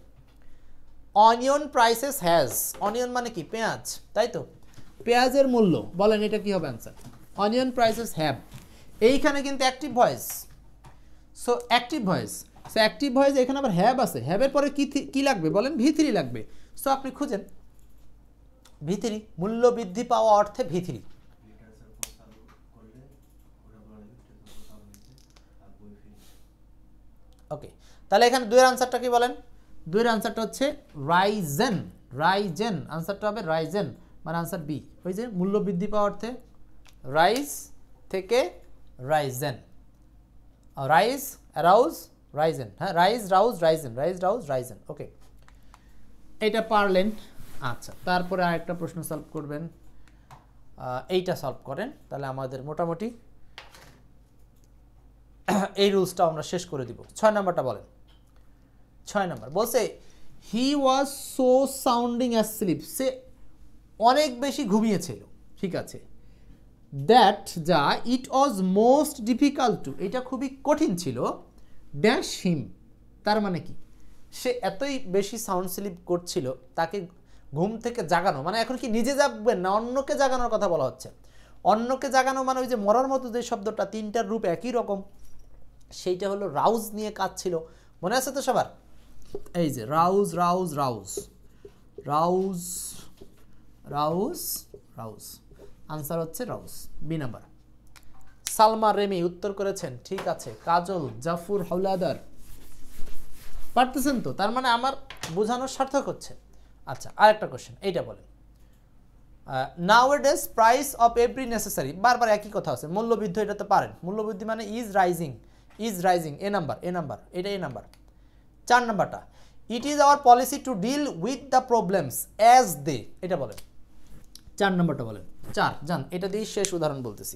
অনিয়ন প্রাইসেস হ্যাজ, অনিয়ন মানে কি? পেঁয়াজ, তাই তো? পেঁয়াজের মূল্য, বলেন এটা কি হবে অ্যান্সার? Onion prices have. এইখানে কিন্তু active voice, so active voice, so active voice এখানে আবার হ্যাভ আছে, হ্যাভের পরে কি লাগবে বলেন? V3 লাগবে। সো আপনি খুঁজেন V3, মূল্য বৃদ্ধি পাওয়া অর্থে V3। ওকে, তাহলে এখানে 2 এর আনসারটা কি বলেন? 2 এর আনসারটা হচ্ছে রাইজেন, রাইজেন, আনসারটা হবে রাইজেন, মানে আনসার বি। ওই যে মূল্য বৃদ্ধি পাওয়ার অর্থে রাইজ থেকে রাইজেন, রাইজ অ্যারাউজ রাইজেন, হ্যাঁ রাইজ রাউজ রাইজেন, রাইজ রাউজ রাইজেন। ওকে এটা পারলেন। আচ্ছা তারপরে আরেকটা প্রশ্ন সলভ করবেন। এইটা সলভ করেন, তাহলে আমাদের মোটামুটি এই রুলসটা আমরা শেষ করে দিব। 6 নাম্বারটা বলেন। 6 নাম্বার বলছে হি ওয়াজ সো সাউন্ডিং অ্যাসলিপ, সে অনেক বেশি ঘুমিয়েছিল, ঠিক আছে। দ্যাট যা ইট ওয়াজ মোস্ট ডিফিকাল্ট টু, এটা খুবই কঠিন ছিল, ড্যাশ হিম, তার মানে কি সে এতই বেশি সাউন্ড স্লিপ করছিল তাকে ঘুম থেকে জাগানো, মানে এখন কি নিজে জাগবেন না অন্যকে জাগানোর কথা বলা হচ্ছে। অন্যকে জাগানো মানে ওই যে মরার মতো যে শব্দটা, তিনটার রূপ একই রকম, সেইটা হলো রাউজ নিয়ে কাজ ছিল, মনে আছে তো সবার? এই যে রাউজ রাউজ রাউজ রাউজ রাউজ রাউজ, আনসার হচ্ছে রাউজ, বি নাম্বার। সালমা রেমি উত্তর করেছেন, ঠিক আছে। কাজল জাফর হাওলাদার, পারতেছেন তো, তার মানে আমার বোঝানোর সার্থক হচ্ছে। আচ্ছা, আরেকটা কোশ্চেন, এইটা বলেন। নাওএডেজ প্রাইস অফ এভরি নেসেসারি, বারবার একই কথা আছে, মূল্যবৃদ্ধি, এটা তো পারেন। মূল্যবৃদ্ধি মানে is rising, is rising, A number, A number, এটা এ নাম্বার। 4 নাম্বারটা, it is our policy to deal with the problems as they, এটা বলেন। 4 নাম্বারটা বলেন। 4 জান, এটা দিয়েই শেষ উদাহরণ বলতেছি।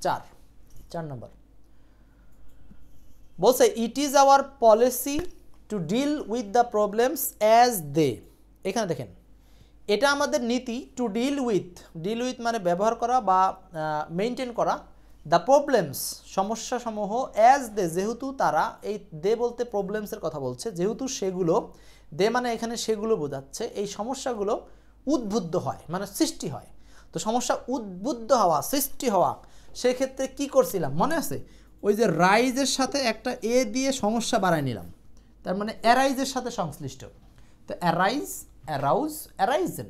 4 নাম্বার বলছে it is our policy to deal with the problems as they. এখানে দেখেন, এটা আমাদের নীতি, to deal with, deal with মানে ব্যবহার করা বা মেনটেন করা, দ্য প্রবলেমস সমস্যা সমূহ, অ্যাজ দে যেহেতু তারা, এই দে বলতে প্রবলেমসের কথা বলছে, যেহেতু সেগুলো, দে মানে এখানে সেগুলো বোঝাচ্ছে, এই সমস্যাগুলো উদ্বুদ্ধ হয় মানে সৃষ্টি হয়। তো সমস্যা উদ্বুদ্ধ হওয়া, সৃষ্টি হওয়া, সেক্ষেত্রে কি করছিলাম মনে আছে? ওই যে রাইজের সাথে একটা এ দিয়ে সমস্যা বাড়াই নিলাম, তার মানে অ্যারাইজের সাথে সংশ্লিষ্ট। তো অ্যারাইজ, অ্যারাউজ, অ্যারাইজেন।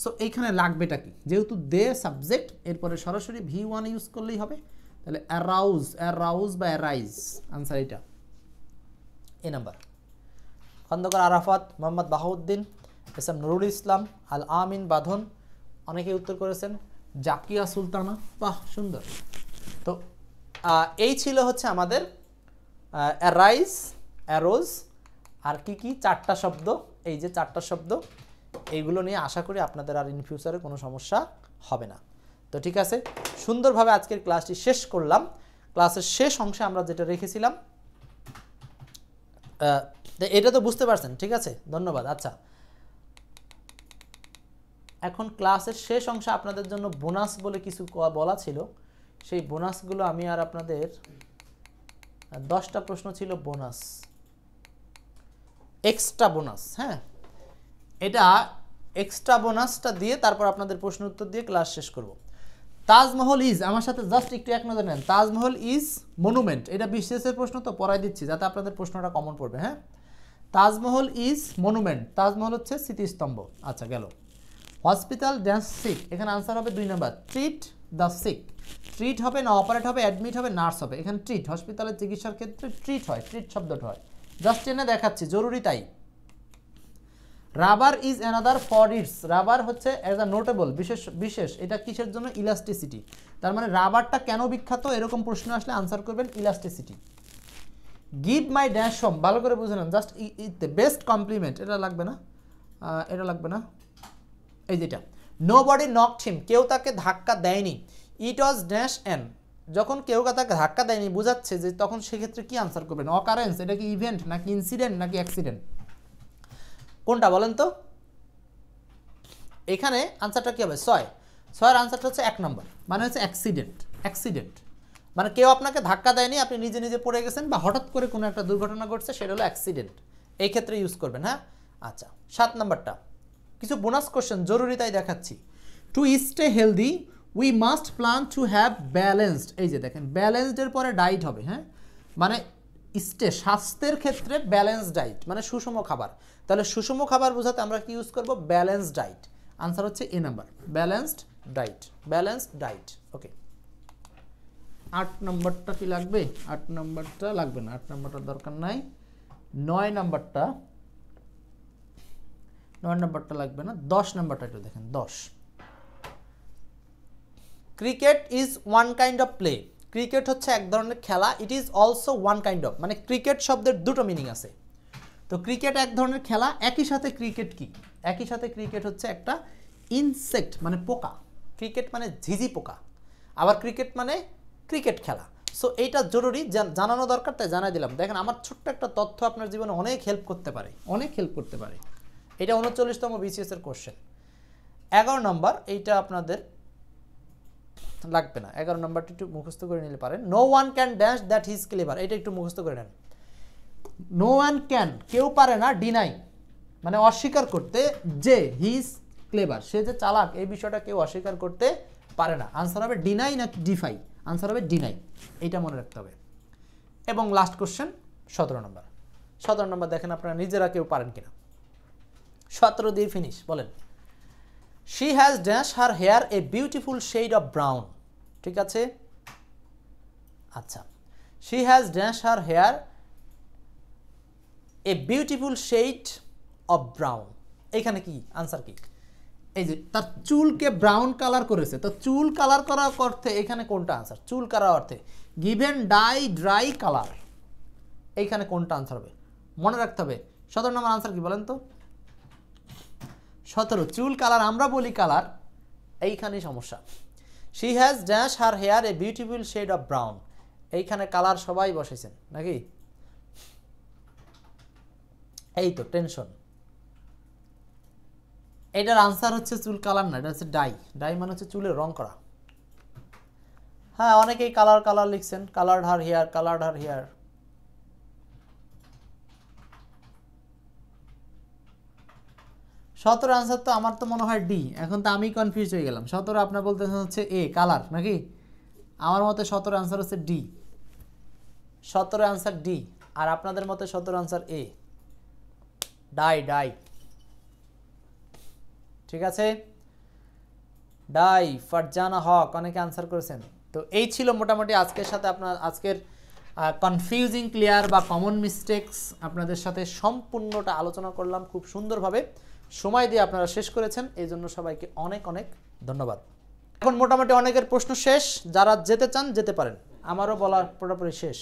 সো এইখানে লাগবেটা কি, যেহেতু দে সাবজেক্ট, এরপরে সরাসরি V1 ইউজ করলেই হবে, তাহলে অ্যারাউজ, অ্যারাউজ বা অ্যারাইজ, আনসার এটা, এ number. Khandakar Arafat, Mohammad Bahauddin, S M Nurul Islam, Al Amin Badhon, অনেকেই উত্তর করেছেন। জাকিয়া সুলতানা, বাহ সুন্দর। তো এই ছিল হচ্ছে আমাদের অ্যারাইজ, অ্যারোজ, আর কি কি 4টা শব্দ, এই যে 4টা শব্দ, এইগুলো নিয়ে আশা করি আপনাদের আর ইন ফিউচারে কোনো সমস্যা হবে না। তো ঠিক আছে, সুন্দরভাবে আজকের ক্লাসটি শেষ করলাম। ক্লাসের শেষ অংশে আমরা যেটা রেখেছিলাম, এটা তো বুঝতে পারছেন, ঠিক আছে, ধন্যবাদ। আচ্ছা, এখন ক্লাসের শেষ অংশে আপনাদের জন্য বোনাস বলে কিছু বলা ছিল, সেই বোনাসগুলো আমি আর আপনাদের 10টা প্রশ্ন ছিল বোনাস, এক্সট্রা বোনাস, হ্যাঁ, এটা এক্সট্রা বোনাসটা দিয়ে তারপর আপনাদের প্রশ্ন উত্তর দিয়ে ক্লাস শেষ করব। তাজমহল ইজ, আমার সাথে জাস্ট একটু এক নজর নেন, তাজমহল ইজ মনুমেন্ট, এটা বিশেষের প্রশ্ন তো পড়াই দিচ্ছি যাতে আপনাদের প্রশ্নটা কমন পড়বে। হ্যাঁ, তাজমহল ইজ মনুমেন্ট, তাজমহল হচ্ছে স্মৃতিস্তম্ভ। আচ্ছা গেল। হসপিটাল ড্যান্স সিক, এখানে আনসার হবে 2 number, treat the sick, treat হবে না অপারেট হবে, অ্যাডমিট হবে, নার্স হবে, এখানে ট্রিট, হসপিটালের চিকিৎসার ক্ষেত্রে ট্রিট হয়, ট্রিট শব্দটা হয়, জাস্ট এনে দেখাচ্ছি, জরুরি তাই। Rubber is another for its, rubber হচ্ছে অ্যাজ আ নোটেবল, বিশেষ বিশেষ, এটা কিসের জন্য? ইলাস্টিসিটি, তার মানে রাবারটা কেন বিখ্যাত, এরকম প্রশ্ন আসলে আনসার করবেন elasticity. Give my dash home, ভালো করে বুঝে নেন, জাস্ট বেস্ট কমপ্লিমেন্ট, এটা লাগবে না, এটা লাগবে না, এই যেটা, নো বডি নকড হিম, কেউ তাকে ধাক্কা দেয়নি, ইট ওয়াজ ড্যাশ এন, যখন কেউ তাকে ধাক্কা দেয়নি বোঝাচ্ছে যে তখন সেক্ষেত্রে কি আনসার করবেন? অকারেন্স, এটা কি ইভেন্ট নাকি ইনসিডেন্ট নাকি অ্যাক্সিডেন্ট, কোনটা বলেন তো? এখানে আনসারটা কি হবে? 6 এর আনসারটা হচ্ছে 1 নম্বর, মানে হচ্ছে অ্যাক্সিডেন্ট, অ্যাক্সিডেন্ট মানে কেউ আপনাকে ধাক্কা দেয়নি, আপনি নিজে নিজে পড়ে গেছেন বা হঠাৎ করে কোনো একটা দুর্ঘটনা ঘটছে, সেটা হলো অ্যাক্সিডেন্ট, এই ক্ষেত্রে ইউজ করবেন। হ্যাঁ, আচ্ছা 7 নম্বরটা কিছু বোনাস কোশ্চেন, জরুরি তাই দেখাচ্ছি। To stay healthy we must plan to have balanced, এই যে দেখেন ব্যালেন্সডের পরে ডাইট হবে। হ্যাঁ, মানে স্টে, স্বাস্থ্যের ক্ষেত্রে ব্যালেন্স ডাইট মানে সুষম খাবার, তাহলে সুষম খাবার বোঝাতে আমরা কি ইউজ করব? ব্যালেন্স ডাইট, আনসার হচ্ছে এ নাম্বার, ব্যালেন্সড ডাইট, ব্যালেন্সড ডাইট। ওকে, 8 নম্বরটা কি লাগবে? 8 নম্বরটা লাগবে না, 8 নম্বরটা দরকার নাই। 9 নম্বরটা, 9 নম্বরটা লাগবে না, 10 নম্বরটা একটু দেখেন। 10, cricket is one kind of play, cricket হচ্ছে এক ধরনের খেলা, it is also one kind of, মানে ক্রিকেট শব্দের দুটো মিনিং আছে। তো ক্রিকেট এক ধরনের খেলা, একই সাথে ক্রিকেট কি? একই সাথে ক্রিকেট হচ্ছে একটা ইনসেক্ট মানে পোকা, ক্রিকেট মানে ঝিঝি পোকা, আবার ক্রিকেট মানে ক্রিকেট খেলা। সো এইটা জরুরি জানানো দরকার, তাই জানাই দিলাম। দেখেন আমার ছোট্ট একটা তথ্য আপনার জীবনে অনেক হেল্প করতে পারে, অনেক হেল্প করতে পারে। এটা 39তম বিসিএস এর কোশ্চেন। 11 নম্বর, এইটা আপনাদের লাগবে না, 11 নম্বরটা একটু মুখস্থ করে নিলে পারেন। No one can dash that he is clever, এটা একটু মুখস্থ করে নেন। নো ওয়ান ক্যান, কেউ পারে না, ডিনাই মানে অস্বীকার করতে, যে হি ইজ ক্লেভার, সে যে চালাক, এই বিষয়টা কেউ অস্বীকার করতে পারে না। আনসার হবে ডিনাই না ডিফাই? আনসার হবে ডিনাই, এইটা মনে রাখতে হবে। এবং লাস্ট কোশ্চেন 17 নম্বর। 17 নম্বর দেখেন আপনারা নিজেরা কেউ পারেন কিনা। 17 দিয়ে ফিনিশ, বলেন। She has dash her hair a beautiful shade of brown, ঠিক আছে? আচ্ছা, she has dash her hair a beautiful shade of brown, এইখানে কি আনসার কি? এই যে তার চুলকে ব্রাউন কালার করেছে, তো চুল কালার করার অর্থে এখানে কোনটা আনসার? চুল কালার অর্থে গিভেন ডাই ড্রাই কালার, এইখানে কোনটা আনসার হবে? মনে রাখতে হবে। 17 নম্বর আনসার কি বলেন তো? 17 চুল কালার, আমরা বলি কালার, এইখানেই সমস্যা। She has dash her hair a beautiful shade of brown, এইখানে কালার সবাই বসেছেন নাকি? এই তো টেনশন। এটার আনসার হচ্ছে চুল কালার না, এটা হচ্ছে ডাই। ডাই মানে হচ্ছে চুলের রং করা। হ্যাঁ, অনেকেই কালার কালার লিখছেন, coloured her hair, coloured her hair. সতেরো আনসার তো আমার তো মনে হয় ডি। এখন তো আমি কনফিউজ হয়ে গেলাম। 17 আপনার বলতেছেন হচ্ছে এ কালার নাকি? আমার মতে 17 আনসার হচ্ছে ডি। 17 আনসার ডি, আর আপনাদের মতে 17 আনসার এ, ডাই। ডাই, ঠিক আছে? ডাই। ফারজানা হক অনেকে আনসার করেছেন। তো এই ছিল মোটামুটি আজকের সাথে আপনার আজকের কনফিউজিং ক্লিয়ার বা কমন মিস্টেক্স আপনাদের সাথে সম্পূর্ণটা আলোচনা করলাম খুব সুন্দরভাবে। সময় দিয়ে আপনারা শেষ করেছেন, এই জন্য সবাইকে অনেক অনেক ধন্যবাদ। এখন মোটামুটি অনেকের প্রশ্ন শেষ, যারা যেতে চান যেতে পারেন, আমারও বলার পুরোপুরি শেষ।